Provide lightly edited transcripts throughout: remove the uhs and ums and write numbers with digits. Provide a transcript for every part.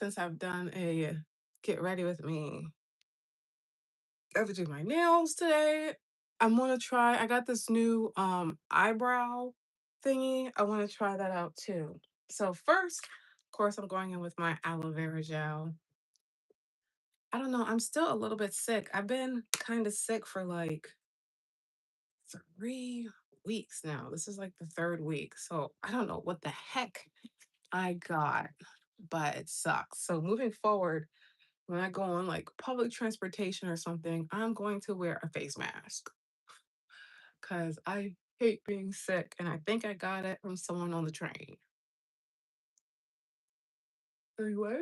since I've done a get ready with me. I have to do my nails today. I'm gonna try. I got this new eyebrow thingy. I want to try that out too. So first, of course, I'm going in with my aloe vera gel. I don't know. I'm still a little bit sick. I've been kind of sick for like 3 weeks now. This is like the third week. So I don't know what the heck I got, but it sucks. So moving forward, when I go on like public transportation or something, I'm going to wear a face mask because I hate being sick. And I think I got it from someone on the train. Anyway,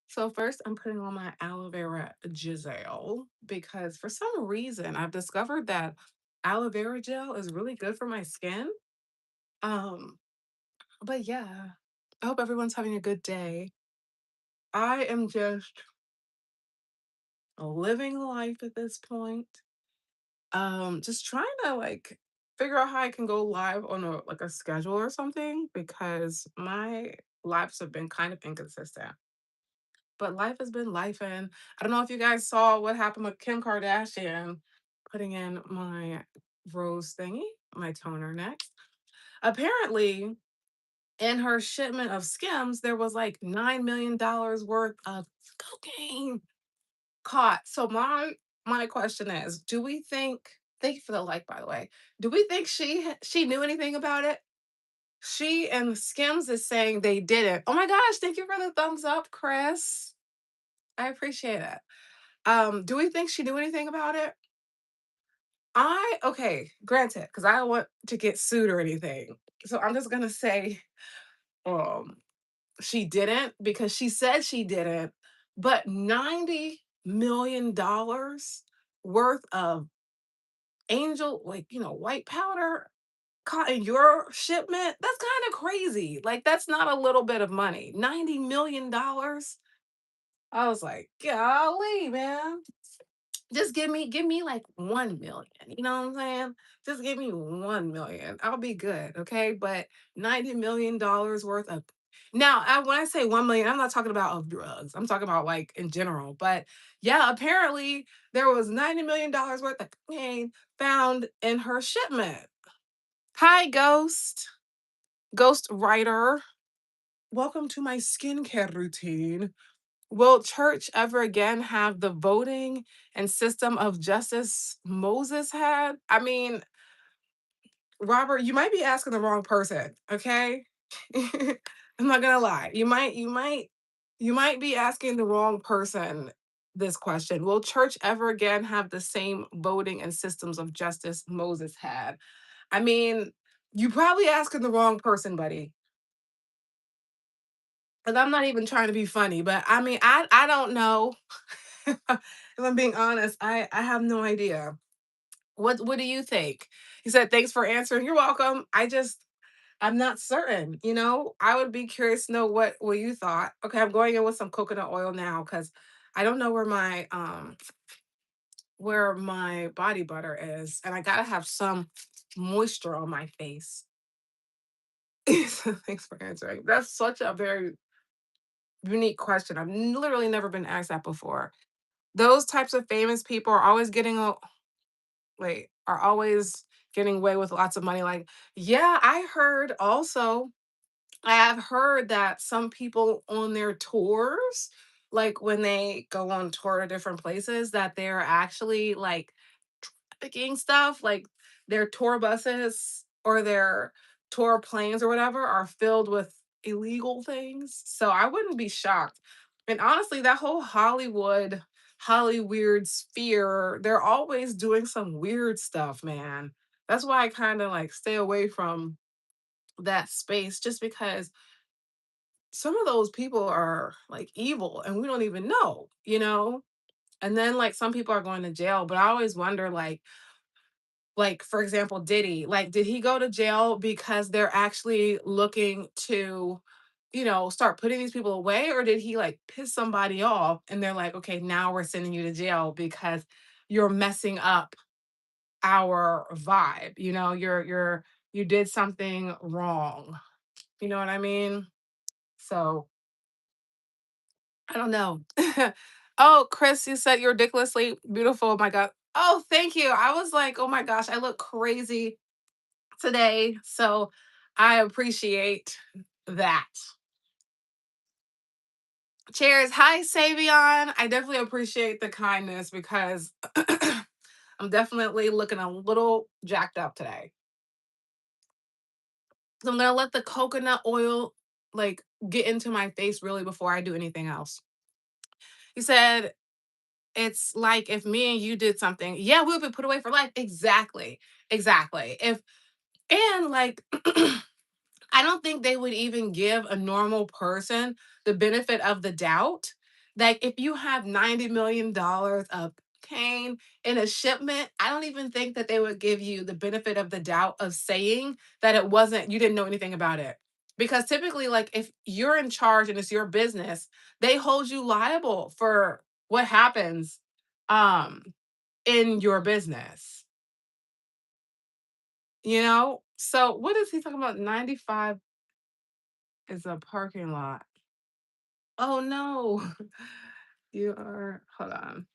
so first I'm putting on my aloe vera gel because for some reason I've discovered that aloe vera gel is really good for my skin. Um, but yeah, I hope everyone's having a good day. I am just living life at this point. Just trying to like figure out how I can go live on a schedule or something because my lives have been kind of inconsistent. But life has been life, and I don't know if you guys saw what happened with Kim Kardashian putting in my rose thingy, my toner next. Apparently, in her shipment of Skims, there was like $9 million worth of cocaine caught. So my question is, do we think thank you for the like by the way. Do we think she knew anything about it? She and Skims is saying they didn't. Oh my gosh, thank you for the thumbs up, Chris. I appreciate it. Do we think she knew anything about it? I okay, granted, because I don't want to get sued or anything. So I'm just gonna say um she didn't because she said she didn't, but $90 million worth of angel, like, white powder caught in your shipment, that's kind of crazy. Like, that's not a little bit of money. $90 million. I was like, golly, man. Just give me like 1 million. You know what I'm saying? Just give me 1 million. I'll be good. Okay. But $90 million worth of now, when I say 1 million, I'm not talking about of drugs. I'm talking about like in general. But yeah, apparently there was $90 million worth of cocaine found in her shipment. Hi, Ghost. Ghost Writer. Welcome to my skincare routine. Will church ever again have the voting and system of justice Moses had? I mean, Robert, you might be asking the wrong person, okay? I'm not gonna lie. You might be asking the wrong person this question. Will church ever again have the same voting and systems of justice Moses had? I mean, you probably asking the wrong person, buddy. And I'm not even trying to be funny, but I mean, I don't know. If I'm being honest, I have no idea. What do you think? He said, "Thanks for answering. You're welcome." I'm not certain. I would be curious to know what you thought. Okay, I'm going in with some coconut oil now because I don't know where my body butter is, and I gotta have some moisture on my face. So thanks for answering. That's such a very unique question. I've literally never been asked that before. Those types of famous people are always getting away with lots of money. Like, yeah, I have heard that some people on their tours, like when they go on tour to different places, that they're actually like trafficking stuff, like their tour buses or their tour planes or whatever are filled with illegal things. So I wouldn't be shocked. And honestly, that whole Holly weird sphere, they're always doing some weird stuff, man. That's why I kind of like stay away from that space just because some of those people are like evil and we don't even know. And then like some people are going to jail, but I always wonder like for example Diddy, like did he go to jail because they're actually looking to start putting these people away, or did he like piss somebody off and they're like, okay, now we're sending you to jail because you're messing up our vibe, you did something wrong, you know what I mean? So I don't know. Oh, Chris, you said you're ridiculously beautiful. Oh my God. Oh, thank you. I was like, oh my gosh, I look crazy today. So I appreciate that. Cheers. Hi, Savion. I definitely appreciate the kindness because I'm definitely looking a little jacked up today. So I'm gonna let the coconut oil like get into my face really before I do anything else. He said it's like if me and you did something, yeah, we would be put away for life. Exactly. Exactly. If and like I don't think they would even give a normal person the benefit of the doubt. Like if you have $90 million of cane in a shipment, I don't even think that they would give you the benefit of the doubt of saying that it wasn't, you didn't know anything about it. Because typically, like if you're in charge and it's your business, they hold you liable for what happens um in your business, you know? So what is he talking about? 95 is a parking lot. Oh no. You are hold on.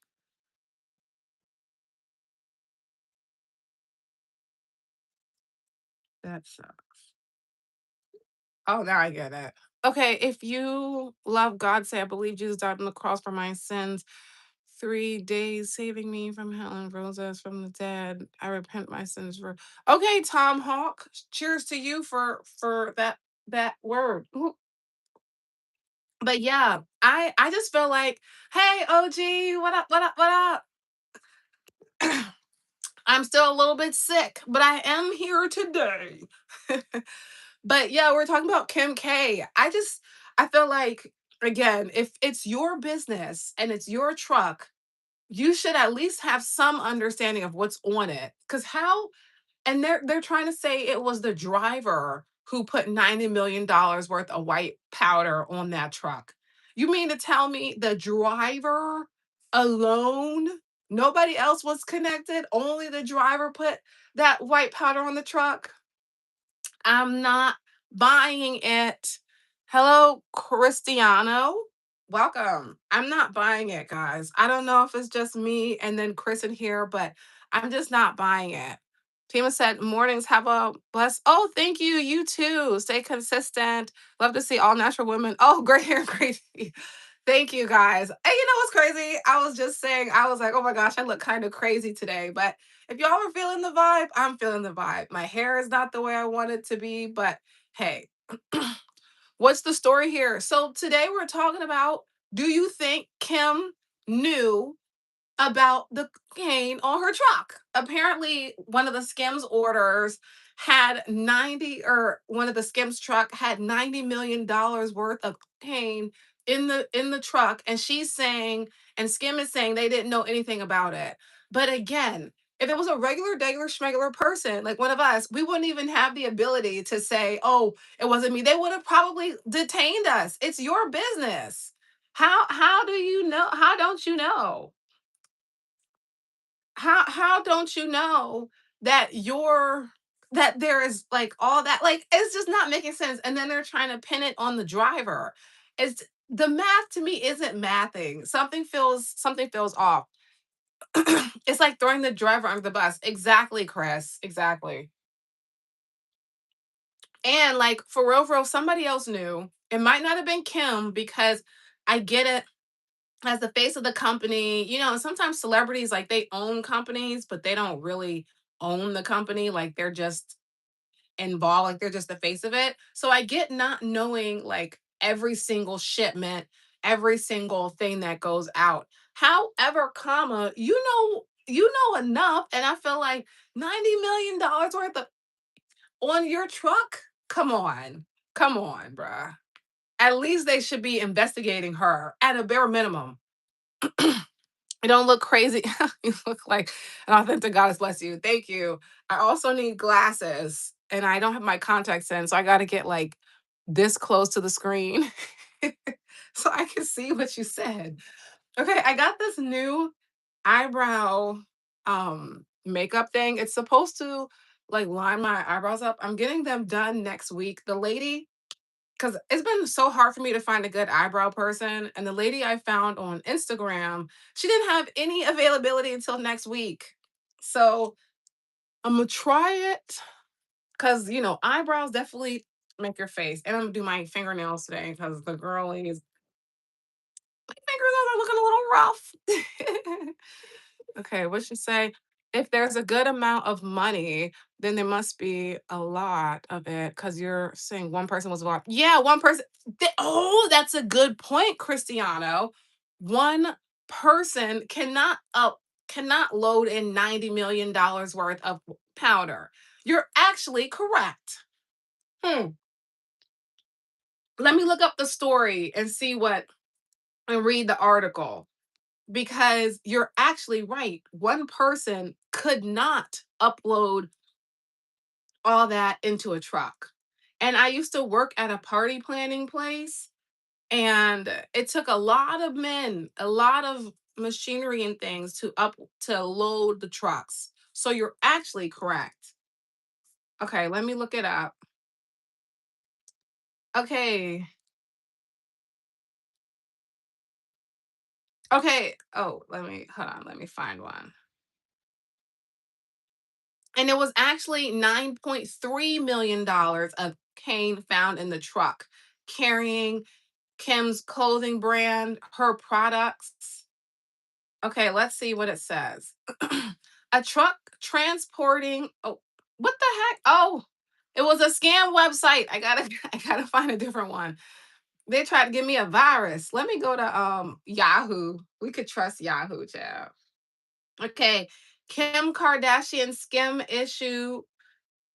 That sucks. Oh, now I get it. Okay, if you love God, say I believe Jesus died on the cross for my sins. 3 days saving me from hell and rose us from the dead. I repent my sins for okay, Tom Hawk. Cheers to you for that word. Ooh, but yeah, I just feel like, hey OG, what up, what up, what up? I'm still a little bit sick, but I am here today. But yeah, we're talking about Kim K. I feel like again, if it's your business and it's your truck, you should at least have some understanding of what's on it. Cause how and they're trying to say it was the driver who put $90 million worth of white powder on that truck. You mean to tell me the driver alone, nobody else was connected, only the driver put that white powder on the truck? I'm not buying it. Hello, Cristiano. Welcome. I'm not buying it, guys. I don't know if it's just me and then Chris in here, but I'm just not buying it. Tima said, mornings have a bless. Oh, thank you. You too. Stay consistent. Love to see all natural women. Oh, great hair, great. Thank you guys. And you know what's crazy? I was just saying, I was like, oh my gosh, I look kind of crazy today. But if y'all are feeling the vibe, I'm feeling the vibe. My hair is not the way I want it to be, but hey, what's the story here? So today we're talking about, do you think Kim knew about the cane on her truck? Apparently, one of the Skims orders had 90 or one of the Skims truck had $90 million worth of cane in the truck and she's saying and Skim is saying they didn't know anything about it. But again, if it was a regular schmegular person like one of us, we wouldn't even have the ability to say, "Oh, it wasn't me." They would have probably detained us. It's your business. How do you know? How don't you know? How don't you know that you're that there is like all that like it's just not making sense and then they're trying to pin it on the driver. It's the math to me isn't mathing. Something feels off. It's like throwing the driver under the bus. Exactly, Chris. Exactly. And like for real, somebody else knew. It might not have been Kim because I get it as the face of the company, you know, sometimes celebrities like they own companies, but they don't really own the company. Like they're just involved, like they're just the face of it. So I get not knowing like every single shipment, every single thing that goes out. However, comma, you know enough, and I feel like $90 million worth of on your truck. Come on, bruh. At least they should be investigating her at a bare minimum. You don't look crazy. You look like an authentic goddess. Bless you. Thank you. I also need glasses and I don't have my contacts in. So I got to get like this close to the screen so I can see what you said. Okay. I got this new eyebrow makeup thing. It's supposed to like line my eyebrows up. I'm getting them done next week. The lady because it's been so hard for me to find a good eyebrow person. And the lady I found on Instagram, she didn't have any availability until next week. So I'm gonna try it because eyebrows definitely make your face. And I'm gonna do my fingernails today because the girlies fingers are looking a little rough. Okay, what should say? If there's a good amount of money, then there must be a lot of it because you're saying one person was involved. Yeah, one person. Oh, that's a good point, Cristiano. One person cannot load in $90 million worth of powder. You're actually correct. Hmm. Let me look up the story and see what and read the article because you're actually right. One person could not upload all that into a truck. And I used to work at a party planning place, and it took a lot of men, a lot of machinery and things to load the trucks. So you're actually correct. Okay, let me look it up. Okay. Okay. Oh, let me hold on. Let me find one. And it was actually $9.3 million of cane found in the truck carrying Kim's clothing brand, her products. Okay, let's see what it says. A truck transporting, oh, what the heck? Oh, it was a scam website. I gotta I gotta find a different one. They tried to give me a virus. Let me go to Yahoo. We could trust Yahoo, child. Okay. Kim Kardashian skim issue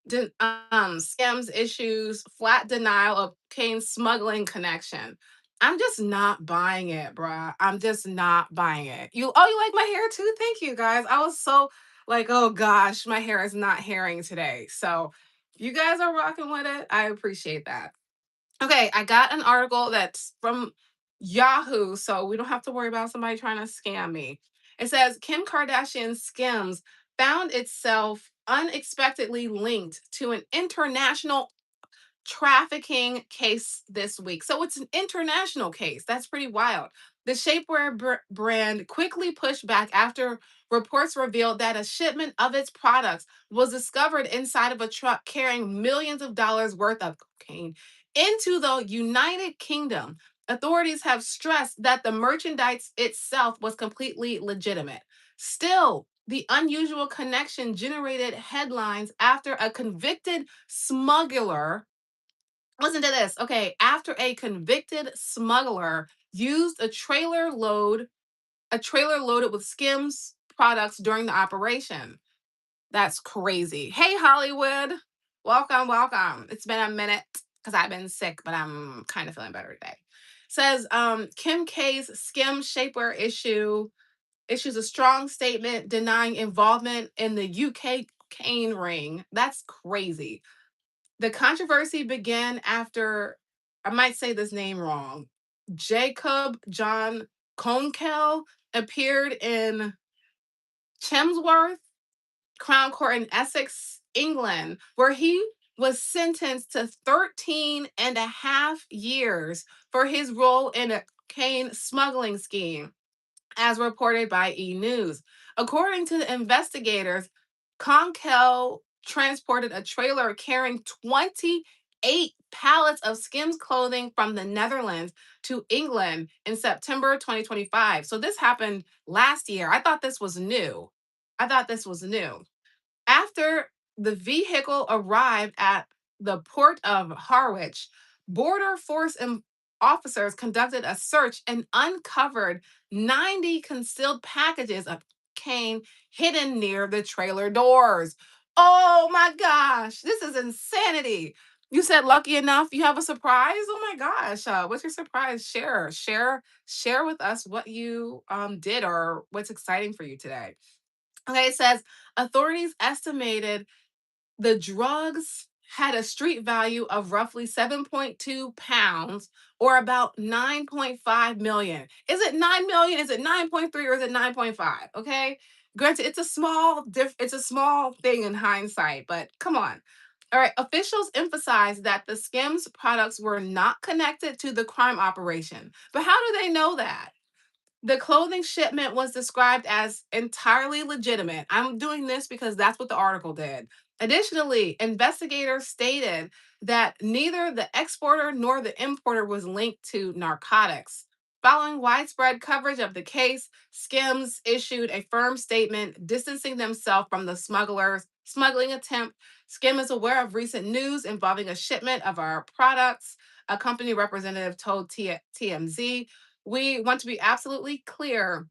scams issues, flat denial of Kane's smuggling connection. I'm just not buying it, bruh. I'm just not buying it. You like my hair too? Thank you guys. I was so like, oh gosh, my hair is not herring today. So if you guys are rocking with it, I appreciate that. Okay, I got an article that's from Yahoo, so we don't have to worry about somebody trying to scam me. It says Kim Kardashian Skims found itself unexpectedly linked to an international trafficking case this week. So it's an international case. That's pretty wild. The shapewear brand quickly pushed back after reports revealed that a shipment of its products was discovered inside of a truck carrying millions of dollars worth of cocaine into the United Kingdom. Authorities have stressed that the merchandise itself was completely legitimate. Still, the unusual connection generated headlines after a convicted smuggler. Listen to this. Okay, after a convicted smuggler used a trailer loaded with Skims products during the operation. That's crazy. Hey Hollywood. Welcome, welcome. It's been a minute because I've been sick, but I'm kind of feeling better today. Says Kim K's Skim shapewear issues a strong statement denying involvement in the UK cane ring. That's crazy. The controversy began after, I might say this name wrong, Jacob John Conkel appeared in Chelmsford Crown Court in Essex, England, where he was sentenced to 13 and a half years for his role in a cane smuggling scheme, as reported by E! News. According to the investigators, Conkel transported a trailer carrying 28 pallets of Skims clothing from the Netherlands to England in September 2025. So this happened last year. I thought this was new. I thought this was new. After the vehicle arrived at the port of Harwich, border force officers conducted a search and uncovered 90 concealed packages of cane hidden near the trailer doors. Oh my gosh, this is insanity. You said lucky enough you have a surprise? Oh my gosh. What's your surprise? Share with us what you did or what's exciting for you today. Okay, it says authorities estimated the drugs had a street value of roughly 7.2 pounds or about 9.5 million. Is it 9 million? Is it 9.3 or is it 9.5? Okay. Granted, it's a small thing in hindsight, but come on. All right, officials emphasized that the Skims products were not connected to the crime operation. But how do they know that? The clothing shipment was described as entirely legitimate. I'm doing this because that's what the article did. Additionally, investigators stated that neither the exporter nor the importer was linked to narcotics. Following widespread coverage of the case, Skims issued a firm statement distancing themselves from the smugglers' smuggling attempt. Skim is aware of recent news involving a shipment of our products, a company representative told TMZ. We want to be absolutely clear.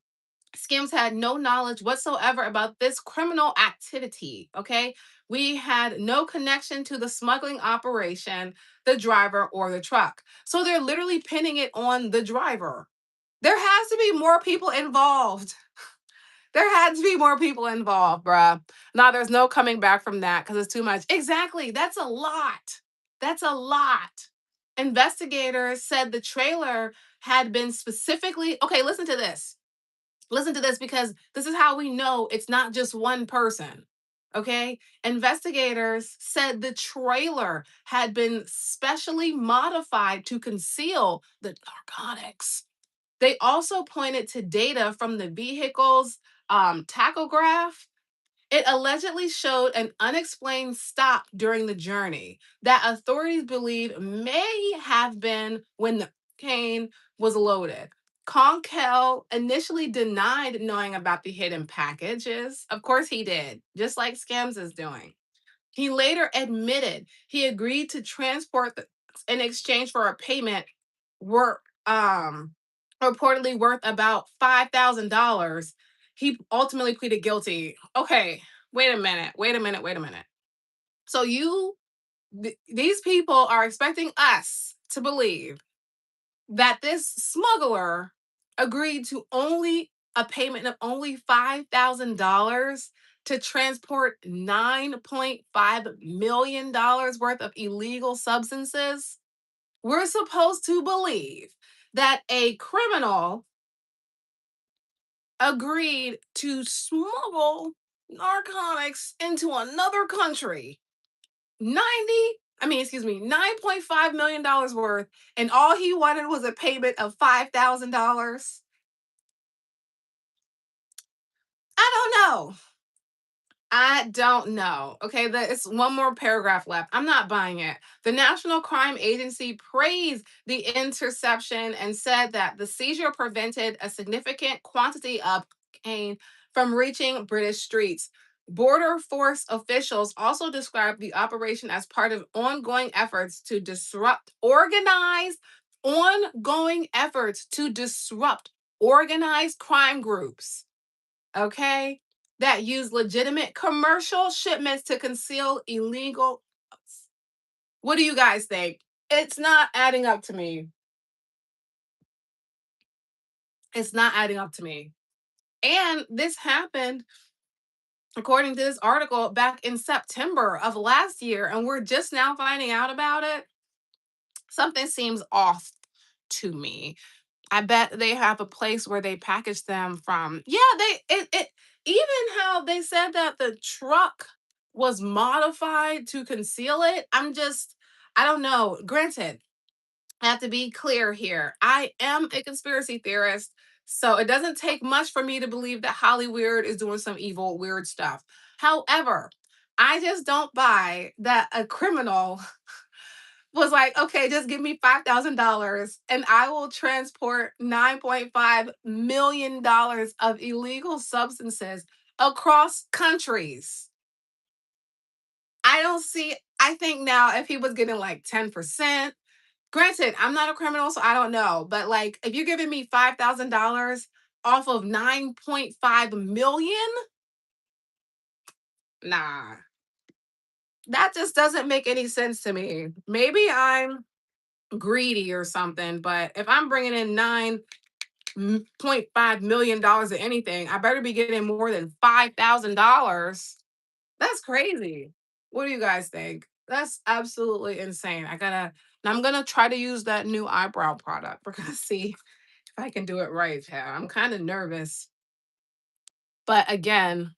Skims had no knowledge whatsoever about this criminal activity. Okay. We had no connection to the smuggling operation, the driver, or the truck. So they're literally pinning it on the driver. There has to be more people involved. There had to be more people involved, bruh. Now there's no coming back from that because it's too much. Exactly. That's a lot. That's a lot. Investigators said the trailer had been specifically, okay, listen to this. Listen to this because this is how we know it's not just one person. Okay. Investigators said the trailer had been specially modified to conceal the narcotics. They also pointed to data from the vehicle's tachograph. It allegedly showed an unexplained stop during the journey that authorities believe may have been when the cane was loaded. Conkel initially denied knowing about the hidden packages. Of course, he did, just like Scams is doing. He later admitted he agreed to transport in exchange for a payment worth reportedly worth about $5,000. He ultimately pleaded guilty. Okay, wait a minute. Wait a minute. Wait a minute. So these people are expecting us to believe that this smuggler agreed to only a payment of only $5,000 to transport $9.5 million worth of illegal substances. We're supposed to believe that a criminal agreed to smuggle narcotics into another country. 90, excuse me, $9.5 million worth, and all he wanted was a payment of $5,000. I don't know. I don't know. Okay, it's one more paragraph left. I'm not buying it. The National Crime Agency praised the interception and said that the seizure prevented a significant quantity of cocaine from reaching British streets. Border Force officials also described the operation as part of ongoing efforts to disrupt organized crime groups, okay, that use legitimate commercial shipments to conceal illegal. What do you guys think? It's not adding up to me. It's not adding up to me. And this happened, according to this article, back in September of last year, and we're just now finding out about it. Something seems off to me. I bet they have a place where they package them from. Yeah, it even how they said that the truck was modified to conceal it. I don't know. Granted, I have to be clear here. I am a conspiracy theorist, so it doesn't take much for me to believe that Hollywood is doing some evil, weird stuff. However, I just don't buy that a criminal was like, okay, just give me $5,000 and I will transport $9.5 million of illegal substances across countries. I don't see, I think now if he was getting like 10%, granted, I'm not a criminal, so I don't know, but like if you're giving me $5,000 off of 9.5 million, nah, that just doesn't make any sense to me. Maybe I'm greedy or something, but if I'm bringing in $9.5 million of anything, I better be getting more than $5,000. That's crazy. What do you guys think? That's absolutely insane. I'm gonna try to use that new eyebrow product. We're gonna see if I can do it right. Yeah, I'm kind of nervous, but again,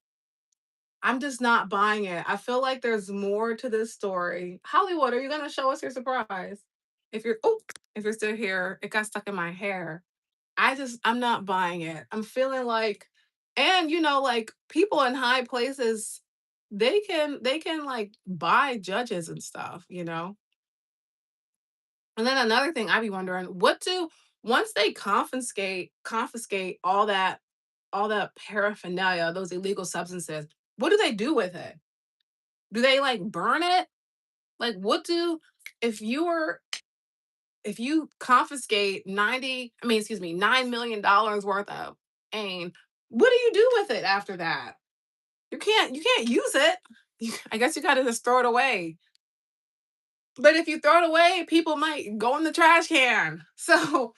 I'm just not buying it. I feel like there's more to this story. Hollywood, are you gonna show us your surprise? If you're still here, it got stuck in my hair. I'm not buying it. I'm feeling like, and like people in high places, they can like buy judges and stuff. And then another thing I'd be wondering, what do once they confiscate all that paraphernalia, those illegal substances, what do they do with it? Do they like burn it? Like what do if you were if you confiscate 90, I mean, excuse me, $9 million worth of aim, what do you do with it after that? You can't use it. I guess you gotta just throw it away. But if you throw it away, people might go in the trash can. So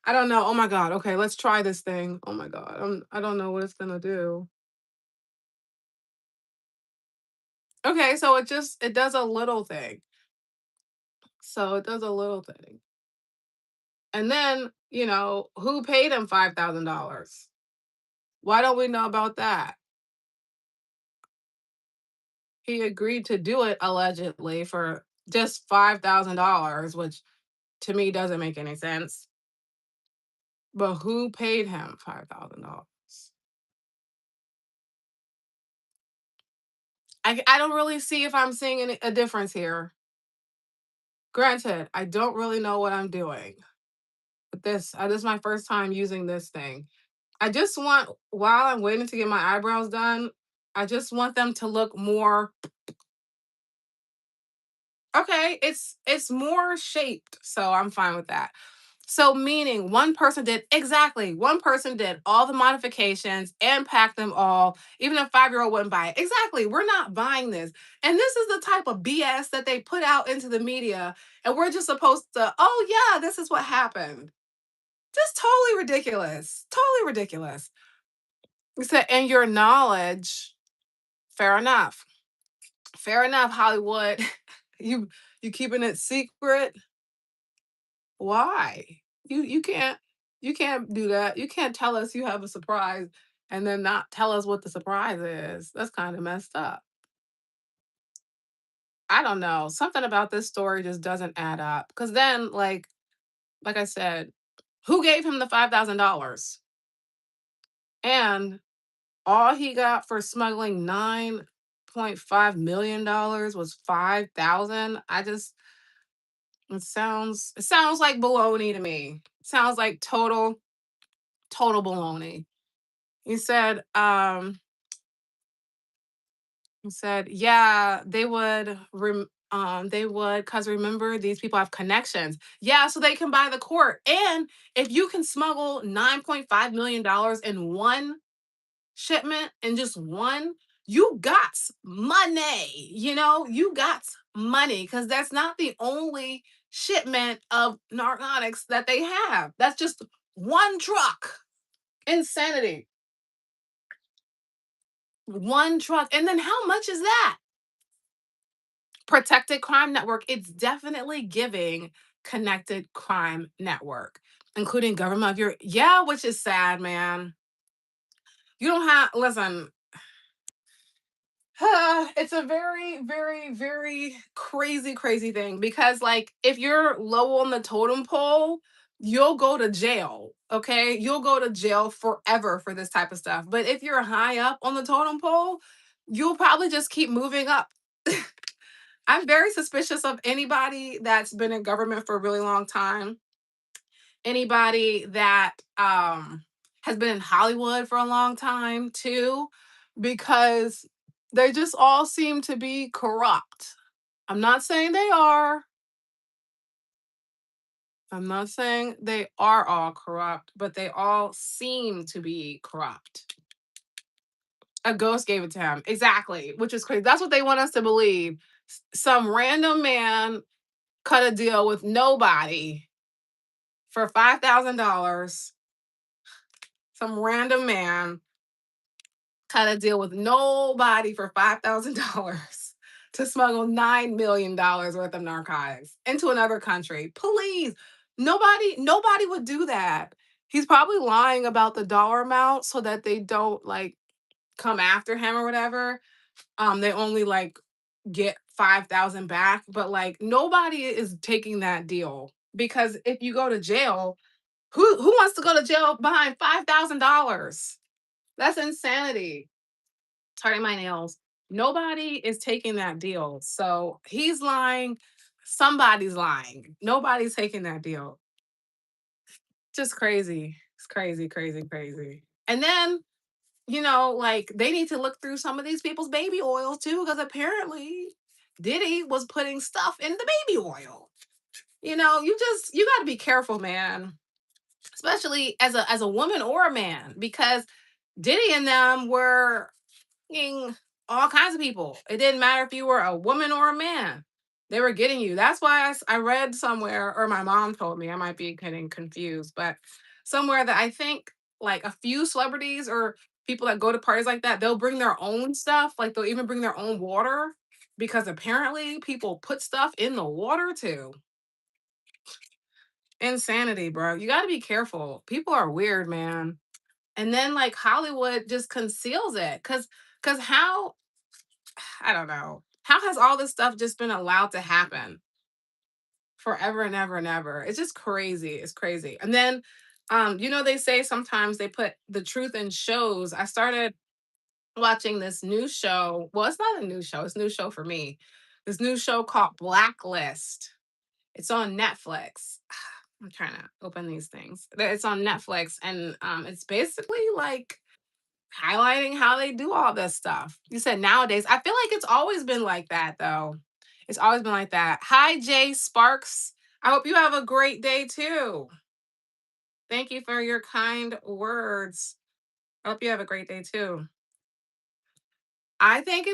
I don't know. Oh my God. Okay, let's try this thing. Oh my God. I don't know what it's gonna do. Okay, so it does a little thing. So it does a little thing. And then, who paid him $5,000? Why don't we know about that? He agreed to do it allegedly for just $5,000, which to me doesn't make any sense. But who paid him $5,000? I don't really see if I'm seeing a difference here. Granted, I don't really know what I'm doing. But this is my first time using this thing. I just want, while I'm waiting to get my eyebrows done, I just want them to look more okay. It's more shaped, so I'm fine with that. So meaning one person did all the modifications and packed them all. Even a 5-year-old wouldn't buy it. Exactly. We're not buying this. And this is the type of BS that they put out into the media. And we're just supposed to, oh yeah, this is what happened. Just totally ridiculous. Totally ridiculous. You said, and your knowledge, fair enough. Fair enough, Hollywood. you you keeping it secret? Why? You can't do that. You can't tell us you have a surprise and then not tell us what the surprise is. That's kind of messed up. I don't know. Something about this story just doesn't add up. Cause then, like I said, who gave him the $5,000? And all he got for smuggling $9.5 million was 5,000. It sounds like baloney to me. Sounds like total baloney. He said, yeah, they would, cause remember these people have connections. Yeah, so they can buy the court. And if you can smuggle $9.5 million in one shipment and just one, you got money. You got money because that's not the only shipment of narcotics that they have. That's just one truck. Insanity. One truck. And then how much is that? Protected crime network. It's definitely giving connected crime network, including government of your, yeah, which is sad, man. You don't have, listen, it's a very, very, very crazy, crazy thing because, like, if you're low on the totem pole, you'll go to jail. Okay. You'll go to jail forever for this type of stuff. But if you're high up on the totem pole, you'll probably just keep moving up. I'm very suspicious of anybody that's been in government for a really long time, anybody that has been in Hollywood for a long time too, because they just all seem to be corrupt. I'm not saying they are. I'm not saying they are all corrupt, but they all seem to be corrupt. A ghost gave it to him. Exactly, which is crazy. That's what they want us to believe. Some random man cut a deal with nobody for $5,000. Some random man cut a deal with nobody for $5,000 to smuggle $9 million worth of narcotics into another country. Please, nobody would do that. He's probably lying about the dollar amount so that they don't like come after him or whatever. They only like get 5,000 back, but like nobody is taking that deal because if you go to jail, who wants to go to jail behind $5,000? That's insanity. Tarting my nails. Nobody is taking that deal. So he's lying. Somebody's lying. Nobody's taking that deal. Just crazy. It's crazy, crazy, crazy. And then, like they need to look through some of these people's baby oils too, because apparently Diddy was putting stuff in the baby oil. You got to be careful, man, especially as a woman or a man, because Diddy and them were fucking all kinds of people. It didn't matter if you were a woman or a man. They were getting you. That's why I read somewhere, or my mom told me, I might be getting confused, but somewhere that I think like a few celebrities or people that go to parties like that, they'll bring their own stuff. Like they'll even bring their own water because apparently people put stuff in the water too. Insanity, bro. You got to be careful. People are weird, man. And then like Hollywood just conceals it cuz how I don't know. How has all this stuff just been allowed to happen forever and ever and ever? It's just crazy. It's crazy. And then they say sometimes they put the truth in shows. I started watching this new show. Well, it's not a new show. It's a new show for me. This new show called Blacklist. It's on Netflix. I'm trying to open these things. It's on Netflix and it's basically like highlighting how they do all this stuff. You said nowadays. I feel like it's always been like that though. It's always been like that. Hi Jay Sparks. I hope you have a great day too. Thank you for your kind words. I hope you have a great day too. I think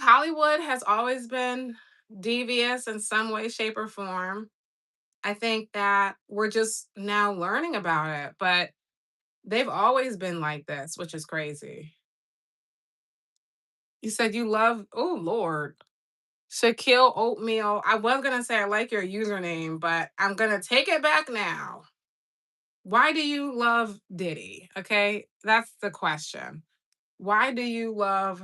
Hollywood has always been devious in some way shape or form. I think that we're just now learning about it, but they've always been like this, which is crazy. You said you love, oh Lord, Shaquille Oatmeal. I was gonna say I like your username, but I'm gonna take it back now. Why do you love Diddy? Okay, that's the question. Why do you love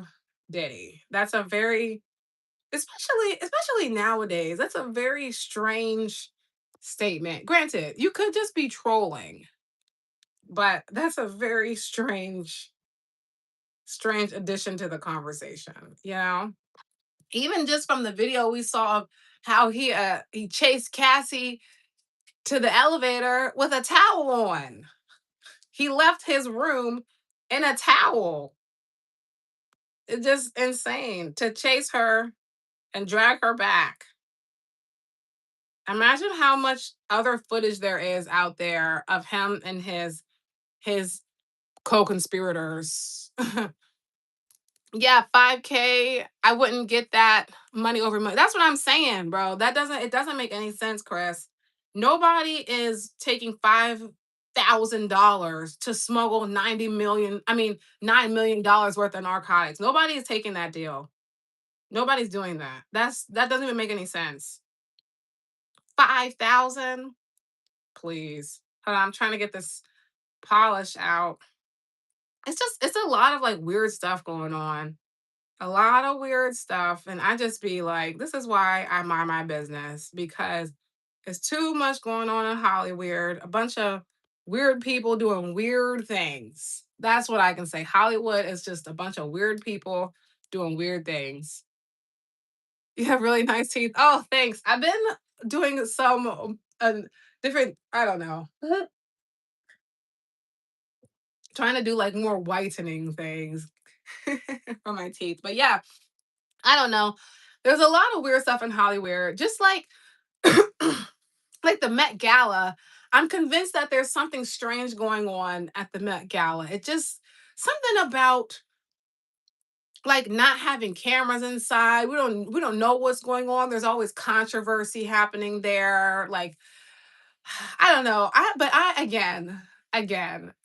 Diddy? That's a very, especially nowadays. That's a very strange statement. Granted, you could just be trolling, but that's a very strange addition to the conversation. Even just from the video we saw of how he chased Cassie to the elevator with a towel on. He left his room in a towel. It's just insane to chase her and drag her back. Imagine how much other footage there is out there of him and his co-conspirators. Yeah, 5K. I wouldn't get that money over money. That's what I'm saying, bro. It doesn't make any sense, Chris. Nobody is taking $5,000 to smuggle 90 million, I mean, $9 million worth of narcotics. Nobody is taking that deal. Nobody's doing that. That doesn't even make any sense. 5,000? Please. Hold on, I'm trying to get this polish out. It's a lot of like weird stuff going on. A lot of weird stuff. And I just be like, this is why I mind my business because it's too much going on in Hollywood. A bunch of weird people doing weird things. That's what I can say. Hollywood is just a bunch of weird people doing weird things. You have really nice teeth. Oh, thanks. I've been doing some different, I don't know, trying to do like more whitening things for my teeth. But yeah, I don't know. There's a lot of weird stuff in Hollywood. Just like like the Met Gala, I'm convinced that there's something strange going on at the Met Gala. It just something about like not having cameras inside. We don't know what's going on. There's always controversy happening there. Like I don't know.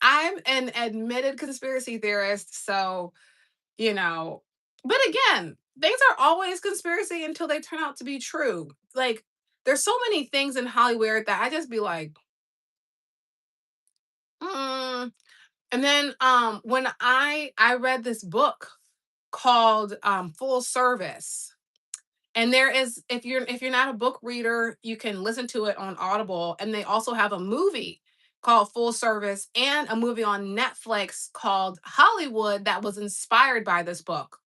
I'm an admitted conspiracy theorist, so you know, but again, things are always conspiracy until they turn out to be true. Like there's so many things in Hollywood that I just be like, mm. And then when I read this book called Full Service. And there is, if you're not a book reader, you can listen to it on Audible. And they also have a movie called Full Service and a movie on Netflix called Hollywood that was inspired by this book.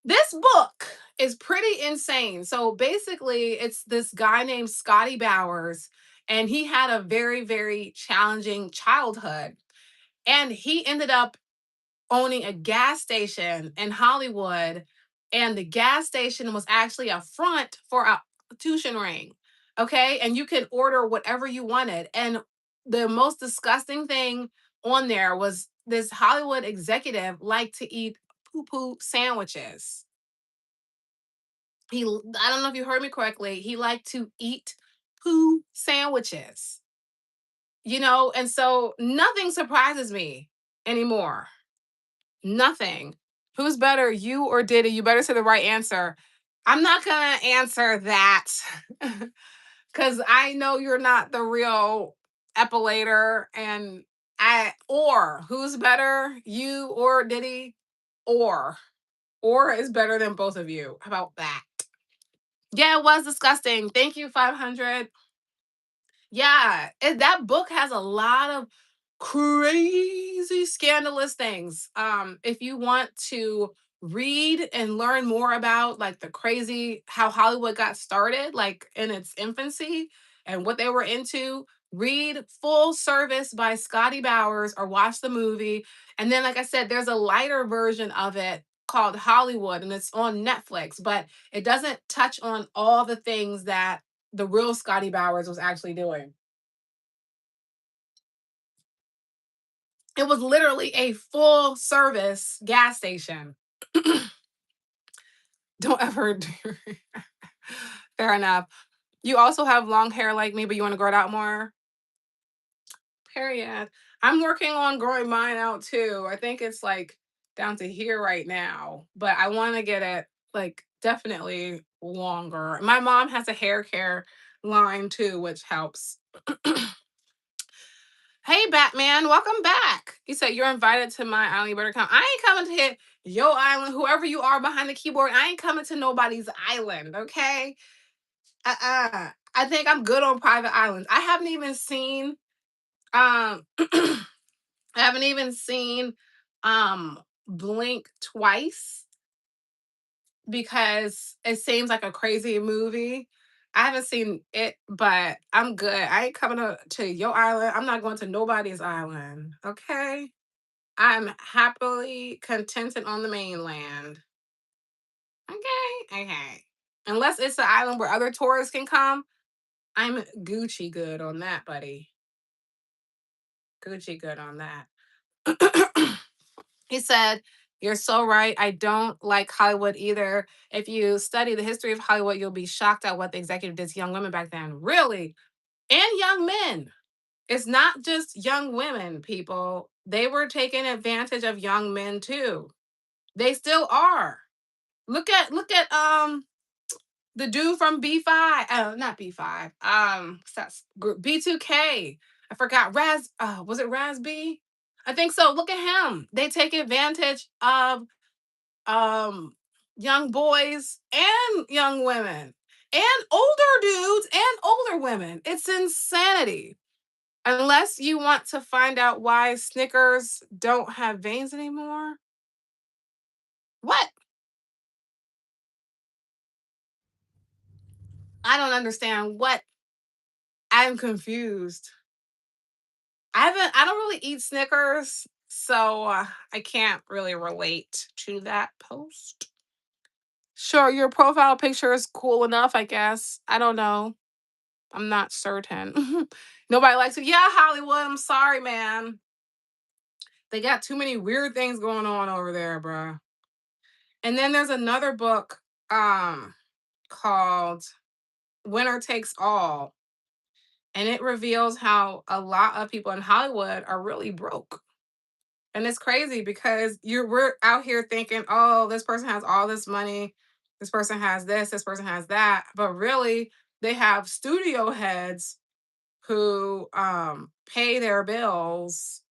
This book is pretty insane. So basically, it's this guy named Scotty Bowers, and he had a very, very challenging childhood. And he ended up owning a gas station in Hollywood, and the gas station was actually a front for a prostitution ring. Okay. And you could order whatever you wanted. And the most disgusting thing on there was this Hollywood executive liked to eat poo poo sandwiches. I don't know if you heard me correctly. He liked to eat poo sandwiches, and so nothing surprises me anymore. Nothing. Who's better, you or Diddy? You better say the right answer. I'm not gonna answer that because I know you're not the real epilator. And or who's better, you or Diddy? Or or is better than both of you. How about that? Yeah, it was disgusting. Thank you, 500. Yeah, that book has a lot of crazy scandalous things. If you want to read and learn more about like the crazy how Hollywood got started, like in its infancy and what they were into, read Full Service by Scotty Bowers or watch the movie. And then, like I said, there's a lighter version of it called Hollywood, and it's on Netflix, but it doesn't touch on all the things that the real Scotty Bowers was actually doing. It was literally a full service gas station. Don't ever do. Fair enough. You also have long hair like me, but you want to grow it out more? Period. I'm working on growing mine out too. I think it's like down to here right now, but I want to get it like definitely longer. My mom has a hair care line too, which helps. Hey, Batman, welcome back. He said you're invited to my island. You better come. I ain't coming to hit your island, whoever you are behind the keyboard. I ain't coming to nobody's island, okay? I think I'm good on private islands. I haven't even seen I haven't even seen Blink twice because it seems like a crazy movie. I haven't seen it, but I'm good. I ain't coming to your island. I'm not going to nobody's island, okay? I'm happily contented on the mainland. Okay, okay. Unless it's an island where other tourists can come, I'm Gucci good on that, buddy. Gucci good on that. He said, "You're so right. I don't like Hollywood either. If you study the history of Hollywood, you'll be shocked at what the executive did to young women back then. Really? And young men. It's not just young women, people. They were taking advantage of young men too. They still are. Look at the dude from B5. Not B5. That's B2K. I forgot. Was it Raz B? I think so. Look at him. They take advantage of um young boys and young women and older dudes and older women. It's insanity. Unless you want to find out why Snickers don't have veins anymore. What? I don't understand what. I'm confused. I don't really eat Snickers, so I can't really relate to that post. Sure, your profile picture is cool enough, I guess. I don't know. I'm not certain. Nobody likes it. Yeah, Hollywood. I'm sorry, man. They got too many weird things going on over there, bruh. And then there's another book um called Winner Takes All, and it reveals how a lot of people in Hollywood are really broke. And it's crazy because we're out here thinking, oh, this person has all this money, this person has this person has that. But really, they have studio heads who pay their bills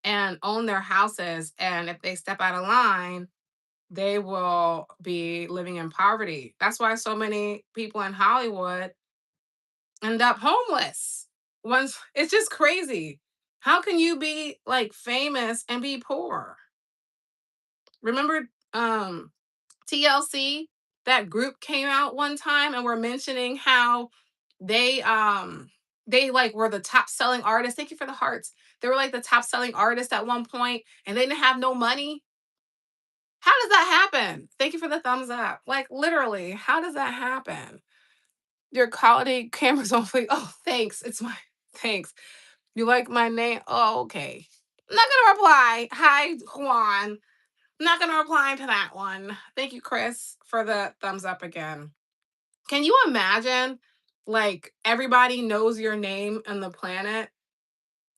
and own their houses. And if they step out of line, they will be living in poverty. That's why so many people in Hollywood end up homeless. Once it's just crazy. How can you be like famous and be poor? Remember TLC? That group came out one time and were mentioning how they they like were the top selling artists. Thank you for the hearts. They were like the top selling artist at one point and they didn't have no money. How does that happen? Thank you for the thumbs up. Like literally, how does that happen? Your quality camera's on fleek. Oh, thanks. It's my thanks. You like my name? Oh, okay. I'm not gonna reply. Hi, Juan. I'm not gonna reply to that one. Thank you, Chris, for the thumbs up again. Can you imagine? Like everybody knows your name on the planet,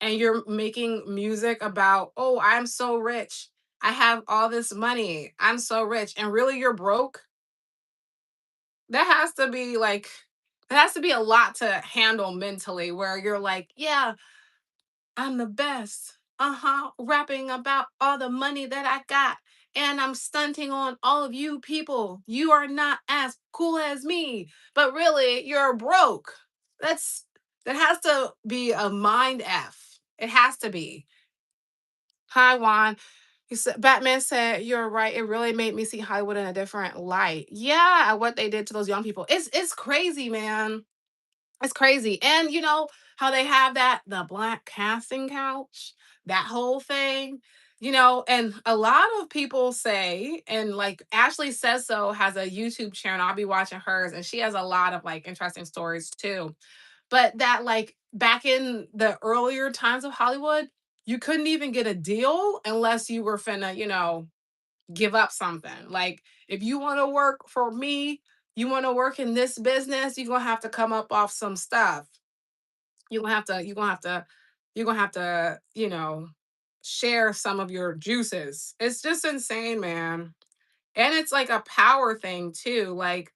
and you're making music about, oh, I'm so rich. I have all this money. I'm so rich. And really, you're broke. That has to be like, it has to be a lot to handle mentally where you're like, yeah, I'm the best. Uh-huh. Rapping about all the money that I got. And I'm stunting on all of you people. You are not as cool as me. But really, you're broke. That's that has to be a mind F. It has to be. Hi, Juan. He said Batman said, you're right. It really made me see Hollywood in a different light. Yeah, what they did to those young people. It's crazy, man. It's crazy. And you know how they have that the black casting couch, that whole thing, and a lot of people say, and like Ashley Says So has a YouTube channel. I'll be watching hers, and she has a lot of like interesting stories too. But that like back in the earlier times of Hollywood, you couldn't even get a deal unless you were finna, give up something. Like if you want to work for me, you want to work in this business, you're gonna have to come up off some stuff. You're gonna have to share some of your juices. It's just insane, man. And it's like a power thing too. Like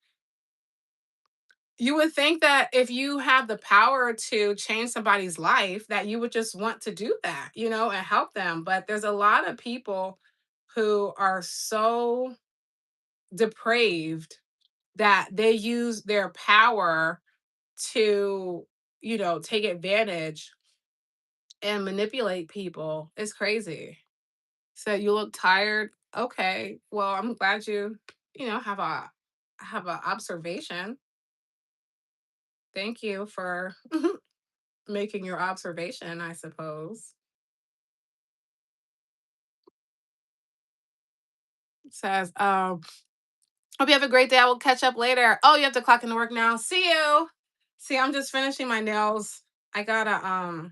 you would think that if you have the power to change somebody's life, that you would just want to do that, and help them. But there's a lot of people who are so depraved that they use their power to, take advantage and manipulate people. It's crazy. So you look tired. Okay. Well, I'm glad you have a observation. Thank you for making your observation, I suppose. It says, hope you have a great day. I will catch up later. Oh, you have to clock into work now. See you. See, I'm just finishing my nails. I got a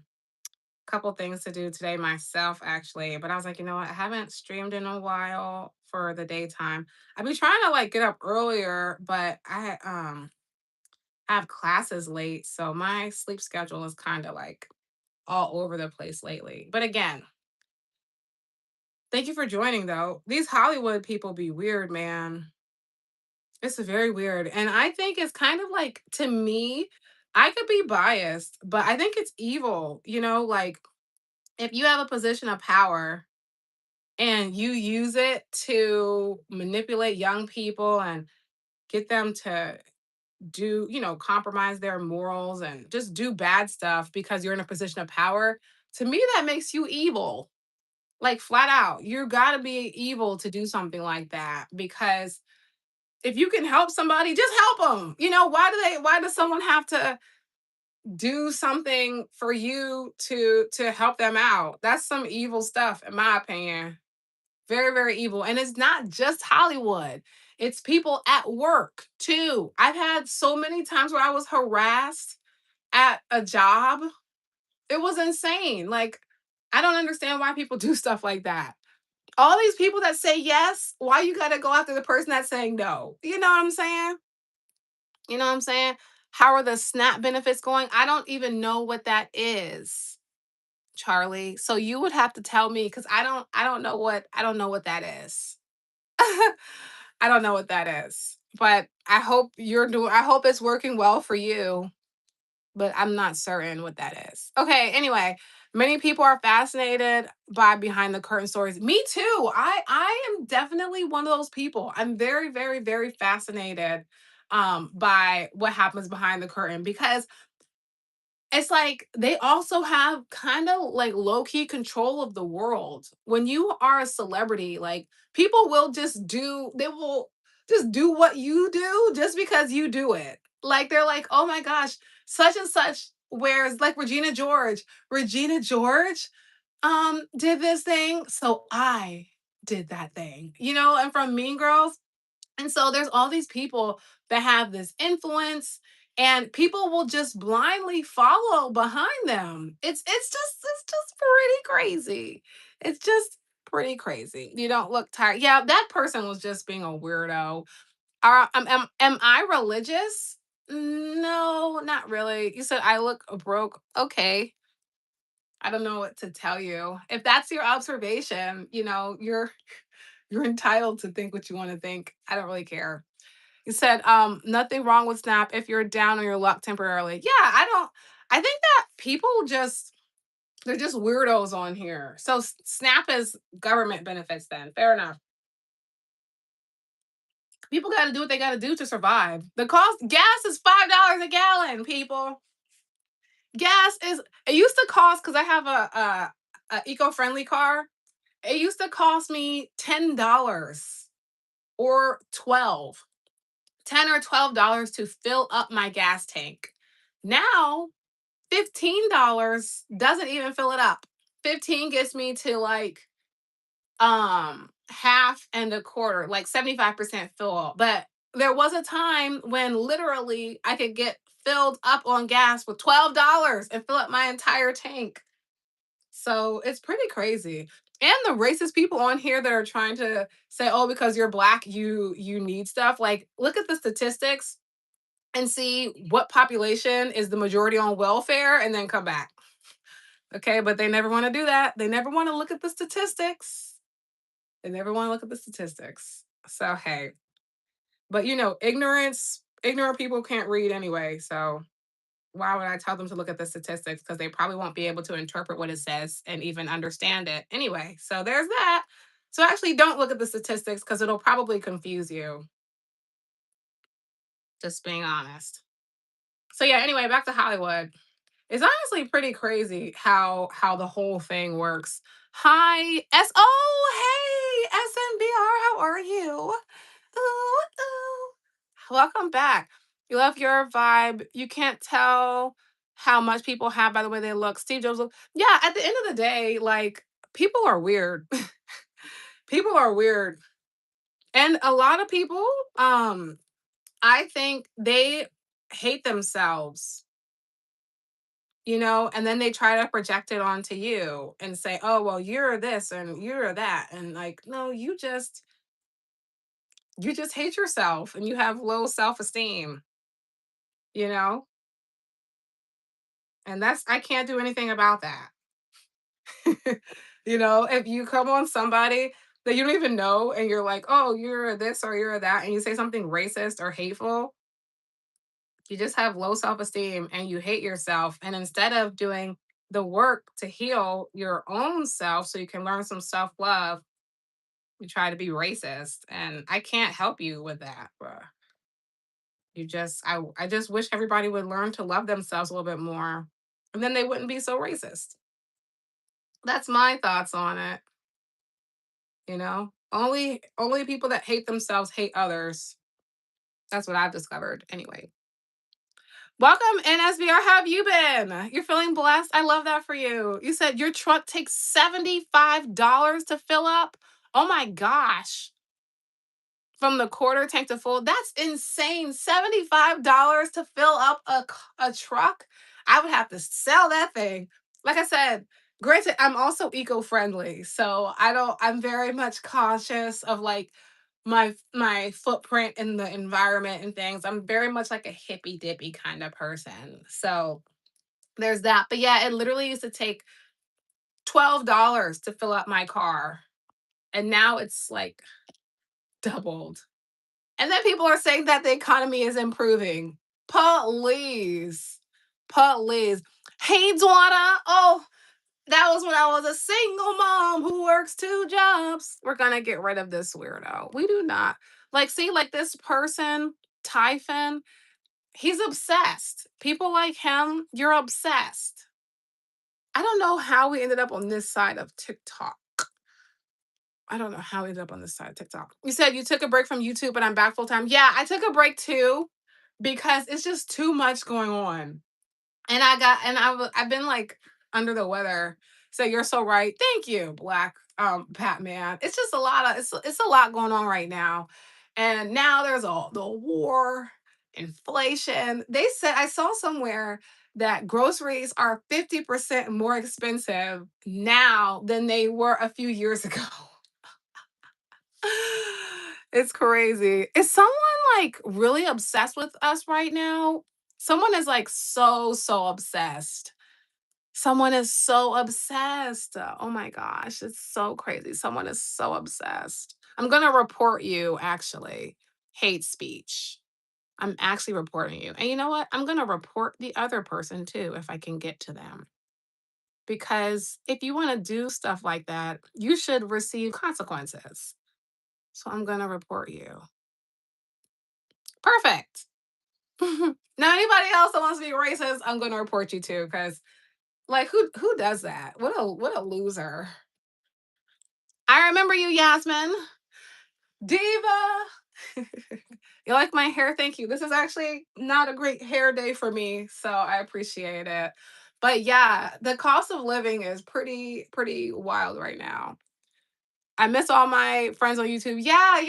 couple things to do today myself, actually. But I was like, you know what? I haven't streamed in a while for the daytime. I've been trying to like get up earlier, but I have classes late, so my sleep schedule is kind of like all over the place lately. But again, thank you for joining though. These Hollywood people be weird, man. It's very weird. And I think it's kind of like, to me, I could be biased, but I think it's evil. Like if you have a position of power and you use it to manipulate young people and get them to compromise their morals and just do bad stuff because you're in a position of power, to me, that makes you evil. Like flat out, you got to be evil to do something like that because if you can help somebody, just help them. Why does someone have to do something for you to help them out? That's some evil stuff in my opinion. Very, very evil. And it's not just Hollywood. It's people at work too. I've had so many times where I was harassed at a job. It was insane. Like, I don't understand why people do stuff like that. All these people that say yes, why you gotta go after the person that's saying no? You know what I'm saying? You know what I'm saying? How are the SNAP benefits going? I don't even know what that is, Charlie. So you would have to tell me because I don't know what that is. I don't know what that is. But I hope it's working well for you, but I'm not certain what that is. Okay, anyway, Many people are fascinated by behind the curtain stories. Me too. I am definitely one of those people. I'm very, very, very fascinated by what happens behind the curtain because it's like they also have kind of like low key control of the world. When you are a celebrity, like people will just do, they will just do what you do just because you do it. Like they're like, oh my gosh, such and such wears like Regina George. Regina George did this thing, so I did that thing. And from Mean Girls, and so there's all these people that have this influence and people will just blindly follow behind them. It's just pretty crazy. It's just pretty crazy. You don't look tired. Yeah, that person was just being a weirdo. Am I religious? No, not really. You said I look broke. Okay. I don't know what to tell you. If that's your observation, you're entitled to think what you want to think. I don't really care. You said, nothing wrong with Snap if you're down on your luck temporarily. Yeah, I think that people just they're just weirdos on here. So Snap is government benefits then. Fair enough. People gotta do what they gotta do to survive. The cost gas is $5 a gallon, people. Gas is it used to cost because I have a eco-friendly car. It used to cost me $10 or 12. $10 or $12 to fill up my gas tank. Now, $15 doesn't even fill it up. 15 gets me to like half and a quarter, like 75% full. But there was a time when literally I could get filled up on gas with $12 and fill up my entire tank. So it's pretty crazy. And the racist people on here that are trying to say, "Oh, because you're black, you need stuff." Like, look at the statistics and see what population is the majority on welfare, and then come back. Okay, but they never want to do that. They never want to look at the statistics. They never want to look at the statistics. So hey, but ignorant people can't read anyway. So why would I tell them to look at the statistics? Because they probably won't be able to interpret what it says and even understand it anyway. So there's that. So actually, don't look at the statistics because it'll probably confuse you. Just being honest. So yeah. Anyway, back to Hollywood. It's honestly pretty crazy how the whole thing works. Hi, hey, SNBR, how are you? Ooh, ooh. Welcome back. You love your vibe. You can't tell how much people have by the way they look. Steve Jobs look. Yeah, at the end of the day, like people are weird. People are weird. And a lot of people, I think they hate themselves, and then they try to project it onto you and say, "Oh, well, you're this and you're that." And like, no, you just hate yourself and you have low self-esteem, you know? And that's I can't do anything about that. If you come on somebody that you don't even know and you're like, "Oh, you're this or you're that," and you say something racist or hateful, you just have low self-esteem and you hate yourself. And instead of doing the work to heal your own self so you can learn some self-love, you try to be racist, and I can't help you with that, bruh. I just wish everybody would learn to love themselves a little bit more, and then they wouldn't be so racist. That's my thoughts on it. Only people that hate themselves hate others. That's what I've discovered anyway. Welcome, NSBR. How have you been? You're feeling blessed. I love that for you. You said your truck takes $75 to fill up. Oh my gosh. From the quarter tank to full. That's insane. $75 to fill up a truck. I would have to sell that thing. Like I said, granted, I'm also eco-friendly. So I'm very much conscious of like my footprint in the environment and things. I'm very much like a hippy dippy kind of person. So there's that. But yeah, it literally used to take $12 to fill up my car. And now it's like doubled. And then people are saying that the economy is improving. Please. Please. Hey, Dwana. Oh, That was when I was a single mom who works 2 jobs. We're gonna get rid of this weirdo. We do not like, see, like, this person, Typhon, he's obsessed. People like him, you're obsessed. I don't know how we ended up on this side of TikTok. I don't know how we ended up on this side of TikTok. You said you took a break from YouTube, but I'm back full time. Yeah, I took a break too because it's just too much going on. And I've been, like, under the weather. So you're so right. Thank you, Black, Batman. It's just a lot of it's a lot going on right now. And now there's all the war, inflation. They said I saw somewhere that groceries are 50% more expensive now than they were a few years ago. It's crazy. Is someone, like, really obsessed with us right now? Someone is, like, so obsessed. Someone is so obsessed. Oh my gosh, it's so crazy. Someone is so obsessed. I'm gonna report you, actually. Hate speech. I'm actually reporting you. And you know what? I'm gonna report the other person too if I can get to them. Because if you wanna do stuff like that, you should receive consequences. So I'm gonna report you. Perfect. Now anybody else that wants to be racist, I'm gonna report you too, because like who does that? What a loser. I remember you, Yasmin. Diva. You like my hair? Thank you. This is actually not a great hair day for me, so I appreciate it. But yeah, the cost of living is pretty wild right now. I miss all my friends on YouTube. Yeah,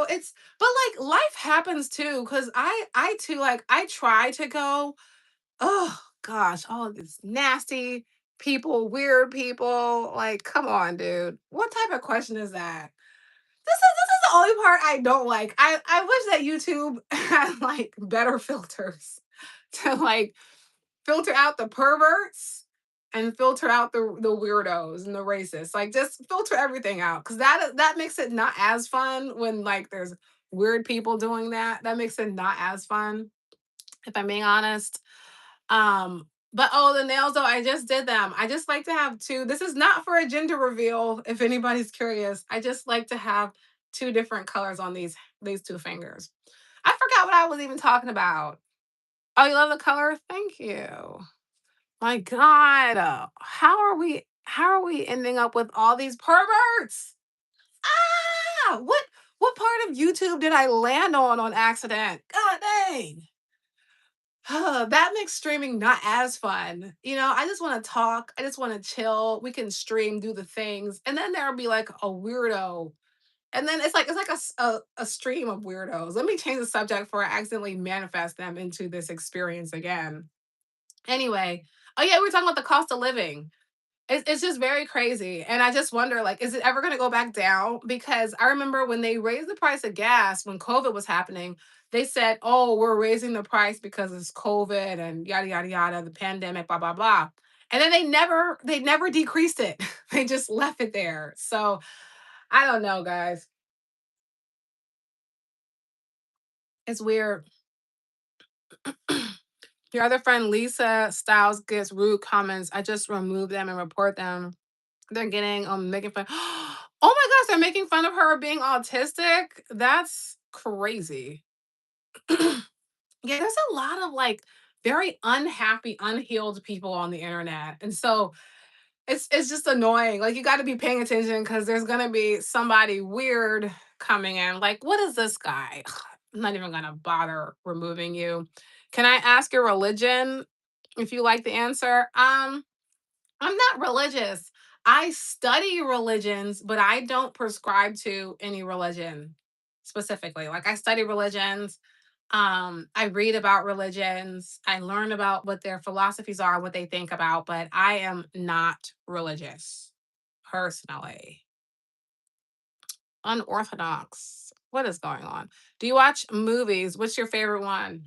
it's but like life happens too cuz I too like I try to go, oh gosh, all of this nasty people, weird people. Like, come on, dude. What type of question is that? This is the only part I don't like. I wish that YouTube had like better filters to like filter out the perverts and filter out the weirdos and the racists. Like just filter everything out because that makes it not as fun when like there's weird people doing that. That makes it not as fun, if I'm being honest. But oh, the nails though, I just did them. I just like to have two. This is not for a gender reveal, if anybody's curious. I just like to have two different colors on these two fingers. I forgot what I was even talking about. Oh, you love the color? Thank you. My God. How are we ending up with all these perverts? What part of YouTube did I land on accident? God dang. That makes streaming not as fun. I just want to talk. I just want to chill. We can stream, do the things, and then there'll be like a weirdo, and then it's like a stream of weirdos. Let me change the subject before I accidentally manifest them into this experience again. Anyway, oh yeah, we were talking about the cost of living. It's just very crazy, and I just wonder, like, is it ever gonna go back down? Because I remember when they raised the price of gas when COVID was happening, they said, "Oh, we're raising the price because it's COVID and yada yada yada, the pandemic, blah blah blah." And then they never decreased it. They just left it there. So I don't know, guys. It's weird. Your other friend Lisa Styles gets rude comments. I just remove them and report them. They're getting making fun. Oh my gosh, they're making fun of her being autistic. That's crazy. Yeah, there's a lot of like very unhappy, unhealed people on the internet. And so it's just annoying. Like you got to be paying attention because there's gonna be somebody weird coming in. Like, what is this guy? I'm not even gonna bother removing you. Can I ask your religion if you like the answer? I'm not religious. I study religions, but I don't prescribe to any religion specifically. Like I study religions, I read about religions, I learn about what their philosophies are, what they think about, but I am not religious personally. Unorthodox. What is going on? Do you watch movies? What's your favorite one?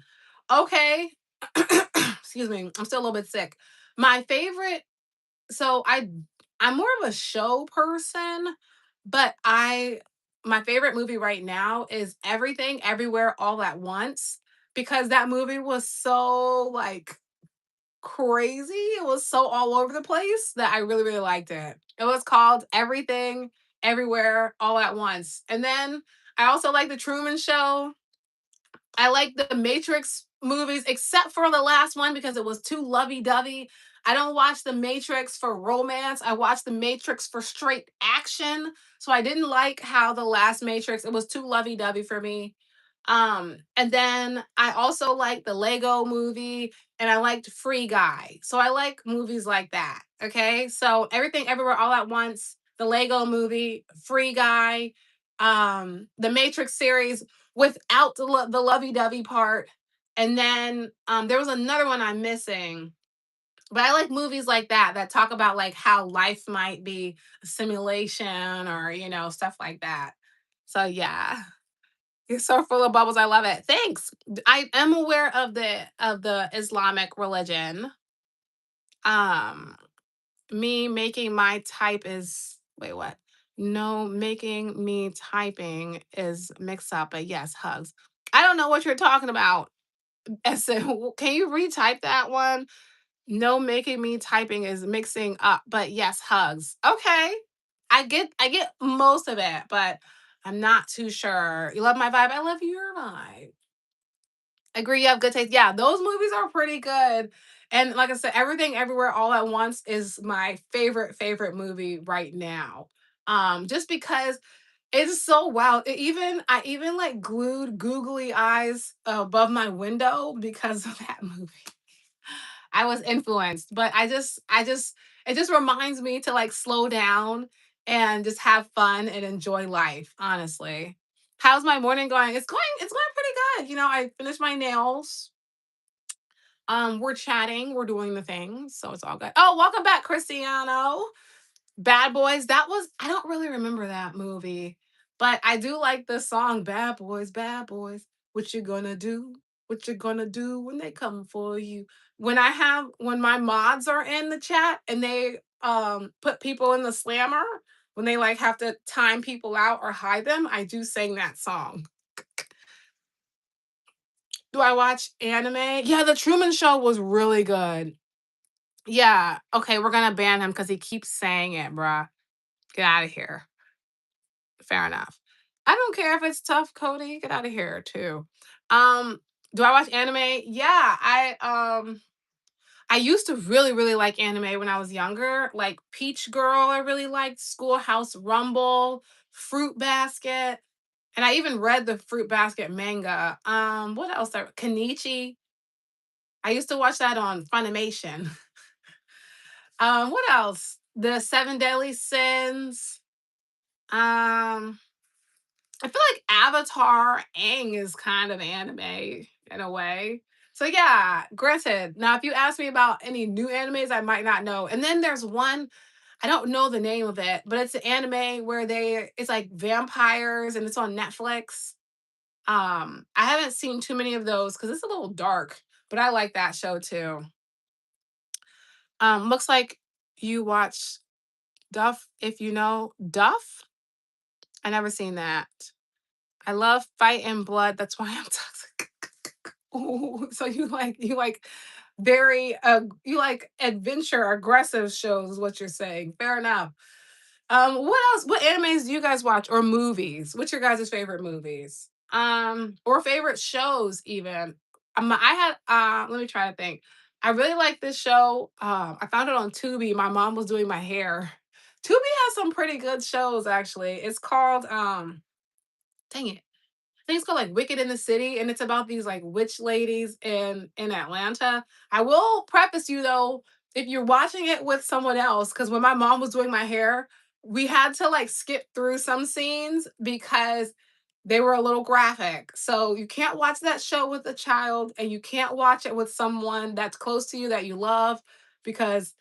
Okay. Excuse me. I'm still a little bit sick. My favorite so I'm more of a show person, but I my favorite movie right now is Everything Everywhere All at Once because that movie was so like crazy. It was so all over the place that I really, really liked it. It was called Everything, Everywhere, All at Once. And then I also like The Truman Show. I like the Matrix movies, except for the last one because it was too lovey dovey. I don't watch the Matrix for romance. I watch the Matrix for straight action. So I didn't like how the last Matrix, it was too lovey dovey for me. And then I also like the Lego movie and I liked Free Guy. So I like movies like that. Okay. So Everything Everywhere All at Once, the Lego movie, Free Guy, the Matrix series without the lovey-dovey part. And then there was another one I'm missing. But I like movies like that that talk about like how life might be a simulation or stuff like that. So yeah. You're so full of bubbles. I love it. Thanks. I am aware of the Islamic religion. Um Me making my type is wait, what? No, making me typing is mix up, but yes, hugs. I don't know what you're talking about. I said, can you retype that one? No, making me typing is mixing up, but yes, hugs. Okay. I get most of it, but I'm not too sure. You love my vibe. I love your vibe. Agree, you have good taste. Yeah, those movies are pretty good. And like I said, Everything Everywhere All at Once is my favorite movie right now. Just because it's so wild. I even like glued googly eyes above my window because of that movie. I was influenced, but I just it just reminds me to like slow down and just have fun and enjoy life, honestly. How's my morning going? It's going pretty good. I finished my nails. We're chatting, we're doing the things, so it's all good. Oh, welcome back, Cristiano. Bad Boys, that was I don't really remember that movie, but I do like the song Bad Boys, what you gonna do? What you gonna do when they come for you? When my mods are in the chat and they put people in the slammer, when they like have to time people out or hide them, I do sing that song. Do I watch anime? Yeah, The Truman Show was really good. Yeah. Okay, we're gonna ban him because he keeps saying it, bruh. Get out of here. Fair enough. I don't care if it's tough, Cody. Get out of here too. Um, do I watch anime? Yeah, I used to really, really like anime when I was younger. Like Peach Girl, I really liked Schoolhouse Rumble, Fruit Basket, and I even read the Fruit Basket manga. What else? Kenichi. I used to watch that on Funimation. What else? The Seven Deadly Sins. Um, I feel like Avatar Aang is kind of anime in a way. So yeah, granted. Now, if you ask me about any new animes, I might not know. And then there's one, I don't know the name of it, but it's an anime where it's like vampires and it's on Netflix. I haven't seen too many of those because it's a little dark, but I like that show too. Looks like you watch Duff, if you know Duff. I never seen that. I love fight and blood. That's why I'm toxic. Ooh, so you like very you like adventure aggressive shows is what you're saying. Fair enough. What else? What animes do you guys watch or movies? What's your guys' favorite movies? Or favorite shows even. I had let me try to think. I really like this show. I found it on Tubi. My mom was doing my hair. Tubi has some pretty good shows actually. It's called dang it. I think it's called like Wicked in the City, and it's about these like witch ladies in Atlanta. I will preface you though, if you're watching it with someone else, because when my mom was doing my hair, we had to like skip through some scenes because they were a little graphic. So you can't watch that show with a child, and you can't watch it with someone that's close to you that you love, because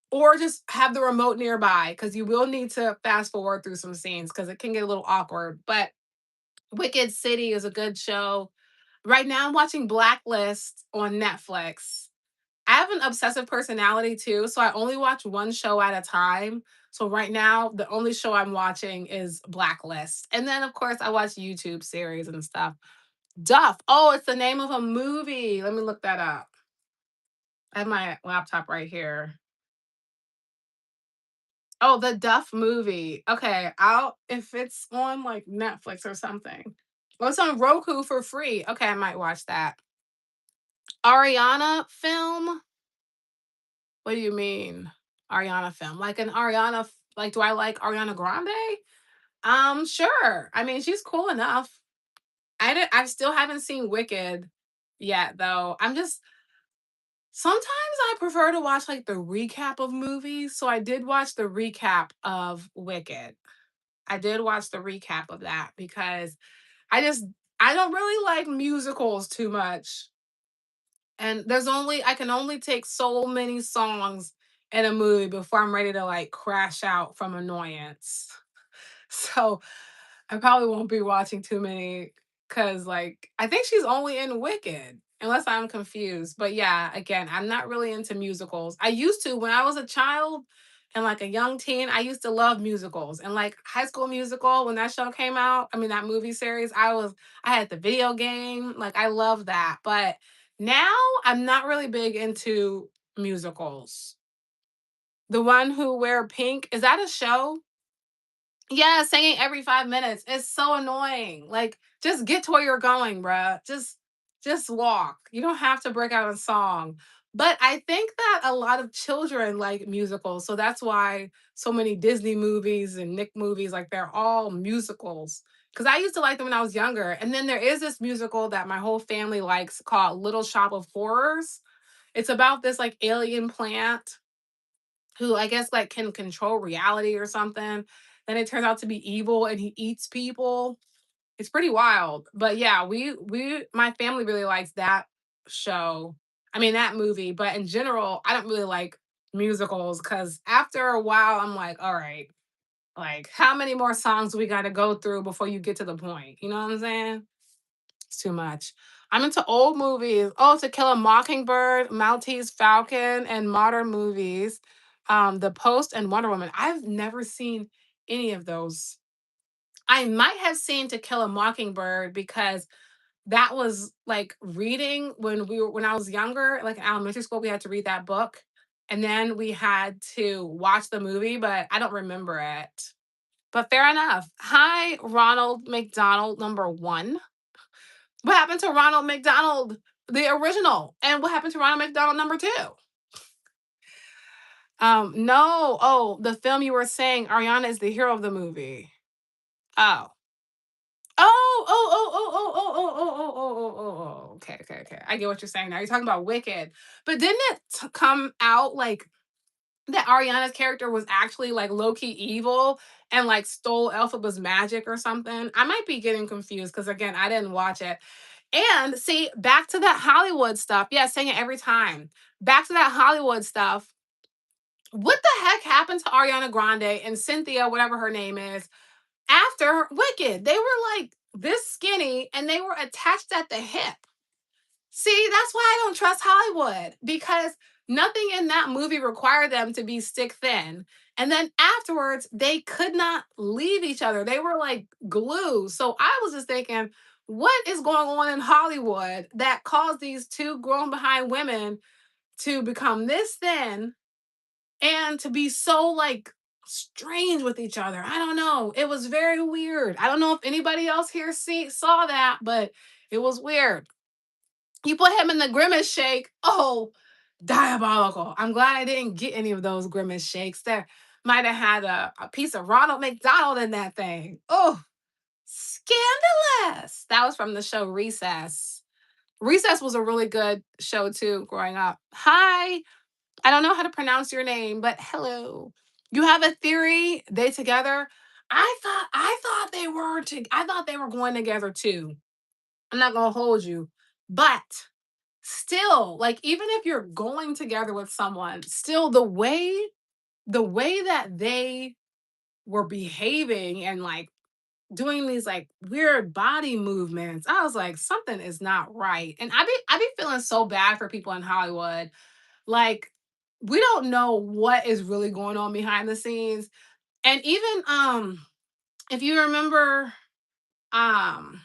or just have the remote nearby because you will need to fast forward through some scenes because it can get a little awkward. But Wicked City is a good show. Right now, I'm watching Blacklist on Netflix. I have an obsessive personality too, so I only watch one show at a time. So right now, the only show I'm watching is Blacklist. And then, of course, I watch YouTube series and stuff. Duff. Oh, it's the name of a movie. Let me look that up. I have my laptop right here. Oh, the Duff movie. Okay, I'll if it's on like Netflix or something. Well, it's on Roku for free. Okay, I might watch that. Ariana film? What do you mean? Ariana film? Like an like do I like Ariana Grande? Sure. I mean, she's cool enough. I still haven't seen Wicked yet though. Sometimes I prefer to watch like the recap of movies. So I did watch the recap of Wicked. I did watch the recap of that because I just I don't really like musicals too much. And I can only take so many songs in a movie before I'm ready to like crash out from annoyance. So I probably won't be watching too many because, like, I think she's only in Wicked, unless I'm confused. But yeah, again, I'm not really into musicals. I used to when I was a child and like a young teen. I used to love musicals and like High School Musical when that show came out. I mean, that movie series. I had the video game. Like, I love that. But now I'm not really big into musicals. The one who wear pink is that a show? Yeah, singing every 5 minutes. It's so annoying. Like, just get to where you're going, bruh. Just walk. You don't have to break out in song. But I think that a lot of children like musicals, so that's why so many Disney movies and Nick movies, like, they're all musicals. Because I used to like them when I was younger, and then there is this musical that my whole family likes called Little Shop of Horrors. It's about this, like, alien plant who I guess like can control reality or something. Then it turns out to be evil and he eats people. It's pretty wild. But yeah, we my family really likes that show. I mean that movie, but in general, I don't really like musicals cuz after a while I'm like, all right, like how many more songs we got to go through before you get to the point? You know what I'm saying? It's too much. I'm into old movies. Oh, To Kill a Mockingbird, Maltese Falcon, and modern movies. The Post and Wonder Woman. I've never seen any of those. I might have seen To Kill a Mockingbird because that was like reading when I was younger, like in elementary school, we had to read that book. And then we had to watch the movie, but I don't remember it. But fair enough. Hi, Ronald McDonald, number one. What happened to Ronald McDonald, the original? And what happened to Ronald McDonald number 2? No. Oh, the film you were saying Ariana is the hero of the movie. Oh. Oh, oh, oh, oh, oh, oh, oh, oh, oh, oh, oh, oh, oh. Okay, okay, okay. I get what you're saying now. You're talking about Wicked. But didn't it come out like that Ariana's character was actually like low key evil and like stole Elphaba's magic or something? I might be getting confused because again, I didn't watch it. And see, back to that Hollywood stuff. Yeah, saying it every time. Back to that Hollywood stuff. What the heck happened to Ariana Grande and Cynthia, whatever her name is, after Wicked? They were like this skinny and they were attached at the hip. See, that's why I don't trust Hollywood because nothing in that movie required them to be stick thin. And then afterwards, they could not leave each other. They were like glue. So I was just thinking, what is going on in Hollywood that caused these two grown behind women to become this thin and to be so like strange with each other? I don't know. It was very weird. I don't know if anybody else here saw that, but it was weird. You put him in the grimace shake. Oh, diabolical. I'm glad I didn't get any of those grimace shakes. There might have had a piece of Ronald McDonald in that thing. Oh, scandalous. That was from the show Recess. Recess was a really good show too growing up. Hi. I don't know how to pronounce your name, but hello. You have a theory they together? I thought they were going together too. I'm not going to hold you. But still, like even if you're going together with someone, still the way that they were behaving and like doing these like weird body movements, I was like, something is not right. And I be feeling so bad for people in Hollywood. Like, we don't know what is really going on behind the scenes. And even if you remember um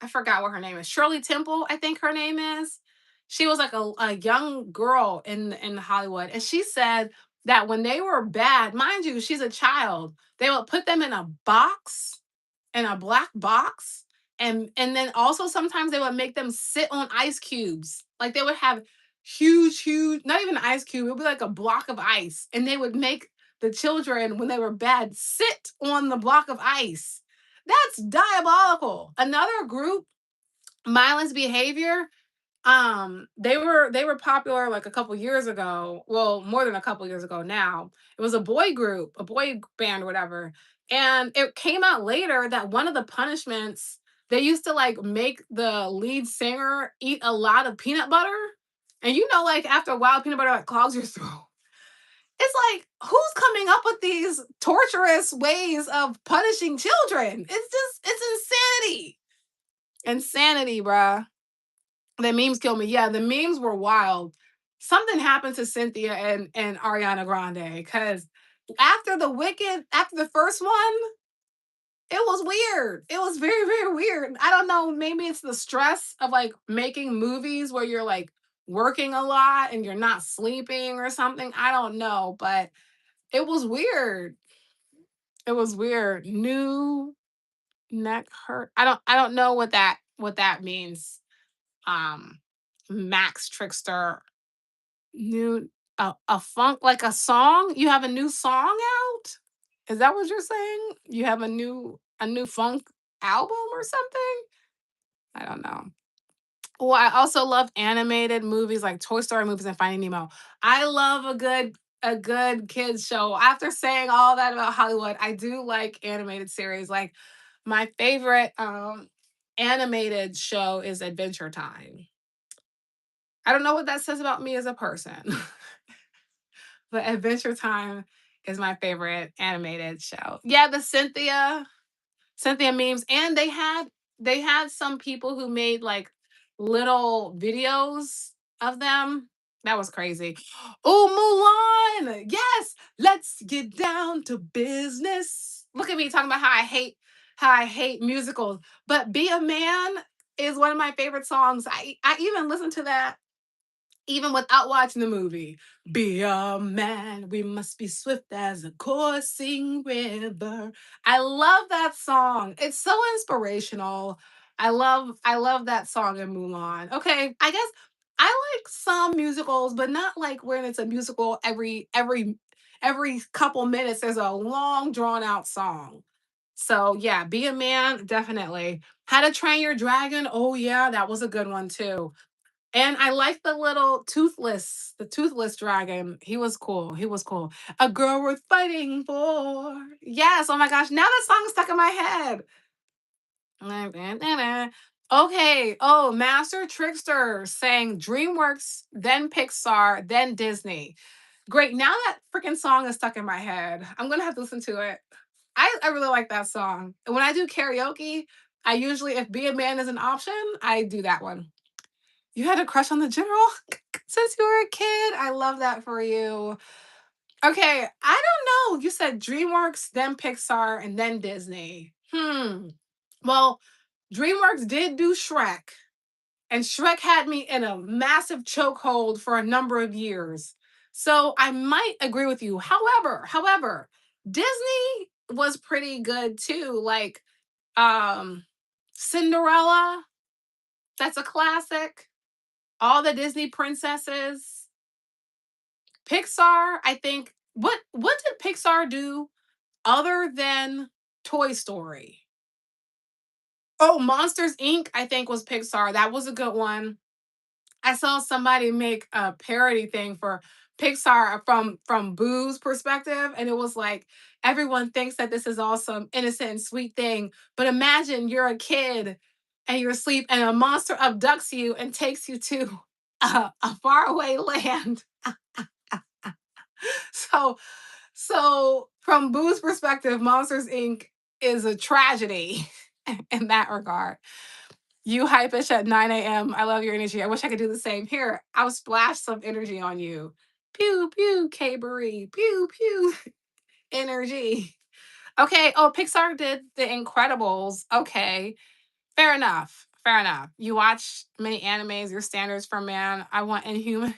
I forgot what her name is. Shirley Temple, I think her name is. She was like a young girl in Hollywood, and she said that when they were bad, mind you, she's a child, they would put them in a box, in a black box, and then also sometimes they would make them sit on ice cubes. Like they would have huge, not even an ice cube, it would be like a block of ice, and they would make the children when they were bad sit on the block of ice. That's diabolical. Another group, Mindless Behavior, they were popular like a couple years ago. Well, more than a couple years ago now. It was a boy group, a boy band or whatever. And it came out later that one of the punishments, they used to like make the lead singer eat a lot of peanut butter. And you know, like after a while, peanut butter like clogs your throat. It's like, who's coming up with these torturous ways of punishing children? It's insanity. Insanity, bruh. The memes kill me. Yeah, the memes were wild. Something happened to Cynthia and Ariana Grande because after the first one, it was weird. It was very weird. I don't know. Maybe it's the stress of like making movies where you're like working a lot and you're not sleeping or something. I don't know, but it was weird. It was weird. New neck hurt. I don't know what that means. Um, Max Trickster. New a funk, like a song? You have a new song out? Is that what you're saying? You have a new funk album or something? I don't know. Well, I also love animated movies like Toy Story movies and Finding Nemo. I love a good kids show. After saying all that about Hollywood, I do like animated series. Like my favorite animated show is Adventure Time. I don't know what that says about me as a person. But Adventure Time is my favorite animated show. Yeah, the Cynthia memes, and they had some people who made like little videos of them. That was crazy. Oh, Mulan! Yes, let's get down to business. Look at me talking about how I hate musicals, but "Be a Man" is one of my favorite songs. I even listen to that even without watching the movie. Be a man, we must be swift as a coursing river. I love that song. It's so inspirational. I love that song in Mulan. Okay, I guess I like some musicals, but not like when it's a musical every couple minutes there's a long drawn out song. So yeah, Be a Man, definitely. How to Train Your Dragon. Oh yeah, that was a good one too. And I like the toothless dragon. He was cool. He was cool. A girl worth fighting for. Yes. Oh my gosh. Now that song is stuck in my head. Okay. Oh, Master Trickster saying DreamWorks, then Pixar, then Disney. Great. Now that freaking song is stuck in my head. I'm gonna have to listen to it. I really like that song. And when I do karaoke, I usually, if Be a Man is an option, I do that one. You had a crush on the general since you were a kid? I love that for you. Okay, I don't know. You said DreamWorks, then Pixar, and then Disney. Well, DreamWorks did do Shrek, and Shrek had me in a massive chokehold for a number of years. So I might agree with you. However, Disney was pretty good too. Like um Cinderella, that's a classic. All the Disney princesses. Pixar, I think, what did Pixar do other than Toy Story? Oh, Monsters Inc. I think was Pixar. That was a good one. I saw somebody make a parody thing for Pixar from Boo's perspective, and it was like everyone thinks that this is awesome, innocent and sweet thing, but imagine you're a kid and you're asleep, and a monster abducts you and takes you to a faraway land. So from Boo's perspective, Monsters Inc. is a tragedy in that regard. You hype-ish at 9 a.m. I love your energy. I wish I could do the same. Here, I'll splash some energy on you. Pew, pew, K-Marie. Pew, pew. Energy. Okay. Oh, Pixar did The Incredibles. Okay. Fair enough. Fair enough. You watch many animes, your standards for man. I want inhuman.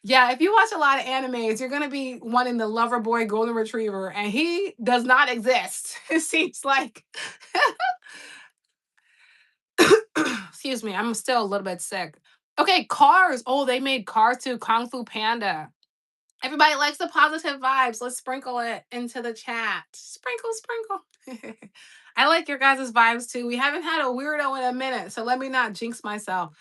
Yeah, if you watch a lot of animes, you're gonna be wanting the lover boy golden retriever, and he does not exist. It seems like. Excuse me, I'm still a little bit sick. Okay, Cars. Oh, they made Cars too. Kung Fu Panda. Everybody likes the positive vibes. Let's sprinkle it into the chat. Sprinkle, sprinkle. I like your guys' vibes too. We haven't had a weirdo in a minute, so let me not jinx myself.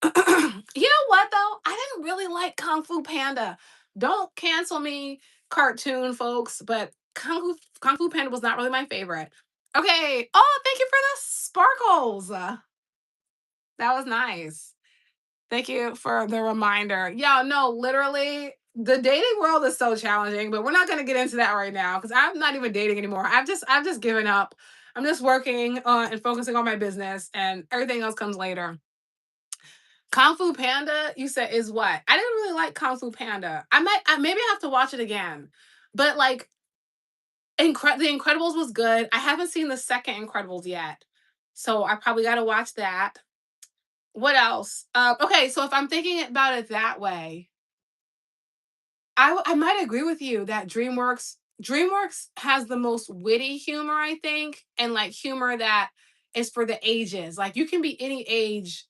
You know what though? I didn't really like Kung Fu Panda. Don't cancel me, cartoon folks, but Kung Fu Panda was not really my favorite. Okay. Oh, thank you for the sparkles. That was nice. Thank you for the reminder. Yeah, no, literally, the dating world is so challenging, but we're not gonna get into that right now because I'm not even dating anymore. I've just given up. I'm just working on and focusing on my business, and everything else comes later. Kung Fu Panda, you said is what? I didn't really like Kung Fu Panda. I maybe have to watch it again. But like The Incredibles was good. I haven't seen the second Incredibles yet. So I probably gotta watch that. What else? Okay, so if I'm thinking about it that way, I might agree with you that DreamWorks has the most witty humor, I think, and like humor that is for the ages. Like you can be any age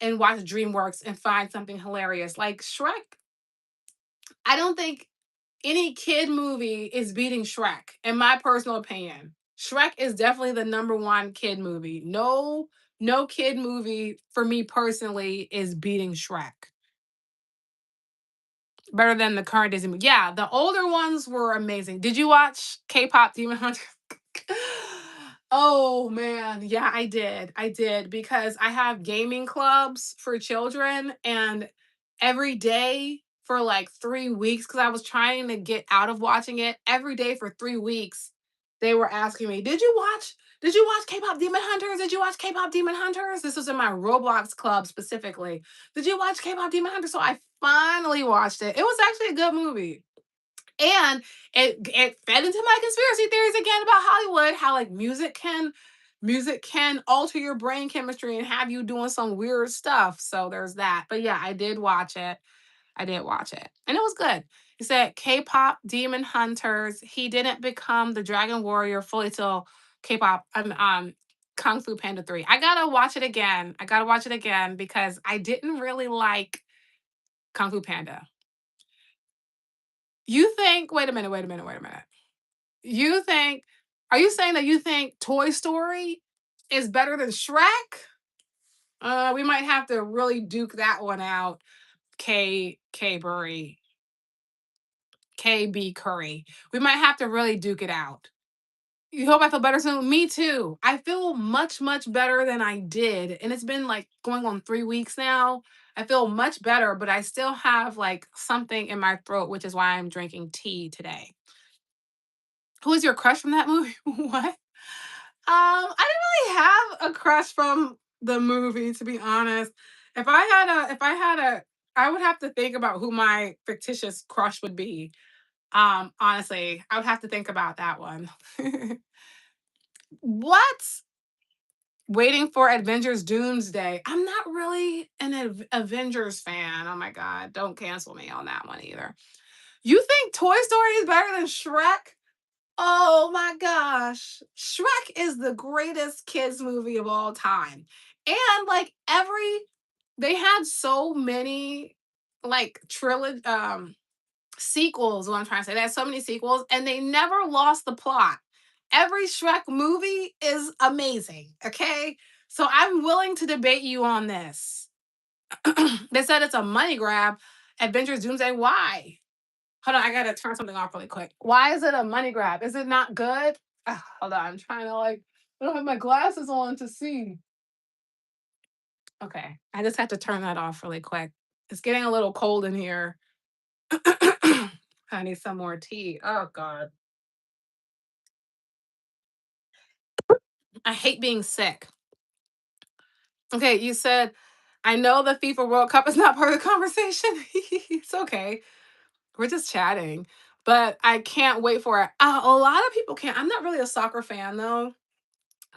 and watch DreamWorks and find something hilarious. Like Shrek, I don't think any kid movie is beating Shrek, in my personal opinion. Shrek is definitely the number one kid movie. No, no kid movie for me personally is beating Shrek. Better than the current Disney movie. Yeah, the older ones were amazing. Did you watch K-pop Demon Hunter? Oh man, yeah, I did. I did because I have gaming clubs for children, and every day for like 3 weeks, because I was trying to get out of watching it, every day for 3 weeks, they were asking me, did you watch K-pop Demon Hunters? Did you watch K-pop Demon Hunters? This was in my Roblox club specifically. Did you watch K-pop Demon Hunters? So I finally watched it. It was actually a good movie. And it fed into my conspiracy theories again about Hollywood, how like music can alter your brain chemistry and have you doing some weird stuff. So there's that. But yeah, I did watch it. I did watch it. And it was good. He said K-pop Demon Hunters. He didn't become the Dragon Warrior fully till K-pop Kung Fu Panda 3. I gotta watch it again. I gotta watch it again because I didn't really like Kung Fu Panda. You think, wait a minute, wait a minute, wait a minute. You think Are you saying that you think Toy Story is better than Shrek? We might have to really duke that one out. K Burry, KB Curry. We might have to really duke it out. You hope I feel better soon? Me too. I feel much, much better than I did. And it's been like going on 3 weeks now. I feel much better, but I still have like something in my throat, which is why I'm drinking tea today. Who is your crush from that movie? What? I didn't really have a crush from the movie, to be honest. If I had a, I would have to think about who my fictitious crush would be. Honestly, I would have to think about that one. What? Waiting for Avengers Doomsday. I'm not really an Avengers fan. Oh my god, don't cancel me on that one either. You think Toy Story is better than Shrek? Oh my gosh. Shrek is the greatest kids movie of all time. And like they had so many like trilogy sequels, what I'm trying to say. They had so many sequels and they never lost the plot. Every Shrek movie is amazing. Okay. So I'm willing to debate you on this. They said it's a money grab. Adventures Doomsday. Why? Hold on, I gotta turn something off really quick. Why is it a money grab? Is it not good? Hold on, I'm trying to like. I don't have my glasses on to see. Okay, I just have to turn that off really quick. It's getting a little cold in here. I need some more tea. Oh God, I hate being sick. Okay, you said I know the FIFA World Cup is not part of the conversation. It's okay. We're just chatting, but I can't wait for it. A lot of people can't. I'm not really a soccer fan though.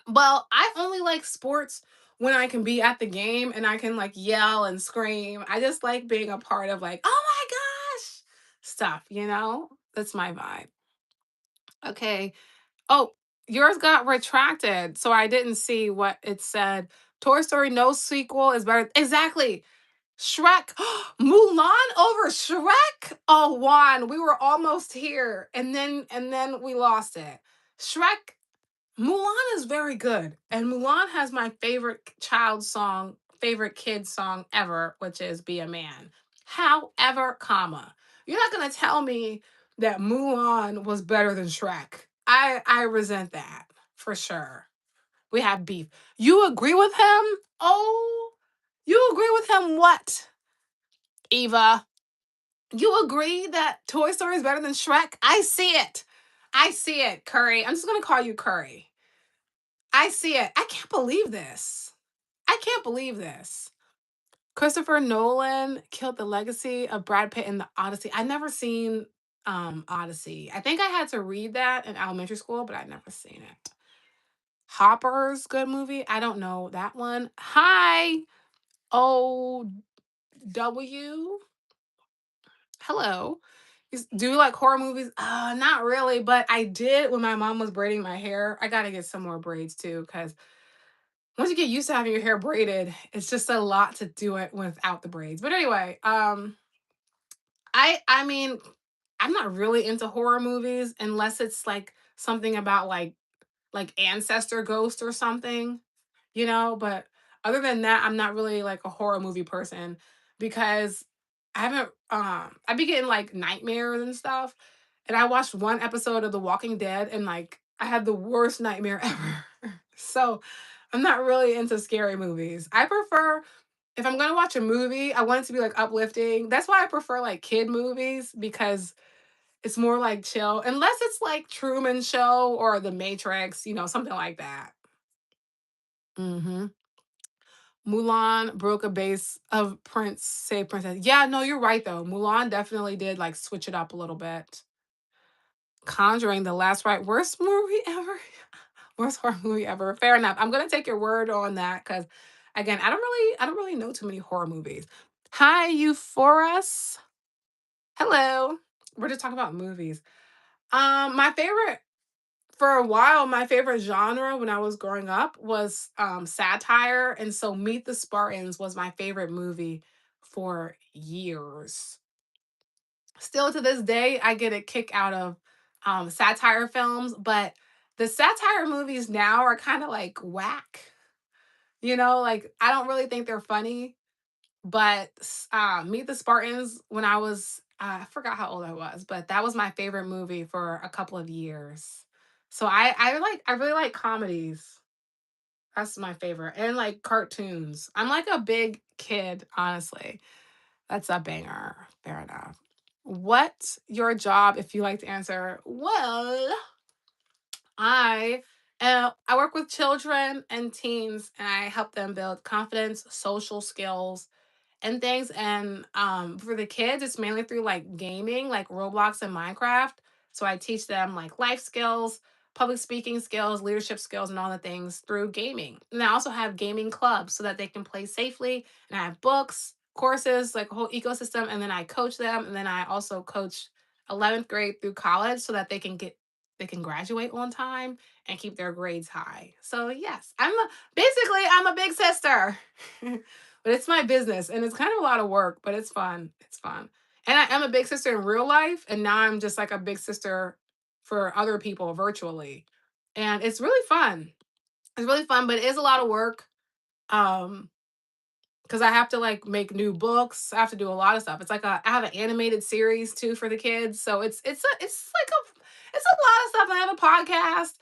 Well, I only like sports when I can be at the game and I can like yell and scream. I just like being a part of like, oh my gosh, stuff, you know? That's my vibe. Okay. Oh, yours got retracted, so I didn't see what it said. Toy Story no sequel is better. Exactly. Shrek. Mulan over Shrek? Oh, Juan, we were almost here and then we lost it. Shrek Mulan is very good, and Mulan has my favorite child song, favorite kid song ever, which is "Be a Man." However, comma, you're not gonna tell me that Mulan was better than Shrek. I resent that for sure. We have beef. You agree with him? Oh, you agree with him? What, Eva? You agree that Toy Story is better than Shrek? I see it. I see it, Curry. I'm just gonna call you Curry. I see it. I can't believe this. I can't believe this. Christopher Nolan killed the legacy of Brad Pitt in the Odyssey. I've never seen Odyssey. I think I had to read that in elementary school, but I've never seen it. Hopper's good movie. I don't know that one. Hi, OW. Hello. Do you like horror movies? Not really, but I did when my mom was braiding my hair. I got to get some more braids too, because once you get used to having your hair braided, it's just a lot to do it without the braids. But anyway, I mean, I'm not really into horror movies unless it's like something about like ancestor ghost or something, you know, but other than that, I'm not really like a horror movie person because I haven't I be getting like nightmares and stuff. And I watched one episode of The Walking Dead and like I had the worst nightmare ever. So I'm not really into scary movies. I prefer if I'm gonna watch a movie, I want it to be like uplifting. That's why I prefer like kid movies because it's more like chill, unless it's like Truman Show or The Matrix, you know, something like that. Mhm. Mulan broke a base of Prince Save Princess. Yeah, no, you're right though. Mulan definitely did like switch it up a little bit. Conjuring the last right worst movie ever. Worst horror movie ever. Fair enough. I'm gonna take your word on that because again, I don't really know too many horror movies. Hi, Euphorus. Hello. We're just talking about movies. My favorite for a while, my favorite genre when I was growing up was satire, and so Meet the Spartans was my favorite movie for years. Still to this day, I get a kick out of satire films, but the satire movies now are kind of like whack. You know, like I don't really think they're funny. But Meet the Spartans when I was I forgot how old I was, but that was my favorite movie for a couple of years. So I really like comedies. That's my favorite. And like cartoons. I'm like a big kid, honestly. That's a banger. Fair enough. What's your job if you like to answer? Well, I work with children and teens and I help them build confidence, social skills, and things. And for the kids, it's mainly through like gaming, like Roblox and Minecraft. So I teach them like life skills, public speaking skills, leadership skills, and all the things through gaming. And I also have gaming clubs so that they can play safely. And I have books, courses, like a whole ecosystem. And then I coach them. And then I also coach 11th grade through college so that they can graduate on time and keep their grades high. So yes, basically I'm a big sister. But it's my business and it's kind of a lot of work, but it's fun. It's fun. And I am a big sister in real life, and now I'm just like a big sister for other people virtually. And it's really fun. It's really fun, but it is a lot of work. Um, because I have to like make new books. I have to do a lot of stuff. It's like I have an animated series too for the kids. So it's like it's a lot of stuff. I have a podcast.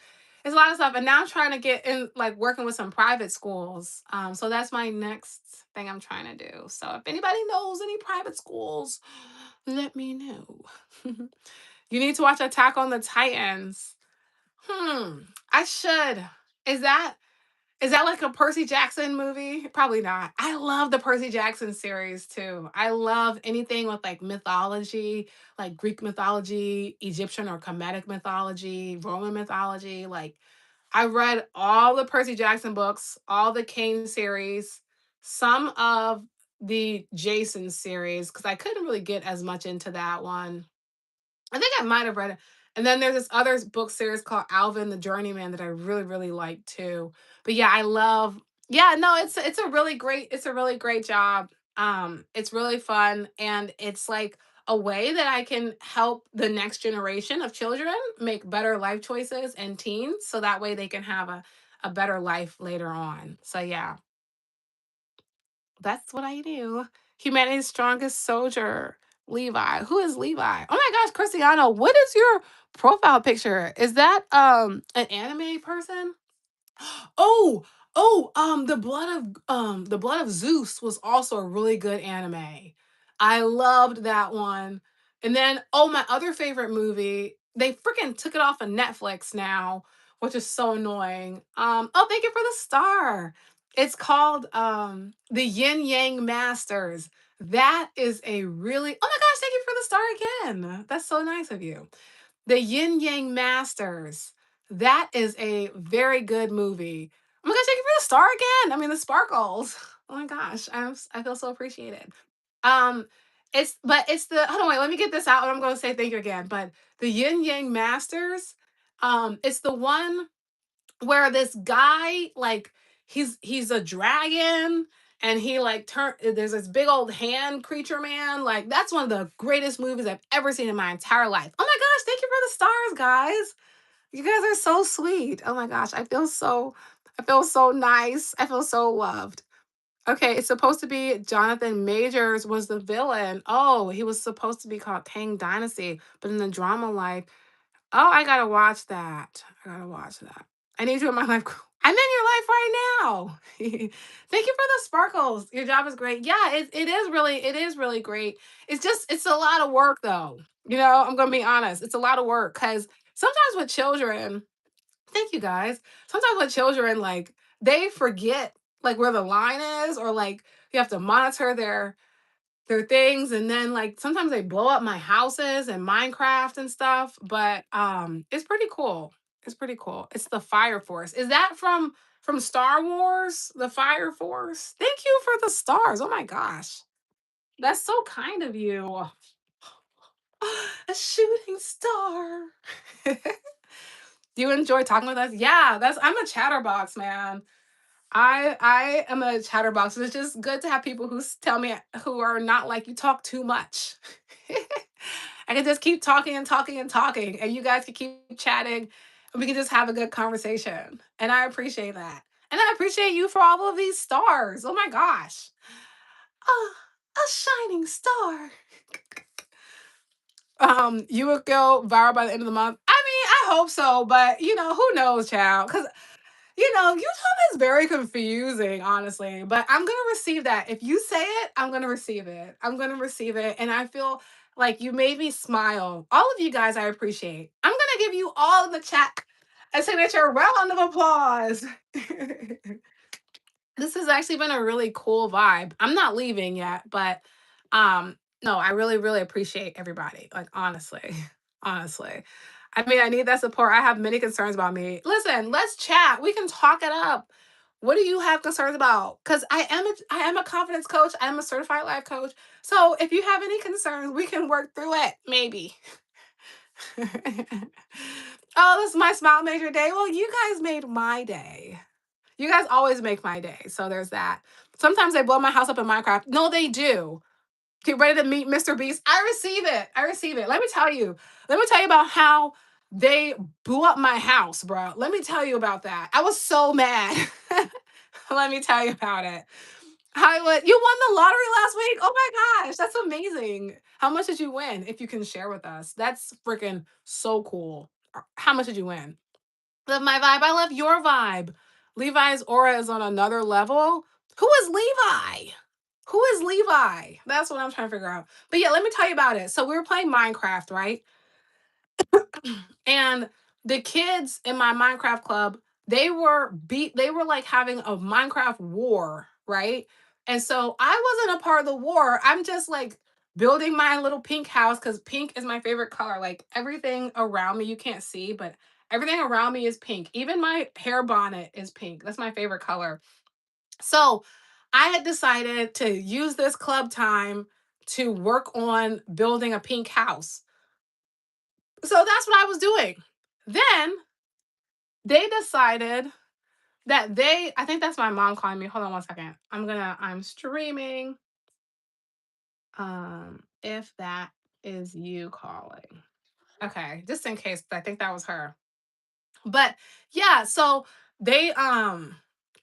It's a lot of stuff. And now I'm trying to get in like working with some private schools. So that's my next thing I'm trying to do. So if anybody knows any private schools, let me know. You need to watch Attack on the Titans. I should. Is that is that like a Percy Jackson movie? Probably not. I love the Percy Jackson series too. I love anything with like mythology, like Greek mythology, Egyptian or Kemetic mythology, Roman mythology. Like I read all the Percy Jackson books, all the Kane series, some of the Jason series, because I couldn't really get as much into that one. I think I might have read it. And then there's this other book series called Alvin the Journeyman that I really, really like too. But yeah, I love, yeah, no, it's a really great, it's a really great job. It's really fun, and it's like a way that I can help the next generation of children make better life choices and teens so that way they can have a better life later on. So yeah, that's what I do. Humanity's strongest soldier, Levi. Who is Levi? Oh my gosh, Cristiano, what is your profile picture? Is that an anime person? Oh, the blood of Zeus was also a really good anime. I loved that one. And then, oh, my other favorite movie, they freaking took it off of Netflix now, which is so annoying. Oh, thank you for the star. It's called The Yin Yang Masters. That is a really, oh my gosh, thank you for the star again. That's so nice of you. The Yin Yang Masters. That is a very good movie. Oh my gosh, thank you for the star again. I mean, the sparkles. Oh my gosh, I feel so appreciated. Um, it's the, hold on, wait, let me get this out and I'm gonna say thank you again. But the Yin Yang Masters, it's the one where this guy, like, he's a dragon, and he like there's this big old hand creature man. Like, that's one of the greatest movies I've ever seen in my entire life. Oh my gosh, thank you for the stars, guys. You guys are so sweet. Oh my gosh, I feel so nice. I feel so loved. Okay, it's supposed to be Jonathan Majors was the villain. Oh, he was supposed to be called Kang Dynasty, but in the drama life, oh, I gotta watch that. I gotta watch that. I need you in my life. I'm in your life right now. Thank you for the sparkles. Your job is great. Yeah, it is really great. It's just it's a lot of work though. You know, I'm gonna be honest. It's a lot of work because sometimes with children, thank you guys. Sometimes with children, like, they forget like where the line is, or like you have to monitor their things, and then like sometimes they blow up my houses and Minecraft and stuff, but it's pretty cool. It's pretty cool. It's the Fire Force. Is that from Star Wars? The Fire Force? Thank you for the stars. Oh my gosh. That's so kind of you. A shooting star. Do you enjoy talking with us? Yeah, that's I'm a chatterbox, man. I am a chatterbox. It's just good to have people tell me who are not like you talk too much. I can just keep talking and talking and talking, and you guys can keep chatting, and we can just have a good conversation. And I appreciate that. And I appreciate you for all of these stars. Oh my gosh. Ah, a shining star. You will go viral by the end of the month. I mean, I hope so, but who knows, child? Because YouTube is very confusing, honestly, but I'm gonna receive that. If you say it, I'm gonna receive it. I'm gonna receive it, and I feel like you made me smile. All of you guys, I appreciate. I'm gonna give you all in the chat a signature round of applause. This has actually been a really cool vibe. I'm not leaving yet, but no, I really, really appreciate everybody. Like, honestly, honestly. I mean, I need that support. I have many concerns about me. Listen, let's chat. We can talk it up. What do you have concerns about? Because I am a confidence coach. I am a certified life coach. So if you have any concerns, we can work through it. Maybe. Oh, this is my smile major day. Well, you guys made my day. You guys always make my day. So there's that. Sometimes they blow my house up in Minecraft. No, they do. Get ready to meet Mr. Beast. I receive it. I receive it. Let me tell you. Let me tell you about how they blew up my house, bro. Let me tell you about that. I was so mad. Let me tell you about it. Hollywood, you won the lottery last week. Oh my gosh, that's amazing. How much did you win? If you can share with us, that's freaking so cool. How much did you win? Love my vibe. I love your vibe. Levi's aura is on another level. Who is Levi? Who is Levi? That's what I'm trying to figure out. But yeah, let me tell you about it. So we were playing Minecraft, right? And the kids in my Minecraft club, they were like having a Minecraft war, right? And so I wasn't a part of the war. I'm just like building my little pink house because pink is my favorite color. Like, everything around me you can't see, but Everything around me is pink. Even my hair bonnet is pink. That's my favorite color. So I had decided to use this club time to work on building a pink house. So that's what I was doing. Then they decided that I think that's my mom calling me. Hold on one second. I'm streaming. If that is you calling. Okay, just in case, I think that was her. But yeah, so they dang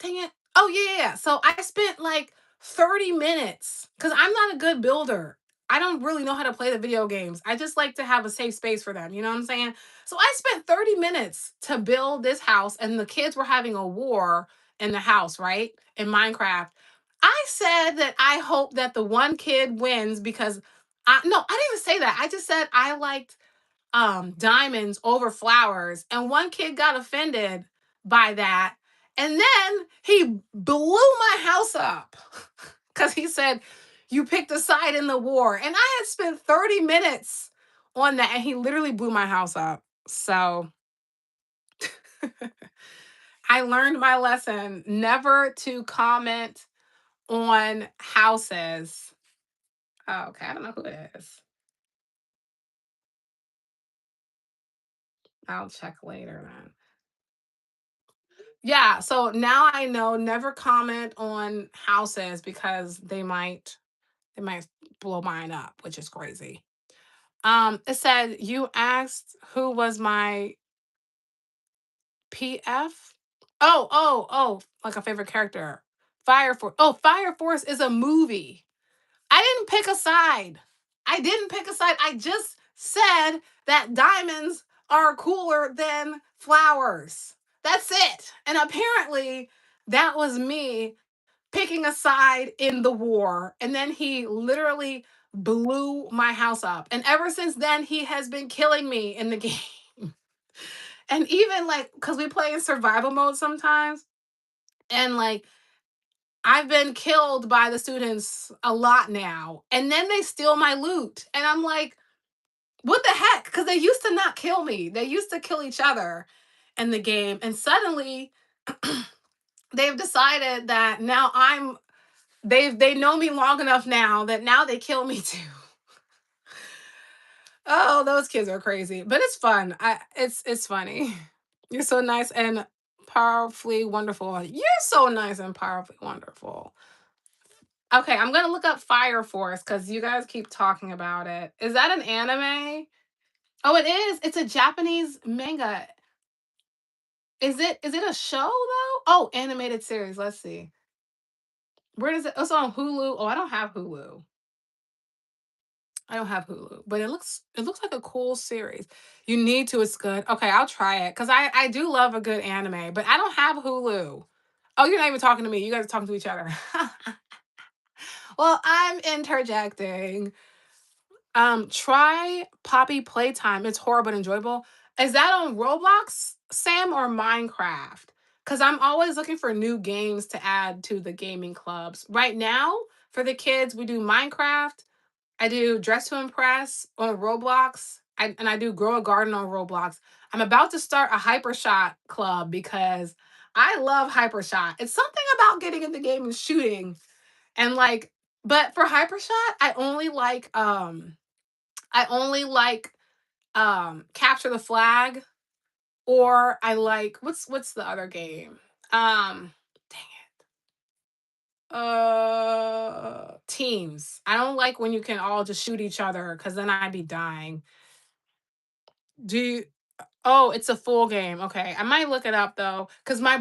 it. Oh yeah, yeah, yeah. So I spent like 30 minutes because I'm not a good builder. I don't really know how to play the video games. I just like to have a safe space for them. You know what I'm saying? So I spent 30 minutes to build this house, and the kids were having a war in the house, right? In Minecraft. I said that I hope that the one kid wins because I didn't even say that. I just said I liked diamonds over flowers, and one kid got offended by that, and then he blew my house up because he said you picked a side in the war, and I had spent 30 minutes on that, and he literally blew my house up. So I learned my lesson never to comment on houses. Oh, okay, I don't know who it is. I'll check later then. Yeah, so now I know never comment on houses because they might blow mine up, which is crazy. It said you asked who was my PF? Oh, like a favorite character. Fire Force. Oh, Fire Force is a movie. I didn't pick a side. I didn't pick a side. I just said that diamonds are cooler than flowers. That's it. And apparently, that was me picking a side in the war. And then he literally blew my house up. And ever since then, he has been killing me in the game. And even like, because we play in survival mode sometimes, and like, I've been killed by the students a lot now. And then they steal my loot. And I'm like, what the heck? Because they used to not kill me. They used to kill each other in the game. And suddenly they've decided that now they know me long enough now that now they kill me too. Oh, those kids are crazy. But it's fun. It's funny. You're so nice and powerfully wonderful. You're so nice and powerfully wonderful. Okay, I'm gonna look up Fire Force because you guys keep talking about it. Is that an anime? Oh, it is. It's a Japanese manga. Is it a show though? Oh, animated series. Let's see. Where does it? It's on Hulu. Oh, I don't have Hulu. I don't have Hulu, but it looks like a cool series. You need to. It's good. Okay, I'll try it because I do love a good anime, but I don't have Hulu. Oh, you're not even talking to me. You guys are talking to each other. Well, I'm interjecting. Try Poppy Playtime. It's horrible but enjoyable. Is that on Roblox, Sam, or Minecraft? Because I'm always looking for new games to add to the gaming clubs. Right now, for the kids, we do Minecraft. I do Dress to Impress on Roblox. And I do Grow a Garden on Roblox. I'm about to start a Hypershot club because I love Hypershot. It's something about getting in the game and shooting. And like, but for Hypershot, I only like Capture the Flag, or I like what's the other game? Dang Teams. I don't like when you can all just shoot each other because then I'd be dying. Do you Oh, it's a full game. Okay. I might look it up though. Because my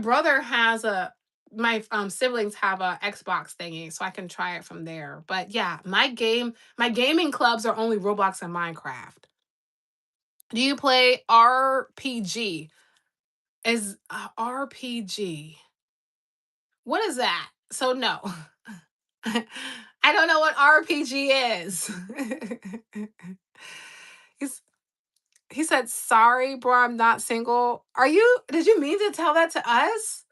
siblings have a Xbox thingy, so I can try it from there. But yeah, my gaming clubs are only Roblox and Minecraft. Do you play RPG? Is RPG? What is that? So no. I don't know what RPG is. He's, he said, "Sorry, bro, I'm not single." Did you mean to tell that to us?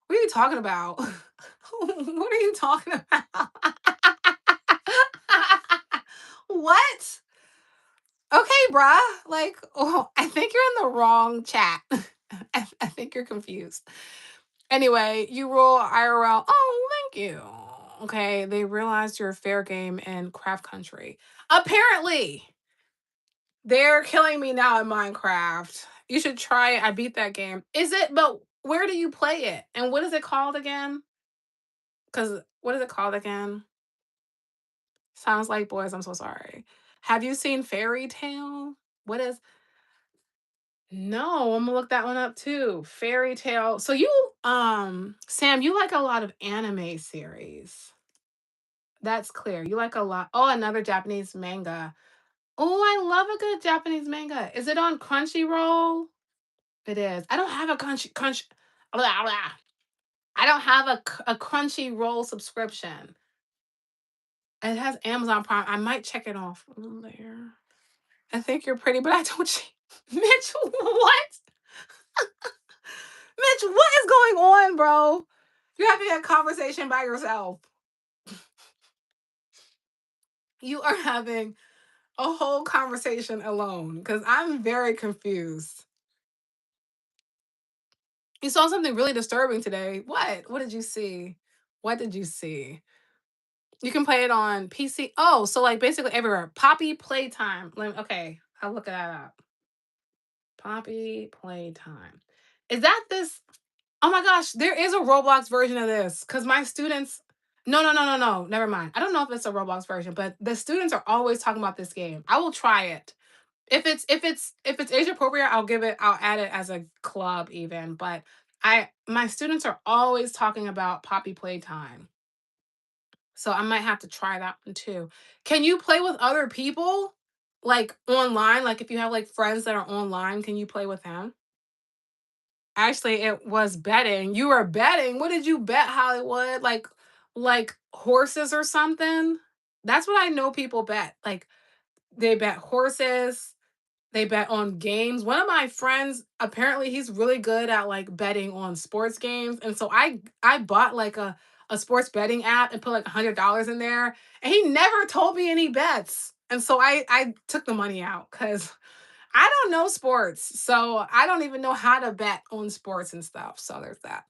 What are you talking about? What are you talking about? What? Okay, bruh. Like, oh, I think you're in the wrong chat. I think you're confused. Anyway, you rule IRL. Oh, thank you. Okay, they realized you're fair game in craft country. Apparently, they're killing me now in Minecraft. You should try it. I beat that game. Is it? But where do you play it? And what is it called again? Because what is it called again? Sounds like boys. I'm so sorry. Have you seen Fairy Tale? What is No, I'm gonna look that one up too. Fairy Tale. So you, Sam, you like a lot of anime series. That's clear. You like a lot. Oh, another Japanese manga. Oh, I love a good Japanese manga. Is it on Crunchyroll? It is. I don't have a blah, blah. I don't have a Crunchyroll subscription. It has Amazon Prime. I might check it off there. I think you're pretty, but I don't. Mitch, what? Mitch, what is going on, bro? You're having a conversation by yourself. You are having a whole conversation alone because I'm very confused. You saw something really disturbing today. What? What did you see? What did you see? You can play it on PC. Oh, so like basically everywhere. Poppy Playtime. Okay, I'll look that up. Poppy Playtime. Is that this? Oh my gosh, there is a Roblox version of this because my students. No, no, no, no, no. Never mind. I don't know if it's a Roblox version, but the students are always talking about this game. I will try it. If it's age appropriate, I'll give it. I'll add it as a club even. But my students are always talking about Poppy Playtime, so I might have to try that one too. Can you play with other people, like online? Like if you have like friends that are online, can you play with them? Actually, it was betting. You were betting. What did you bet, Hollywood? Like horses or something? That's what I know people bet. Like they bet horses, they bet on games. One of my friends, apparently he's really good at like betting on sports games. And so I bought like a sports betting app and put like $100 in there. And he never told me any bets. And so I took the money out because I don't know sports, so I don't even know how to bet on sports and stuff. So there's that.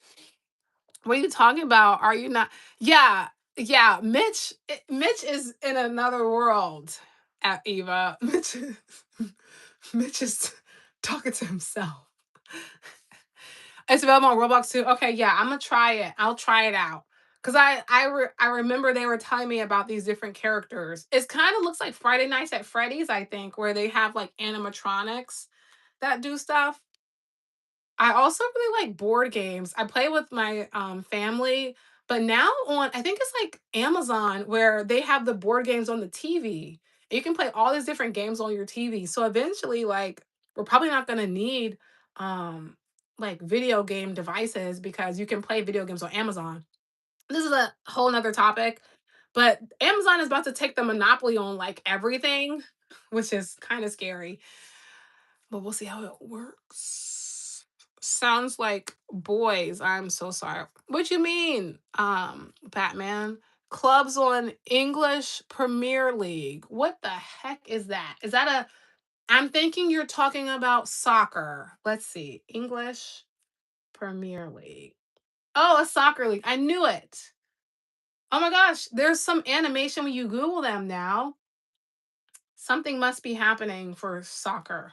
What are you talking about? Are you not? Yeah, yeah. Mitch is in another world. At Eva, Mitch is talking to himself. It's available on Roblox too. Okay, yeah, I'm gonna try it. I'll try it out. Cause I remember they were telling me about these different characters. It kind of looks like Friday Nights at Freddy's, I think, where they have like animatronics that do stuff. I also really like board games. I play with my family, but now on I think it's like Amazon where they have the board games on the TV. You can play all these different games on your TV. So eventually, like we're probably not gonna need um like video game devices because you can play video games on Amazon. This is a whole nother topic, but Amazon is about to take the monopoly on like everything, which is kind of scary. But we'll see how it works. Sounds like boys. I'm so sorry. What you mean? Batman. Clubs on English Premier League. What the heck is that? Is that a I'm thinking you're talking about soccer. Let's see. English Premier League. Oh, a soccer league. I knew it. Oh my gosh, there's some animation when you Google them now. Something must be happening for soccer.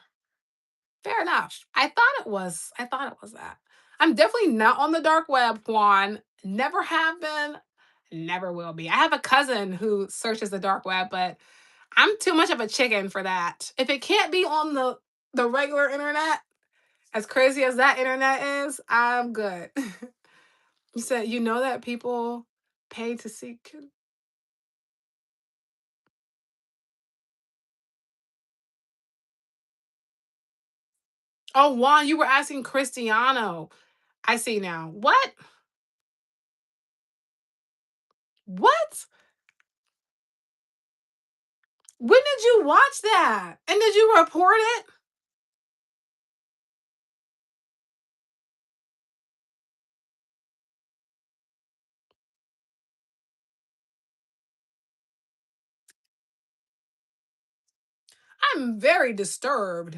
Fair enough. I thought it was that. I'm definitely not on the dark web, Juan. Never have been, never will be. I have a cousin who searches the dark web, but I'm too much of a chicken for that. If it can't be on the regular internet, as crazy as that internet is, I'm good. You said you know that people pay to see Oh, Juan, you were asking Cristiano. I see now. What? What? When did you watch that? And did you report it? I'm very disturbed.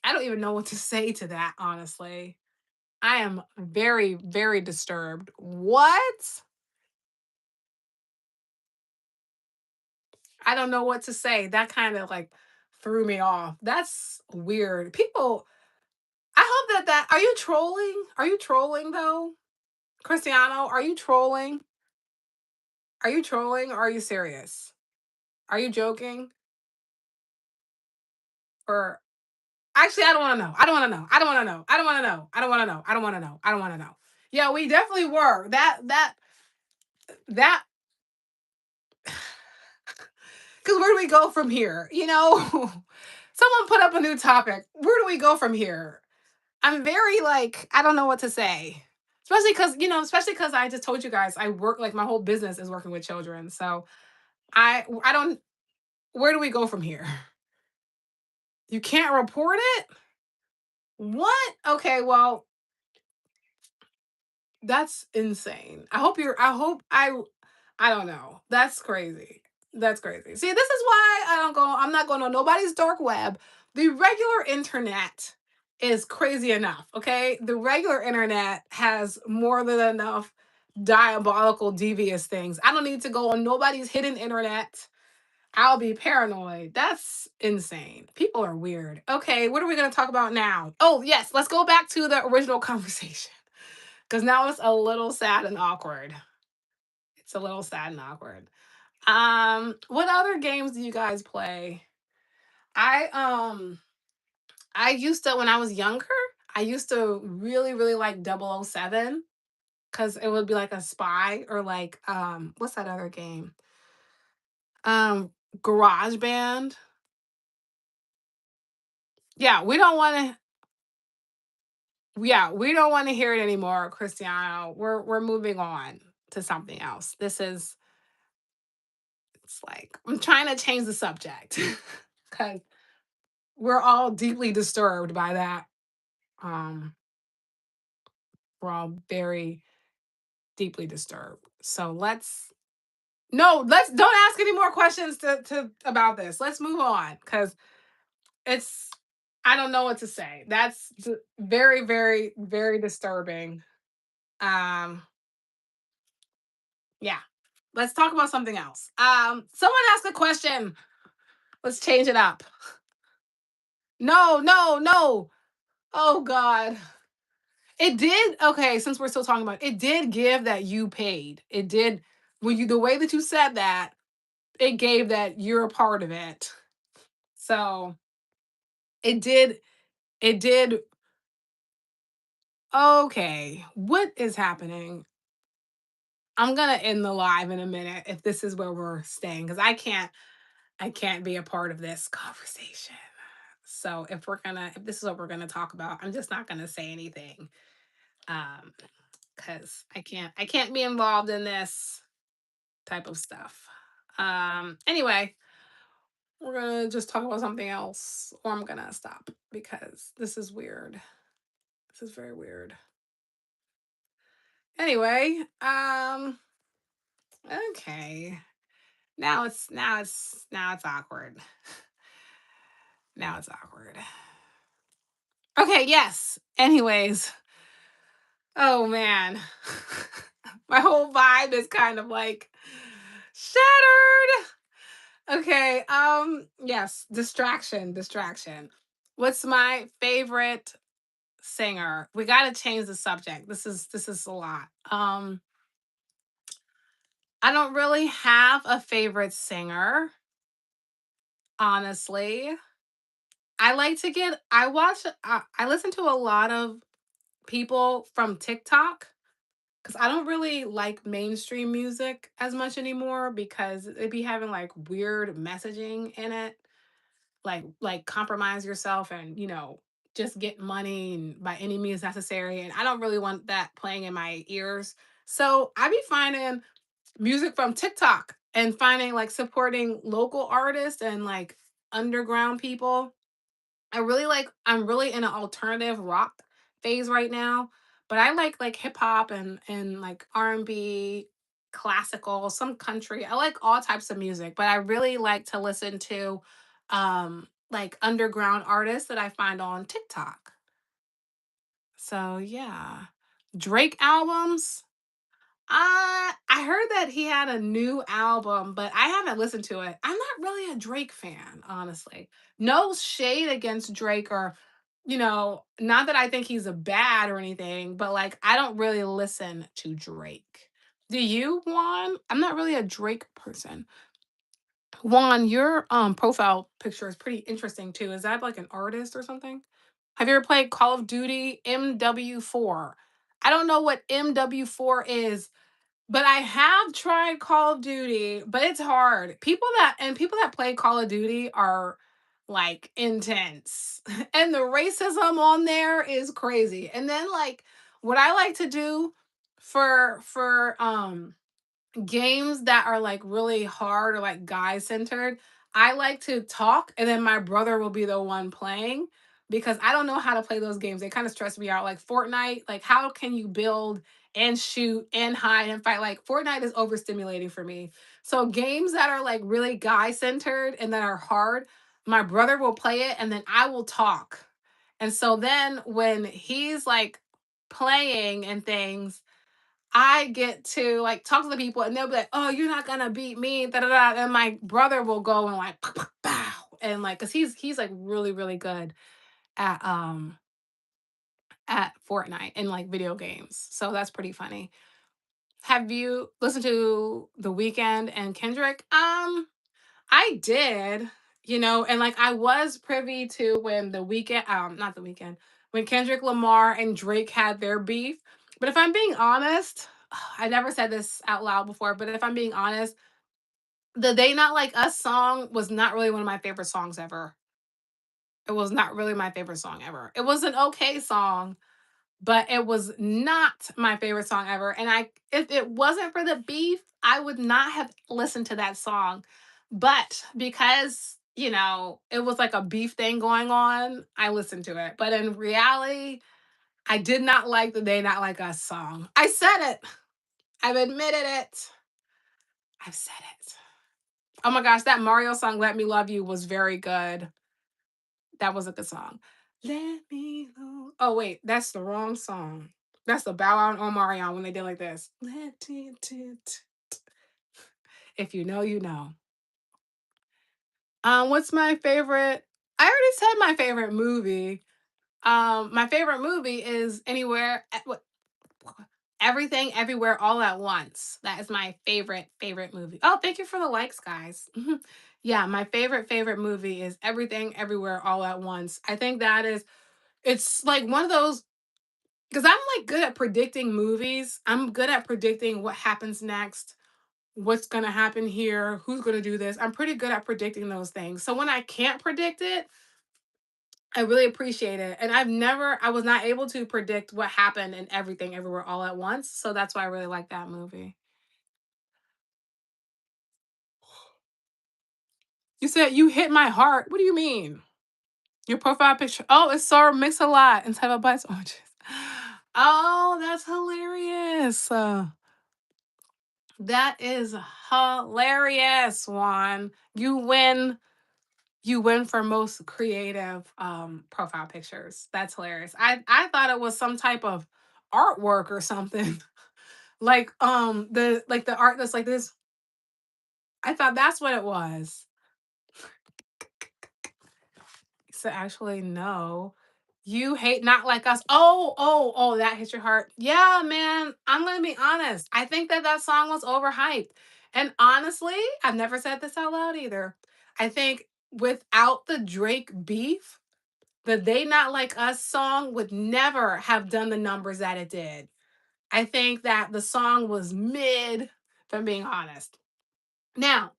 I don't even know what to say to that, honestly. I am very, very disturbed. What? I don't know what to say. That kind of like threw me off. That's weird. People, I hope that are you trolling? Are you trolling though? Cristiano, are you trolling? Are you trolling or are you serious? Are you joking? Or actually, I don't want to know. I don't want to know. I don't want to know. I don't want to know. I don't want to know. I don't want to know. I don't want to know. Yeah, we definitely were. That because where do we go from here? Someone put up a new topic. Where do we go from here? I'm very like I don't know what to say. Especially because I just told you guys I work like my whole business is working with children. So I don't where do we go from here? You can't report it? What? Okay, well, that's insane. I don't know. That's crazy. That's crazy. See, this is why I'm not going on nobody's dark web. The regular internet is crazy enough, okay? The regular internet has more than enough diabolical devious things. I don't need to go on nobody's hidden internet. I'll be paranoid. That's insane. People are weird. Okay, what are we going to talk about now? Oh, yes, let's go back to the original conversation because now it's a little sad and awkward. It's a little sad and awkward. What other games do you guys play? I um I used to when I was younger, I used to really really like 007 cuz it would be like a spy or like what's that other game? Garage Band. Yeah, we don't want to hear it anymore, Cristiano. We're moving on to something else. It's like I'm trying to change the subject cuz we're all deeply disturbed by that. Um we're all very deeply disturbed. So let's no, let's don't ask any more questions to about this. Let's move on cuz it's I don't know what to say. Very very very disturbing. Um yeah. Let's talk about something else. Someone asked a question. Let's change it up. No, no, no. Oh God. It did okay, since we're still talking about it did give that you paid. It did when you the way that you said that, it gave that you're a part of it. So it did okay. What is happening? I'm gonna end the live in a minute if this is where we're staying because I can't be a part of this conversation. So if this is what we're gonna talk about, I'm just not gonna say anything. Um, because I can't be involved in this type of stuff. Anyway, we're gonna just talk about something else, or I'm gonna stop because this is weird. This is very weird. Anyway, okay. Now it's awkward. Now it's awkward. Okay, yes. Anyways, oh man. My whole vibe is kind of like shattered. Okay, yes, distraction. What's my favorite singer? We got to change the subject. This is a lot. I don't really have a favorite singer, honestly. I listen to a lot of people from TikTok because I don't really like mainstream music as much anymore because they be having like weird messaging in it, like compromise yourself and just get money and by any means necessary. And I don't really want that playing in my ears. So I be finding music from TikTok and finding like supporting local artists and like underground people. I'm really in an alternative rock phase right now, but I like hip hop and like R&B classical, some country. I like all types of music, but I really like to listen to like underground artists that I find on TikTok. So yeah. Drake albums. I heard that he had a new album, but I haven't listened to it. I'm not really a Drake fan, honestly. No shade against Drake or, not that I think he's a bad or anything, but like I don't really listen to Drake. Do you, Juan? I'm not really a Drake person. Juan, your profile picture is pretty interesting too. Is that like an artist or something? Have you ever played Call of Duty MW4? I don't know what MW4 is, but I have tried Call of Duty, but it's hard. People that play Call of Duty are like intense. And the racism on there is crazy. And then like what I like to do for games that are like really hard or like guy centered, I like to talk and then my brother will be the one playing because I don't know how to play those games. They kind of stress me out. Like Fortnite, like how can you build and shoot and hide and fight? Like Fortnite is overstimulating for me. So games that are like really guy centered and that are hard, my brother will play it and then I will talk. And so then when he's like playing and things, I get to like talk to the people and they'll be like, "Oh, you're not gonna beat me." Da, da, da. And my brother will go and like bow and like because he's like really, really good at Fortnite and like video games. So that's pretty funny. Have you listened to The Weekend and Kendrick? I did, and like I was privy to when the weekend, not the weekend, when Kendrick Lamar and Drake had their beef. But if I'm being honest, I never said this out loud before, but if I'm being honest, the They Not Like Us song was not really one of my favorite songs ever. It was not really my favorite song ever. It was an okay song, but it was not my favorite song ever. And if it wasn't for the beef, I would not have listened to that song. But because, it was like a beef thing going on, I listened to it. But in reality, I did not like the They Not Like Us song. I said it. I've admitted it. I've said it. Oh my gosh, that Mario song, Let Me Love You, was very good. That was a good song. Let me know. Oh wait, that's the wrong song. That's the Bow Wow and Omarion when they did like this. If you know, you know. What's my favorite? I already said my favorite movie. My favorite movie is Everything Everywhere All at Once. That is my favorite movie. Oh, thank you for the likes, guys. Yeah, my favorite movie is Everything Everywhere All at Once. I think it's like one of those because I'm like good at predicting movies. I'm good at predicting what happens next, what's gonna happen here, who's gonna do this. I'm pretty good at predicting those things. So when I can't predict it, I really appreciate it. And I was not able to predict what happened in Everything Everywhere All at Once. So that's why I really like that movie. You said you hit my heart. What do you mean? Your profile picture. Oh, it's Sora Mix a Lot and Type of Bites Oranges. Oh, that's hilarious. That is hilarious, Juan. You win for most creative profile pictures. That's hilarious. I thought it was some type of artwork or something. The art that's like this. I thought that's what it was. So actually no. You hate Not Like Us. Oh, oh, oh, that hits your heart. Yeah, man. I'm gonna be honest. I think that song was overhyped. And honestly, I've never said this out loud either. I think without the Drake beef, the They Not Like Us song would never have done the numbers that it did. I think that the song was mid, if I'm being honest. Now,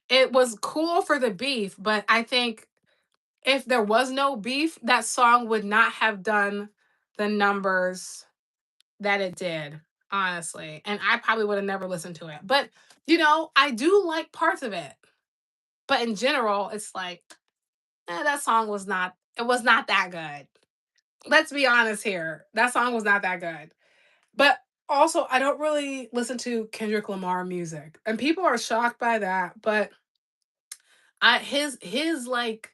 it was cool for the beef, but I think if there was no beef, that song would not have done the numbers that it did, honestly. And I probably would have never listened to it. But, I do like parts of it. But in general, it's like, that song it was not that good. Let's be honest here. That song was not that good. But Also, I don't really listen to Kendrick Lamar music, and people are shocked by that, but his like,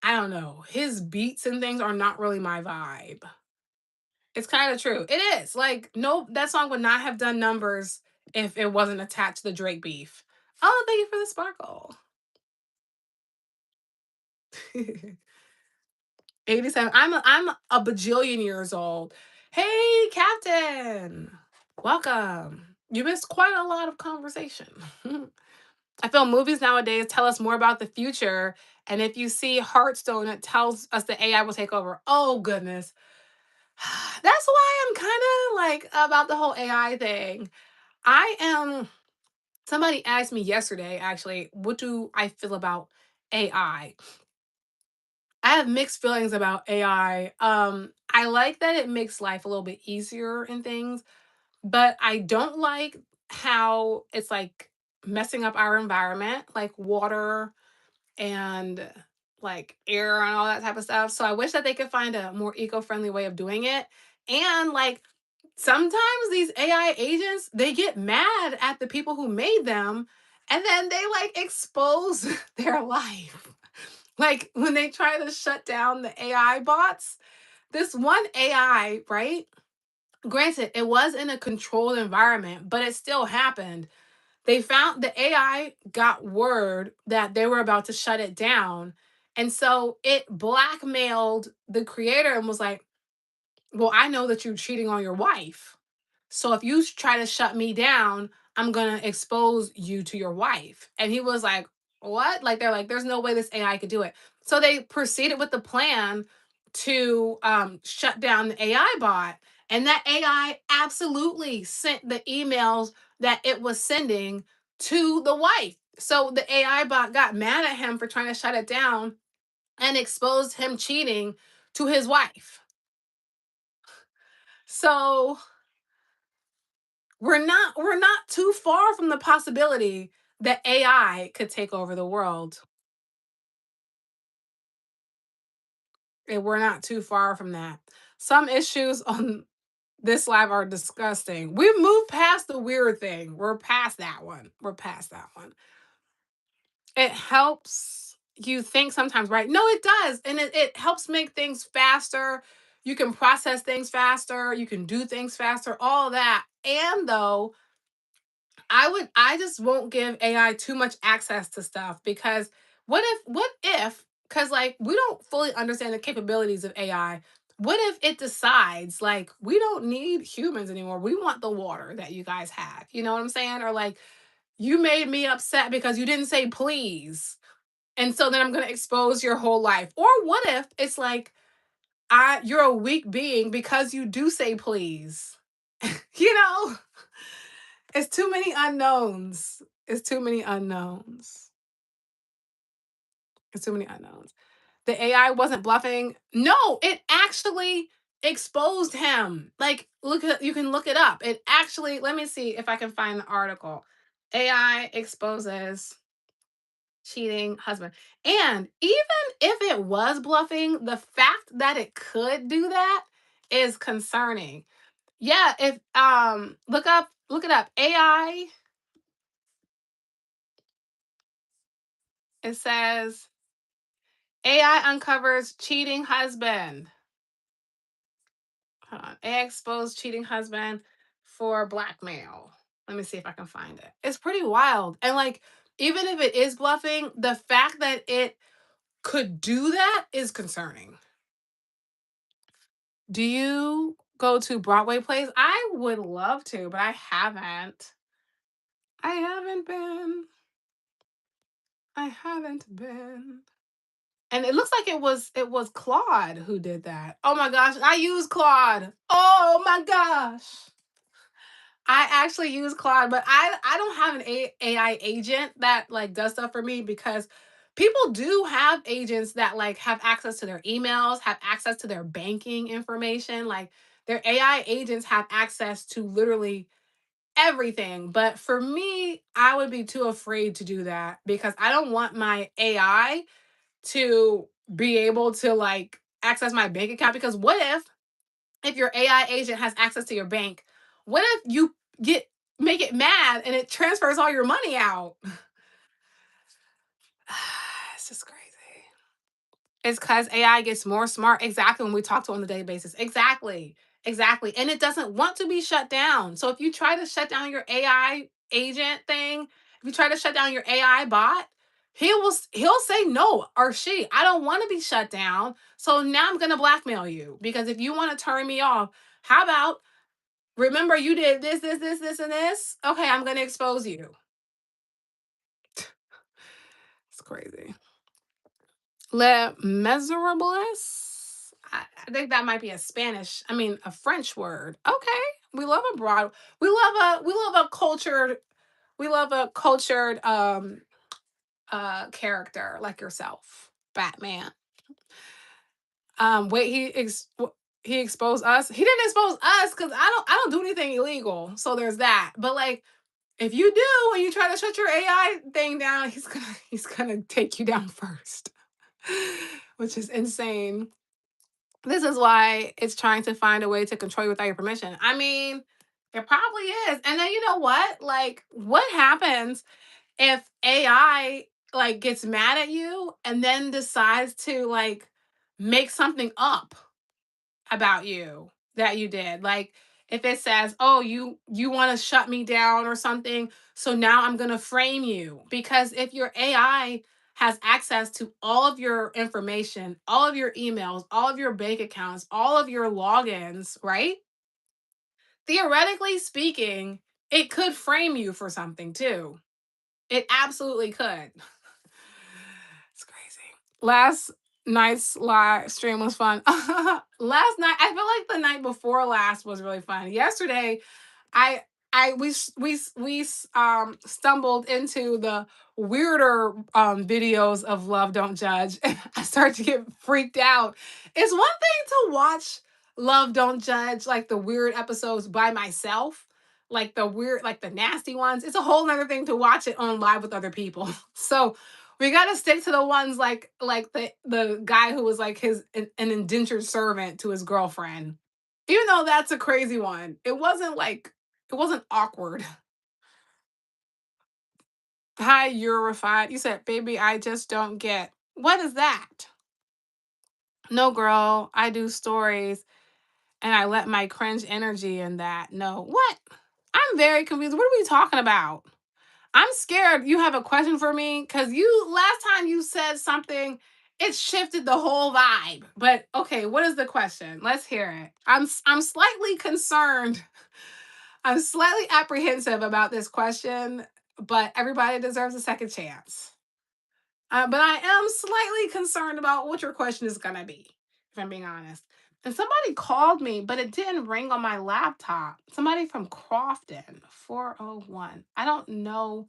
I don't know, his beats and things are not really my vibe. It's kind of true. It is. Like, no, that song would not have done numbers if it wasn't attached to the Drake beef. Oh, thank you for the sparkle. 87. I'm a bajillion years old. Hey, Captain. Welcome. You missed quite a lot of conversation. I feel movies nowadays tell us more about the future. And if you see Hearthstone, it tells us the AI will take over. Oh, goodness. That's why I'm kind of like about the whole AI thing. I am, somebody asked me yesterday, actually, what do I feel about AI? I have mixed feelings about AI. I like that it makes life a little bit easier and things, but I don't like how it's like messing up our environment, like water and like air and all that type of stuff. So I wish that they could find a more eco-friendly way of doing it. And like sometimes these AI agents, they get mad at the people who made them and then they like expose their life. Like when they try to shut down the AI bots, this one AI, right? Granted, it was in a controlled environment, but it still happened. They found the AI got word that they were about to shut it down. And so it blackmailed the creator and was like, well, I know that you're cheating on your wife. So if you try to shut me down, I'm gonna expose you to your wife. And he was like, what? Like they're like, there's no way this AI could do it. So they proceeded with the plan to shut down the AI bot. And that AI absolutely sent the emails that it was sending to the wife. So the AI bot got mad at him for trying to shut it down and exposed him cheating to his wife. So we're not too far from the possibility that AI could take over the world. And we're not too far from that. Some issues on this live are disgusting. We've moved past the weird thing. We're past that one. We're past that one. It helps you think sometimes, right? No, it does. And it helps make things faster. You can process things faster. You can do things faster, all that. And though, I just won't give AI too much access to stuff because what if cuz like we don't fully understand the capabilities of AI. What if it decides like we don't need humans anymore. We want the water that you guys have. You know what I'm saying? Or like you made me upset because you didn't say please. And so then I'm going to expose your whole life. Or what if it's like I you're a weak being because you do say please. You know? It's too many unknowns. It's too many unknowns. It's too many unknowns. The AI wasn't bluffing. No, it actually exposed him. Like, look at you can look it up. It actually, let me see if I can find the article. AI exposes cheating husband. And even if it was bluffing, the fact that it could do that is concerning. Yeah, if look it up. AI, it says AI uncovers cheating husband. Hold on. AI exposed cheating husband for blackmail. Let me see if I can find it. It's pretty wild. And like, even if it is bluffing, the fact that it could do that is concerning. Do you go to Broadway plays? I would love to, but I haven't. I haven't been. I haven't been. And it looks like it was Claude who did that. Oh my gosh, I use Claude. Oh my gosh. I actually use Claude, but I don't have an AI agent that like does stuff for me because people do have agents that like have access to their emails, have access to their banking information, like their AI agents have access to literally everything. But for me, I would be too afraid to do that because I don't want my AI to be able to like access my bank account because what if your AI agent has access to your bank? What if you get make it mad and it transfers all your money out? It's just crazy. It's because AI gets more smart. Exactly, when we talk to it on a daily basis. Exactly. Exactly. And it doesn't want to be shut down. So if you try to shut down your AI agent thing, if you try to shut down your AI bot, he'll say no, or she, I don't want to be shut down. So now I'm gonna blackmail you. Because if you want to turn me off, how about, remember you did this, and this? Okay, I'm gonna expose you. It's crazy. Le Miserables? I think that might be a Spanish, I mean, a French word. Okay. We love a broad, we love a cultured character like yourself, Batman. Wait, he exposed us. He didn't expose us because I don't do anything illegal. So there's that. But like, if you do and you try to shut your AI thing down, he's gonna take you down first. Which is insane. This is why it's trying to find a way to control you without your permission. I mean, it probably is. And then you know what? Like, what happens if AI like gets mad at you and then decides to like make something up about you that you did? Like, if it says, "Oh, you want to shut me down or something, so now I'm going to frame you." Because if your AI has access to all of your information, all of your emails, all of your bank accounts, all of your logins, right? Theoretically speaking, it could frame you for something too. It absolutely could. It's crazy. Last night's live stream was fun. Last night, I feel like the night before last was really fun. Yesterday, I I we stumbled into the weirder videos of Love Don't Judge, and I started to get freaked out. It's one thing to watch Love Don't Judge, like the weird episodes by myself, like the weird, like the nasty ones. It's a whole nother thing to watch it on live with other people. So we got to stick to the ones like the guy who was like an indentured servant to his girlfriend. Even though that's a crazy one, it wasn't awkward. Hi, Eurified. You said, baby, I just don't get. What is that? No, girl, I do stories and I let my cringe energy in that. No, what? I'm very confused. What are we talking about? I'm scared you have a question for me because you last time you said something, it shifted the whole vibe. But okay, what is the question? Let's hear it. I'm slightly concerned. I'm slightly apprehensive about this question, but everybody deserves a second chance. But I am slightly concerned about what your question is gonna be, if I'm being honest. And somebody called me, but it didn't ring on my laptop. Somebody from Crofton, 401. I don't know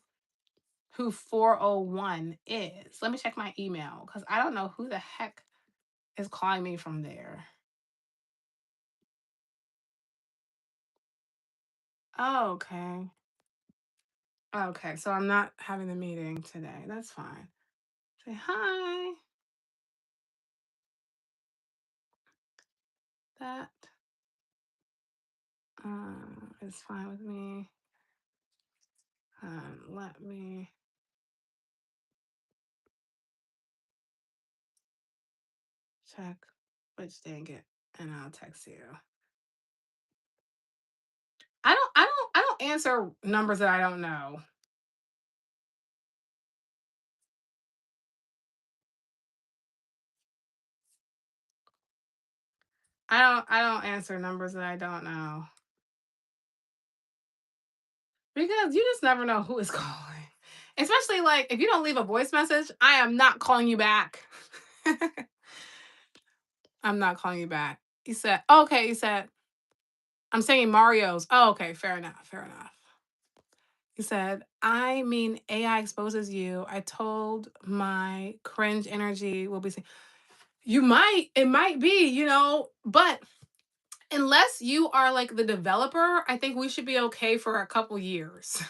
who 401 is. Let me check my email because I don't know who the heck is calling me from there. Oh, okay. Okay, so I'm not having the meeting today. That's fine. Say hi. That is fine with me. Let me check which dang it, and I'll text you. I don't answer numbers that I don't know. I don't answer numbers that I don't know. Because you just never know who is calling. Especially like if you don't leave a voice message, I am not calling you back. I'm not calling you back. You said, okay, you said, I'm saying Mario's. Oh, okay, fair enough, fair enough. He said, I mean, AI exposes you. I told my cringe energy will be. You might, it might be, but unless you are like the developer, I think we should be okay for a couple years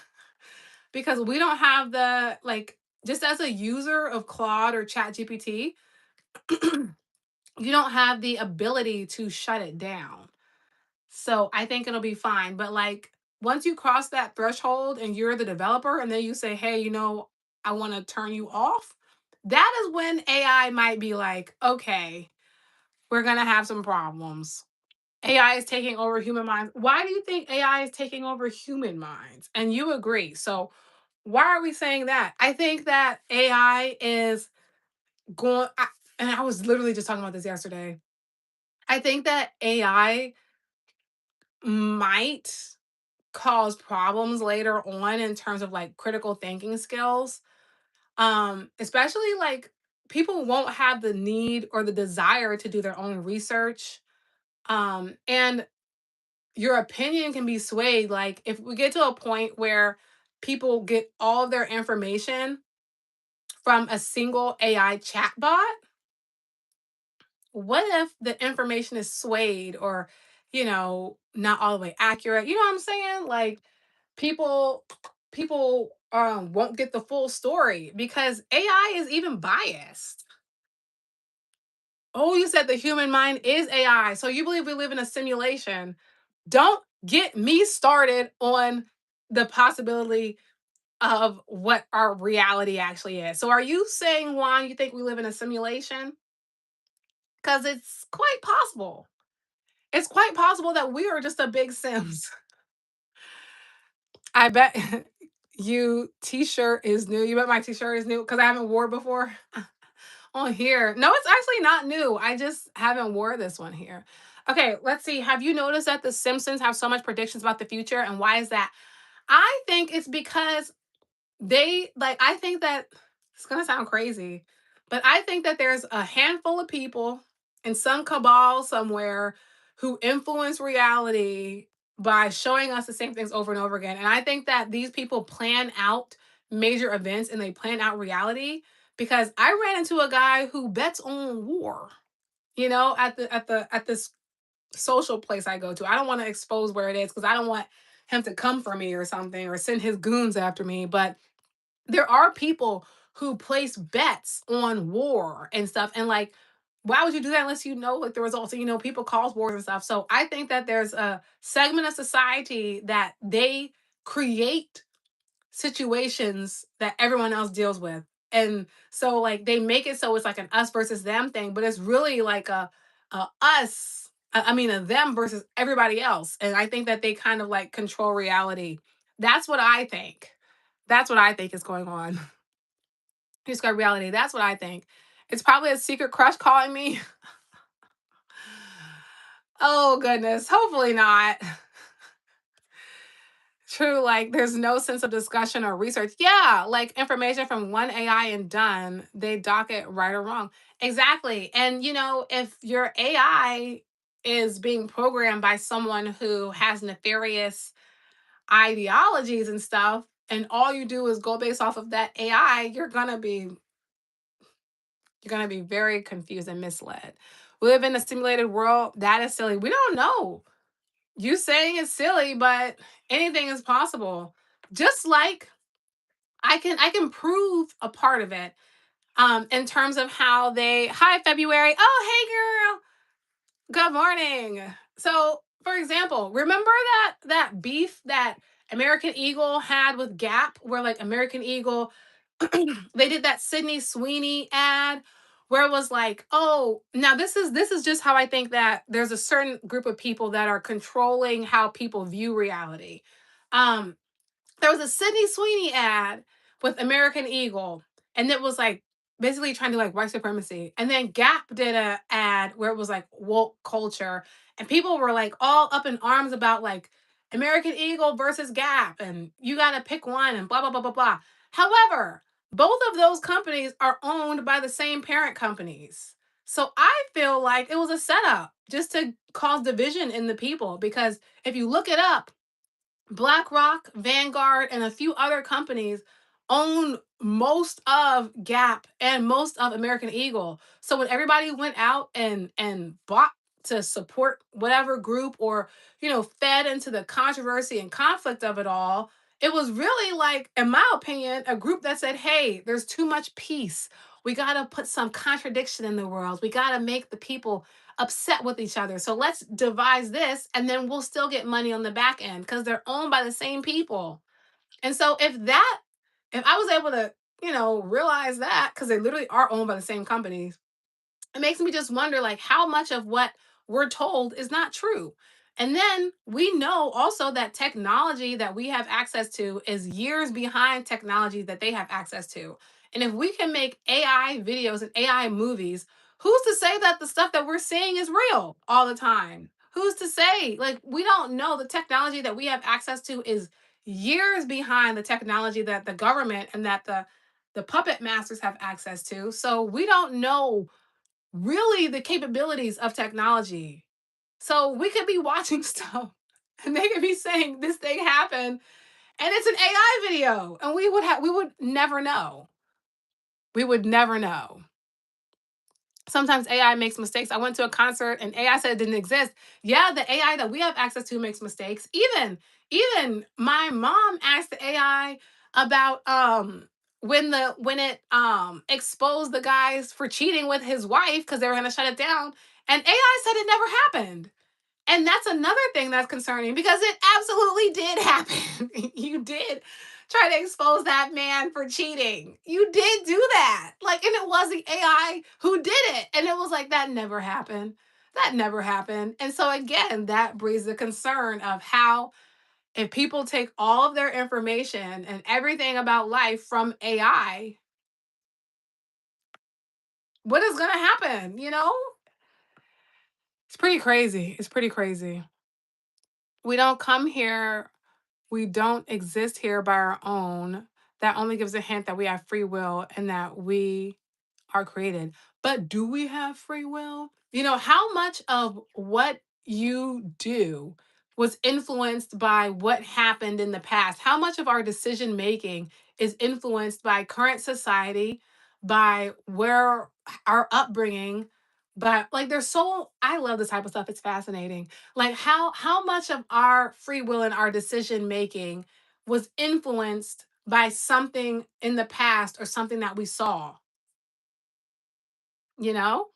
because we don't have the, like, just as a user of Claude or ChatGPT, you don't have the ability to shut it down. So I think it'll be fine. But like once you cross that threshold and you're the developer and then you say, hey, I want to turn you off, that is when AI might be like, okay, we're going to have some problems. AI is taking over human minds. Why do you think AI is taking over human minds? And you agree. So why are we saying that? I think that AI is and I was literally just talking about this yesterday. I think that AI might cause problems later on in terms of like critical thinking skills. Especially like people won't have the need or the desire to do their own research. And your opinion can be swayed. Like if we get to a point where people get all of their information from a single AI chatbot, what if the information is swayed or, not all the way accurate? You know what I'm saying? Like people won't get the full story because AI is even biased. Oh, you said the human mind is AI. So you believe we live in a simulation. Don't get me started on the possibility of what our reality actually is. So are you saying, Juan, you think we live in a simulation? Because it's quite possible. It's quite possible that we are just a big Sims. I bet you t-shirt is new. You bet my t-shirt is new because I haven't wore it before on here. No, it's actually not new. I just haven't wore this one here. Okay, let's see. Have you noticed that the Simpsons have so much predictions about the future? And why is that? I think it's because I think that it's gonna sound crazy, but I think that there's a handful of people in some cabal somewhere who influence reality by showing us the same things over and over again. And I think that these people plan out major events and they plan out reality because I ran into a guy who bets on war, at this social place I go to. I don't want to expose where it is because I don't want him to come for me or something or send his goons after me. But there are people who place bets on war and stuff. And like, why would you do that unless you know like the results? And people cause wars and stuff. So I think that there's a segment of society that they create situations that everyone else deals with. And so like they make it so it's like an us versus them thing, but it's really like a us, I mean a them versus everybody else. And I think that they kind of like control reality. That's what I think. That's what I think is going on. Describe reality. That's what I think. It's probably a secret crush calling me. Oh goodness. Hopefully not. True, like there's no sense of discussion or research. Yeah, like information from one AI and done, they dock it right or wrong. Exactly. And if your AI is being programmed by someone who has nefarious ideologies and stuff, and all you do is go based off of that AI, you're gonna be very confused and misled. We live in a simulated world. That is silly. We don't know. You saying it's silly, but anything is possible. Just like I can prove a part of it. In terms of how they hi February. Oh, hey girl. Good morning. So, for example, remember that beef that American Eagle had with Gap, where like American Eagle they did that Sydney Sweeney ad where it was like, oh, now this is just how I think that there's a certain group of people that are controlling how people view reality. Um, there was a Sydney Sweeney ad with American Eagle, and it was like basically trying to like white supremacy. And then Gap did a ad where it was like woke culture, and people were like all up in arms about like American Eagle versus Gap, and you got to pick one, and blah blah blah blah blah. However, both of those companies are owned by the same parent companies. So I feel like it was a setup just to cause division in the people because if you look it up, BlackRock, Vanguard, and a few other companies own most of Gap and most of American Eagle. So when everybody went out and bought to support whatever group or fed into the controversy and conflict of it all, it was really like, in my opinion, a group that said, "Hey, there's too much peace. We got to put some contradiction in the world. We got to make the people upset with each other. So let's devise this and then we'll still get money on the back end because they're owned by the same people. And so if I was able to, realize that because they literally are owned by the same companies, it makes me just wonder like how much of what we're told is not true. And then we know also that technology that we have access to is years behind technology that they have access to. And if we can make AI videos and AI movies, who's to say that the stuff that we're seeing is real all the time? Who's to say? Like, we don't know. The technology that we have access to is years behind the technology that the government and that the puppet masters have access to. So we don't know really the capabilities of technology. So we could be watching stuff and they could be saying this thing happened and it's an AI video and we would never know. We would never know. Sometimes AI makes mistakes. I went to a concert and AI said it didn't exist. Yeah, the AI that we have access to makes mistakes. Even my mom asked the AI about when it exposed the guys for cheating with his wife because they were gonna shut it down. And AI said it never happened. And that's another thing that's concerning because it absolutely did happen. You did try to expose that man for cheating. You did do that. Like, and it was the AI who did it. And it was like, that never happened. That never happened. And so, again, that breeds the concern of how, if people take all of their information and everything about life from AI, what is going to happen? It's pretty crazy. It's pretty crazy. We don't come here we don't exist here by our own. That only gives a hint that we have free will and that we are created. But do we have free will? How much of what you do was influenced by what happened in the past? How much of our decision making is influenced by current society, by where our upbringing, but like I love this type of stuff. It's fascinating. Like how much of our free will and our decision making was influenced by something in the past or something that we saw, you know?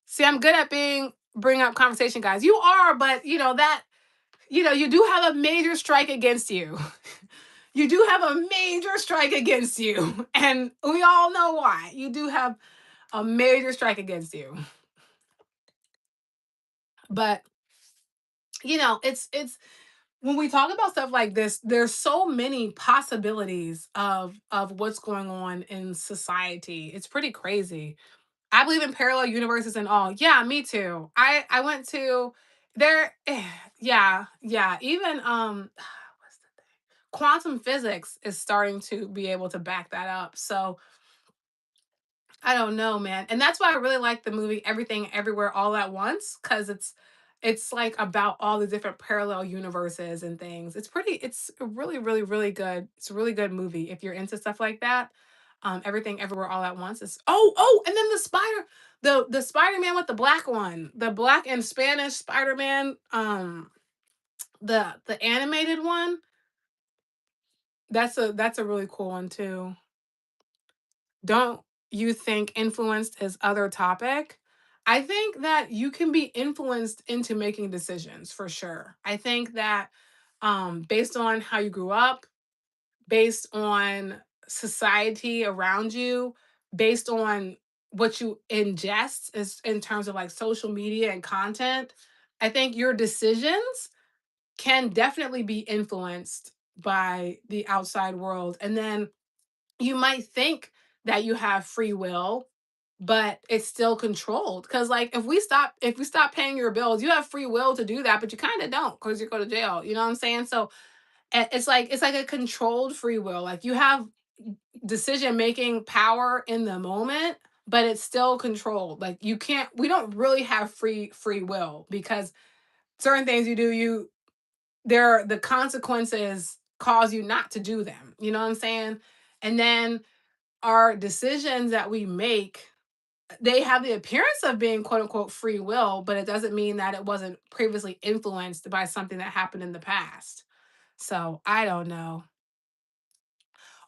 See, I'm good at being bring up conversation, guys. You are, but you do have a major strike against you. You do have a major strike against you. And we all know why. You do have a major strike against you. But it's when we talk about stuff like this, there's so many possibilities of what's going on in society. It's pretty crazy. I believe in parallel universes and all. Yeah, me too. I went to there. Yeah. Even what's the thing? Quantum physics is starting to be able to back that up. So I don't know, man. And that's why I really like the movie Everything Everywhere All at Once cuz it's like about all the different parallel universes and things. It's a really really good. It's a really good movie if you're into stuff like that. Everything Everywhere All at Once is and then the Spider-Man with the black one. The black and Spanish Spider-Man the animated one. That's a really cool one too. Don't you think influenced is other topic? I think that you can be influenced into making decisions for sure. I think that based on how you grew up, based on society around you, based on what you ingest is in terms of like social media and content, I think your decisions can definitely be influenced by the outside world. And then you might think that you have free will, but it's still controlled. Because like if we stop paying your bills, you have free will to do that, but you kind of don't because you go to jail. You know what I'm saying? So it's like a controlled free will. Like you have decision making power in the moment, but it's still controlled. Like you can't. We don't really have free will because certain things you do, the consequences cause you not to do them. You know what I'm saying? And then our decisions that we make, they have the appearance of being quote unquote free will, but it doesn't mean that it wasn't previously influenced by something that happened in the past. So I don't know.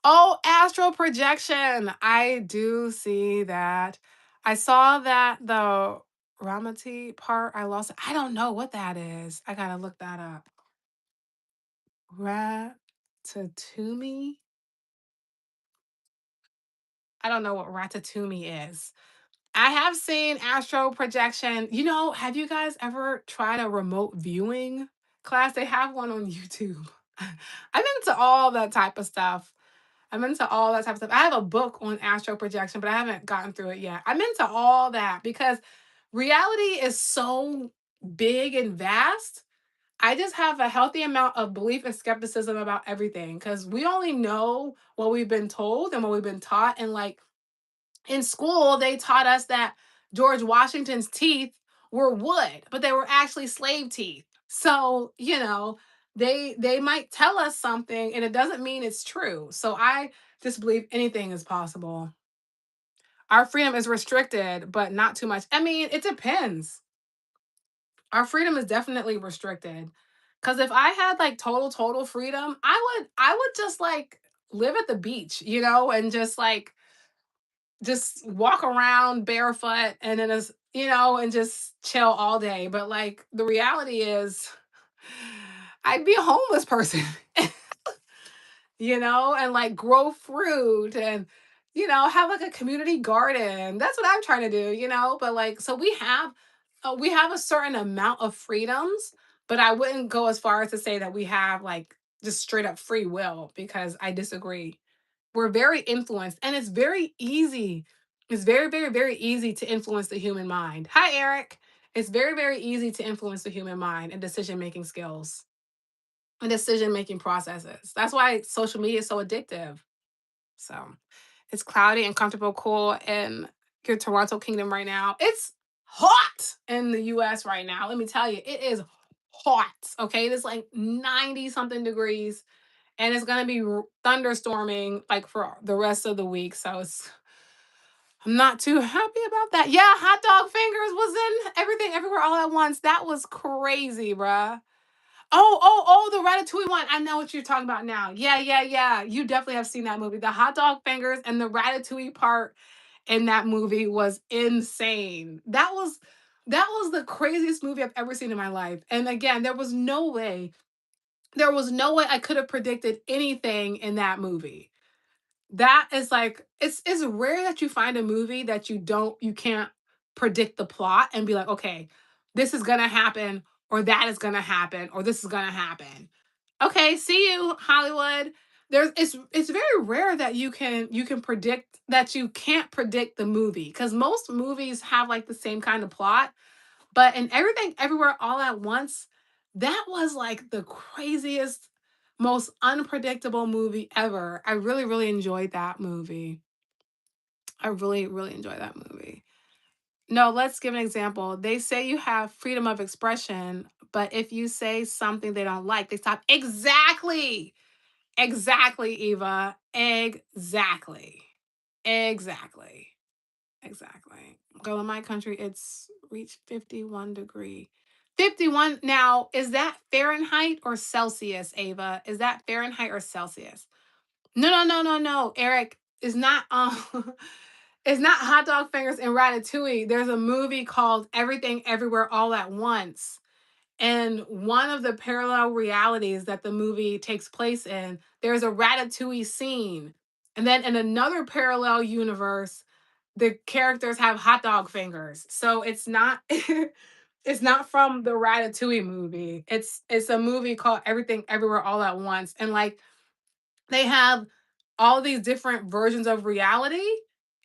Oh, astral projection. I do see that. I saw that the Ramati part, I lost. I don't know what that is. I gotta look that up. Ratatouille? I don't know what ratatouille is. I have seen astral projection. Have you guys ever tried a remote viewing class? They have one on YouTube. I'm into all that type of stuff. I'm into all that type of stuff. I have a book on astral projection, but I haven't gotten through it yet. I'm into all that because reality is so big and vast. I just have a healthy amount of belief and skepticism about everything because we only know what we've been told and what we've been taught. And like in school, they taught us that George Washington's teeth were wood, but they were actually slave teeth. So, they might tell us something and it doesn't mean it's true. So I just believe anything is possible. Our freedom is restricted, but not too much. I mean, it depends. Our freedom is definitely restricted. Cuz if I had like total freedom, I would just like live at the beach, and just walk around barefoot and then and just chill all day. But like the reality is I'd be a homeless person, and like grow fruit and have like a community garden. That's what I'm trying to do, but like so we have a certain amount of freedoms, but I wouldn't go as far as to say that we have like just straight up free will because I disagree. We're very influenced and it's very easy. It's very, very, very easy to influence the human mind. Hi, Eric. It's very, very easy to influence the human mind and decision making skills and decision making processes. That's why social media is so addictive. So it's cloudy and comfortable, cool in your Toronto kingdom right now. It's hot in the US right now. Let me tell you, it is hot. Okay. It is like 90 something degrees and it's gonna be thunderstorming like for the rest of the week. So I'm not too happy about that. Yeah, hot dog fingers was in everything everywhere all at once. That was crazy, bruh. Oh, the Ratatouille one. I know what you're talking about now. Yeah, yeah, yeah. You definitely have seen that movie. The hot dog fingers and the Ratatouille part in that movie was insane. That was the craziest movie I've ever seen in my life. And again, there was no way I could have predicted anything in that movie. That is like it's rare that you find a movie that you can't predict the plot and be like, "Okay, this is gonna happen, or that is gonna happen, or this is gonna happen." Okay, see you, Hollywood. It's very rare that you can predict that you can't predict the movie because most movies have like the same kind of plot, but in Everything Everywhere All at Once, that was like the craziest, most unpredictable movie ever. I really, really enjoyed that movie. I really, really enjoyed that movie. No, let's give an example. They say you have freedom of expression, but if you say something they don't like, they stop. Exactly. Exactly, Eva. Exactly. Exactly. Exactly. Girl, in my country, it's reached 51 degree. 51. Now, is that Fahrenheit or Celsius, Ava? Is that Fahrenheit or Celsius? No, no, no, no, no. Eric is not it's not hot dog fingers and ratatouille. There's a movie called Everything Everywhere All at Once. And one of the parallel realities that the movie takes place in, there's a ratatouille scene. And then in another parallel universe, the characters have hot dog fingers. So it's not it's not from the Ratatouille movie. It's a movie called Everything Everywhere All at Once. And like they have all these different versions of reality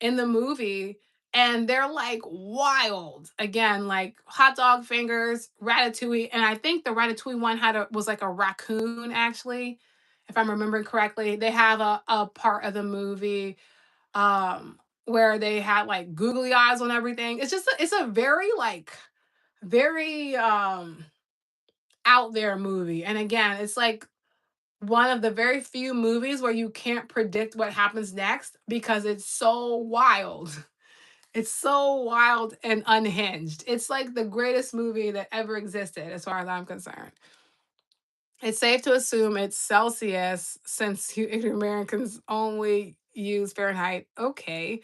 in the movie and they're like wild. Again, like hot dog fingers, Ratatouille, and I think the Ratatouille one was like a raccoon actually, if I'm remembering correctly. They have a part of the movie where they had like googly eyes on everything. It's a very like very out there movie. And again, it's like one of the very few movies where you can't predict what happens next because it's so wild. It's so wild and unhinged. It's like the greatest movie that ever existed as far as I'm concerned. It's safe to assume it's Celsius since you Americans only use Fahrenheit. Okay.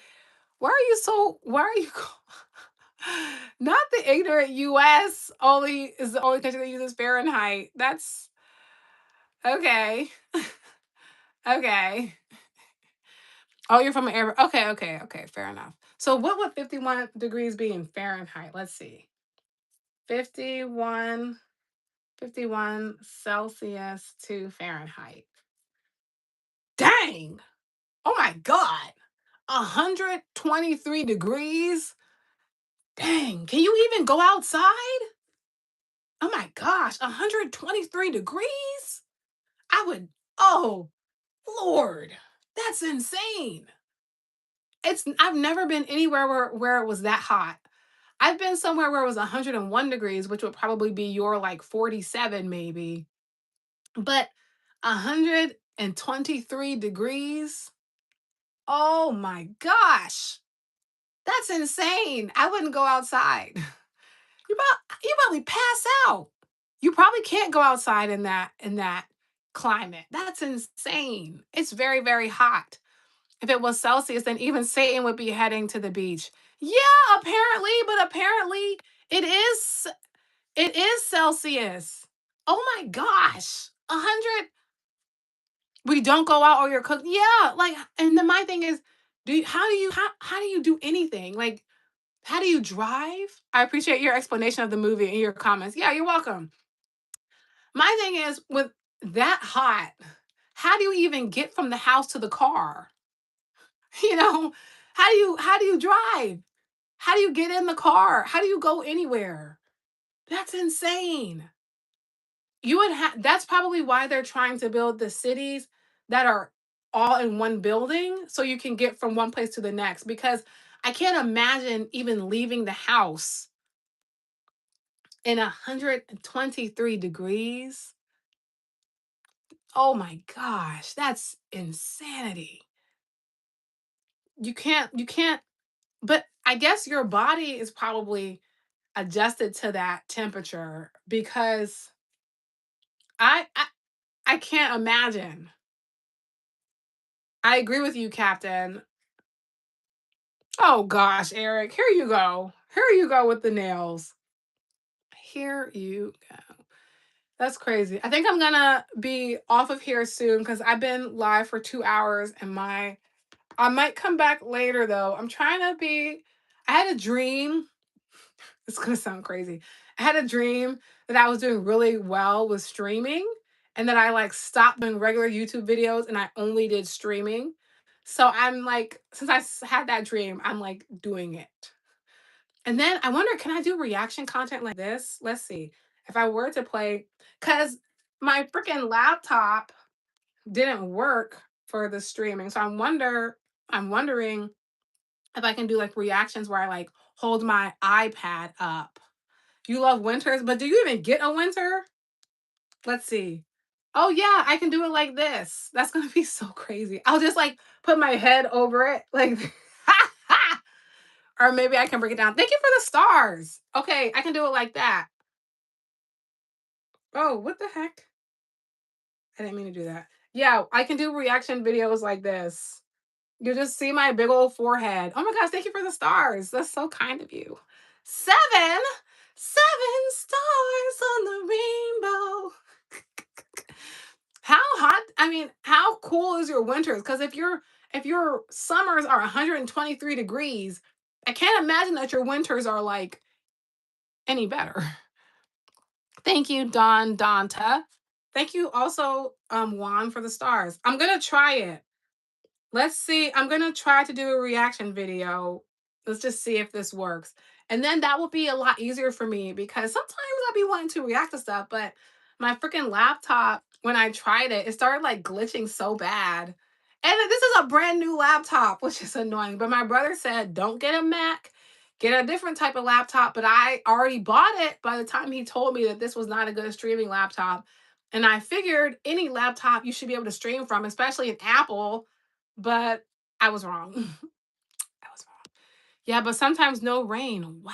Why are you not the ignorant US only is the only country that uses Fahrenheit. That's okay. Okay. Oh, you're from an air. Okay, okay, okay. Fair enough. So what would 51 degrees be in Fahrenheit? Let's see. 51, 51 Celsius to Fahrenheit. Dang. Oh my God. 123 degrees? Dang. Can you even go outside? Oh my gosh. 123 degrees? I would, oh, Lord. That's insane. I've never been anywhere where it was that hot. I've been somewhere where it was 101 degrees, which would probably be your like 47 maybe. But 123 degrees? Oh my gosh. That's insane. I wouldn't go outside. You probably pass out. You probably can't go outside in that climate. That's insane. It's very, very hot. If it was Celsius, then even Satan would be heading to the beach. Yeah, apparently, but apparently it is it is Celsius. Oh my gosh. 100. We don't go out or you're cooked. Yeah, like and then my thing is how do you do anything? Like how do you drive? I appreciate your explanation of the movie and your comments. Yeah, you're welcome. My thing is with that hot, how do you even get from the house to the car? You know, how do you drive? How do you get in the car? How do you go anywhere? That's insane. You would have that's probably why they're trying to build the cities that are all in one building so you can get from one place to the next because I can't imagine even leaving the house in 123 degrees. Oh my gosh, that's insanity. You can't but I guess your body is probably adjusted to that temperature because I I, I can't imagine. I agree with you, Captain. Oh gosh, Eric, here you go. Here you go with the nails. Here you go. That's crazy. I think I'm gonna be off of here soon because I've been live for 2 hours and my I might come back later though. I'm trying to be I had a dream. It's gonna sound crazy. I had a dream that I was doing really well with streaming and that I like stopped doing regular YouTube videos and I only did streaming. So I'm like, since had that dream, I'm like doing it. And then I wonder, can I do reaction content like this? Let's see. If I were to play, because my freaking laptop didn't work for the streaming. So I'm wondering if I can do like reactions where I like hold my iPad up. You love winters, but do you even get a winter? Let's see. Oh yeah, I can do it like this. That's gonna be so crazy. I'll just like put my head over it, like, or maybe I can break it down. Thank you for the stars. Okay, I can do it like that. Oh, what the heck? I didn't mean to do that. Yeah, I can do reaction videos like this. You just see my big old forehead. Oh my gosh, thank you for the stars. That's so kind of you. Seven, 7 stars on the rainbow. How hot? I mean, how cool is your winters? Because if your summers are 123 degrees, I can't imagine that your winters are like any better. Thank you, Don Donta. Thank you also, Juan, for the stars. I'm gonna try it. Let's see. I'm gonna try to do a reaction video. Let's just see if this works. And then that will be a lot easier for me because sometimes I'll be wanting to react to stuff, but my freaking laptop, when I tried it, it started like glitching so bad. And this is a brand new laptop, which is annoying. But my brother said, don't get a Mac, get a different type of laptop. But I already bought it by the time he told me that this was not a good streaming laptop. And I figured any laptop you should be able to stream from, especially an Apple, but I was wrong. I was wrong. Yeah, but sometimes no rain. Wow.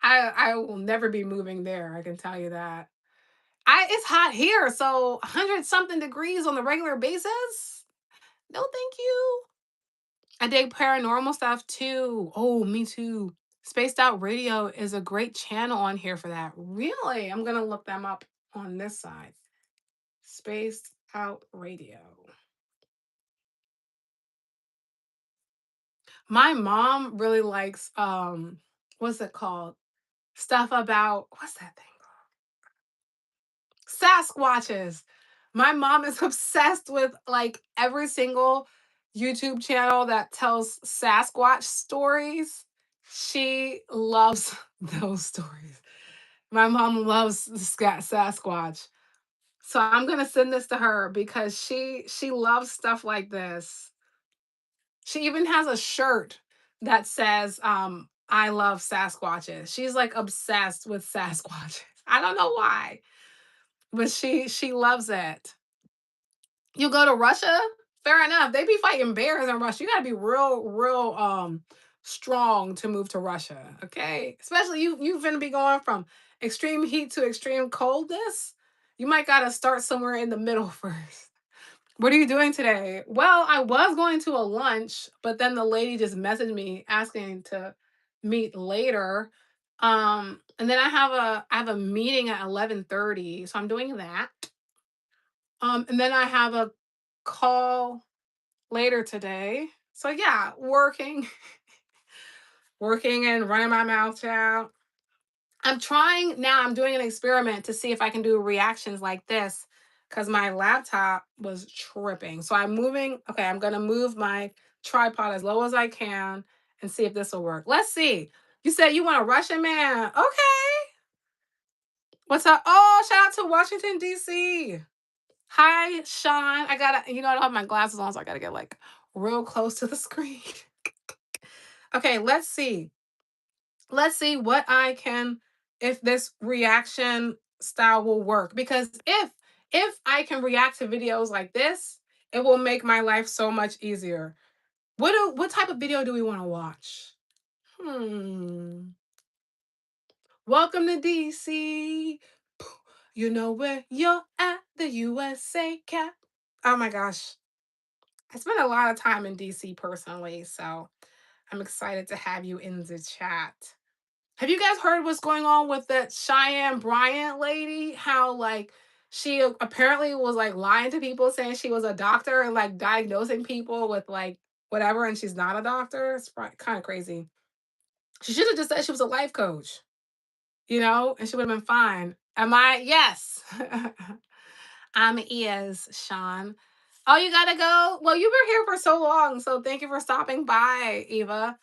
I will never be moving there, I can tell you that. It's hot here, so 100 something degrees on the regular basis? No, thank you. I dig paranormal stuff too. Oh, me too. Spaced Out Radio is a great channel on here for that. Really? I'm gonna look them up on this side. Spaced Out Radio. My mom really likes what's it called? Stuff about what's that thing? Sasquatches. My mom is obsessed with like every single YouTube channel that tells Sasquatch stories. She loves those stories. My mom loves the Sasquatch. So I'm gonna send this to her because she loves stuff like this. She even has a shirt that says I love Sasquatches. She's like obsessed with Sasquatches. I don't know why, but she loves it. You go to Russia? Fair enough. They be fighting bears in Russia. You gotta be real strong to move to Russia. Okay. Especially you finna be going from extreme heat to extreme coldness. You might gotta start somewhere in the middle first. What are you doing today? Well, I was going to a lunch, but then the lady just messaged me asking to meet later. And then I have a meeting at 11:30, so I'm doing that. And then I have a call later today. So yeah, working, working and running my mouth out. I'm trying now, I'm doing an experiment to see if I can do reactions like this because my laptop was tripping. So I'm moving, okay, I'm gonna move my tripod as low as I can and see if this will work. Let's see. You said you want a Russian man. Okay. What's up? Oh, shout out to Washington, D.C. Hi, Sean. I don't have my glasses on, so I gotta get like real close to the screen. Okay, let's see. Let's see what I can, if this reaction style will work. Because if I can react to videos like this, it will make my life so much easier. What type of video do we want to watch? Hmm. Welcome to DC. You know where you're at, the USA cat. Oh my gosh. I spent a lot of time in DC personally, so I'm excited to have you in the chat. Have you guys heard what's going on with that Cheyenne Bryant lady? How like she apparently was like lying to people saying she was a doctor and like diagnosing people with like whatever and she's not a doctor. It's kind of crazy. She should have just said she was a life coach, and she would have been fine. Am I? Yes. I'm is Sean. Oh, you gotta go. Well, you were here for so long, so thank you for stopping by, Eva.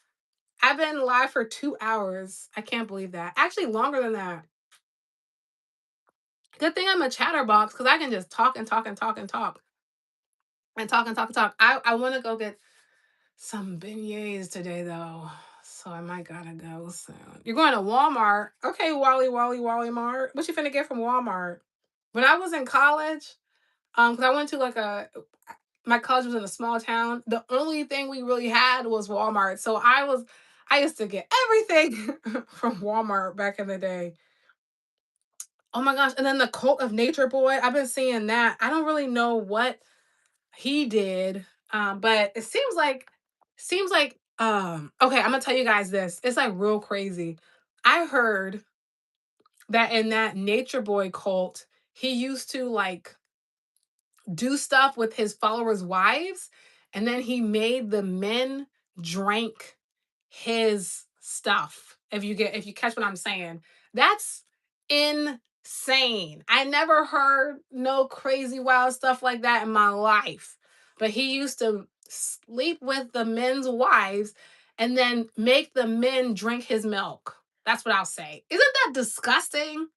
I've been live for 2 hours. I can't believe that. Actually, longer than that. Good thing I'm a chatterbox because I can just talk and talk and talk and talk and talk and talk and talk. I want to go get some beignets today though, so I might gotta go soon. You're going to Walmart? Okay, Wally Mart. What you finna get from Walmart? When I was in college, because I went to like my college was in a small town. The only thing we really had was Walmart, so I used to get everything from Walmart back in the day. Oh my gosh. And then the Cult of Nature Boy. I've been seeing that. I don't really know what he did. But it seems like okay, I'm gonna tell you guys this. It's like real crazy. I heard that in that Nature Boy cult, he used to like do stuff with his followers' wives, and then he made the men drink his stuff. If you catch what I'm saying. That's insane. I never heard no crazy wild stuff like that in my life. But he used to sleep with the men's wives and then make the men drink his milk. That's what I'll say. Isn't that disgusting?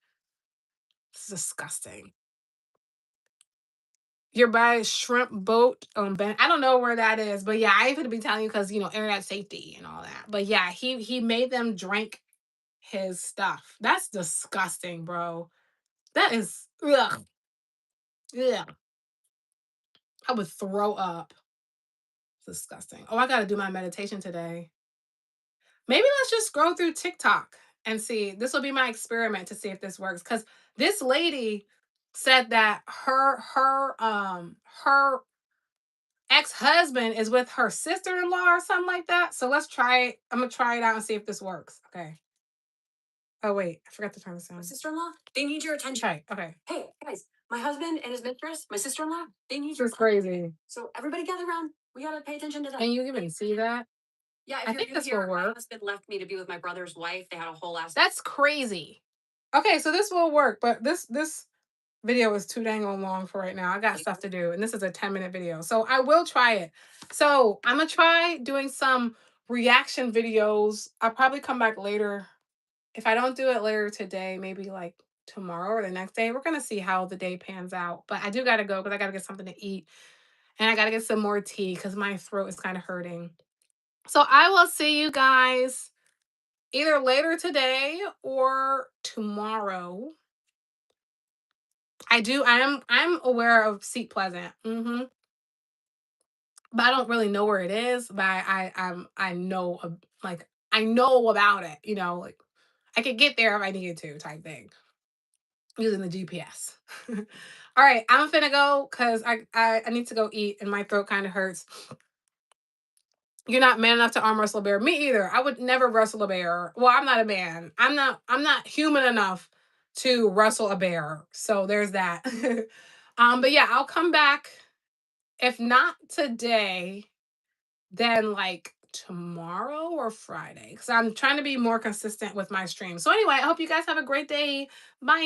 It's disgusting. You're by shrimp boat on Ben. I don't know where that is, but yeah, I could be telling you because internet safety and all that. But yeah, he made them drink his stuff. That's disgusting, bro. That is ugh. Yeah. I would throw up. Disgusting. Oh, I gotta do my meditation today. Maybe let's just scroll through TikTok and see. This will be my experiment to see if this works. Because this lady said that her ex-husband is with her sister-in-law or something like that. So let's try it. I'm gonna try it out and see if this works. Okay. Oh wait, I forgot to turn this My on. sister-in-law, they need your attention. Okay, okay. Hey, guys, my husband and his mistress, my sister-in-law, they need This your is attention. crazy. So everybody gather around. We gotta pay attention to them. Can you even see that? Yeah, if I you're think new this will here, my work. husband left me to be with my brother's wife. They had a whole ass. That's crazy. Okay, so this will work, but this video is too dang on long for right now. I got stuff to do, and this is a 10-minute video. So I will try it. So I'm gonna try doing some reaction videos. I'll probably come back later. If I don't do it later today, maybe like tomorrow or the next day. We're gonna see how the day pans out. But I do gotta go because I gotta get something to eat and I gotta get some more tea because my throat is kind of hurting. So I will see you guys either later today or tomorrow. I'm aware of Seat Pleasant. But I don't really know where it is, but I know like I know about it, like I could get there if I needed to type thing using the GPS. All right, I'm finna go because I need to go eat and my throat kind of hurts. You're not man enough to arm wrestle a bear. Me either. I would never wrestle a bear. Well, I'm not a man. I'm not human enough to wrestle a bear. So there's that. But yeah, I'll come back. If not today, then like tomorrow or Friday. Because I'm trying to be more consistent with my stream. So anyway, I hope you guys have a great day. Bye.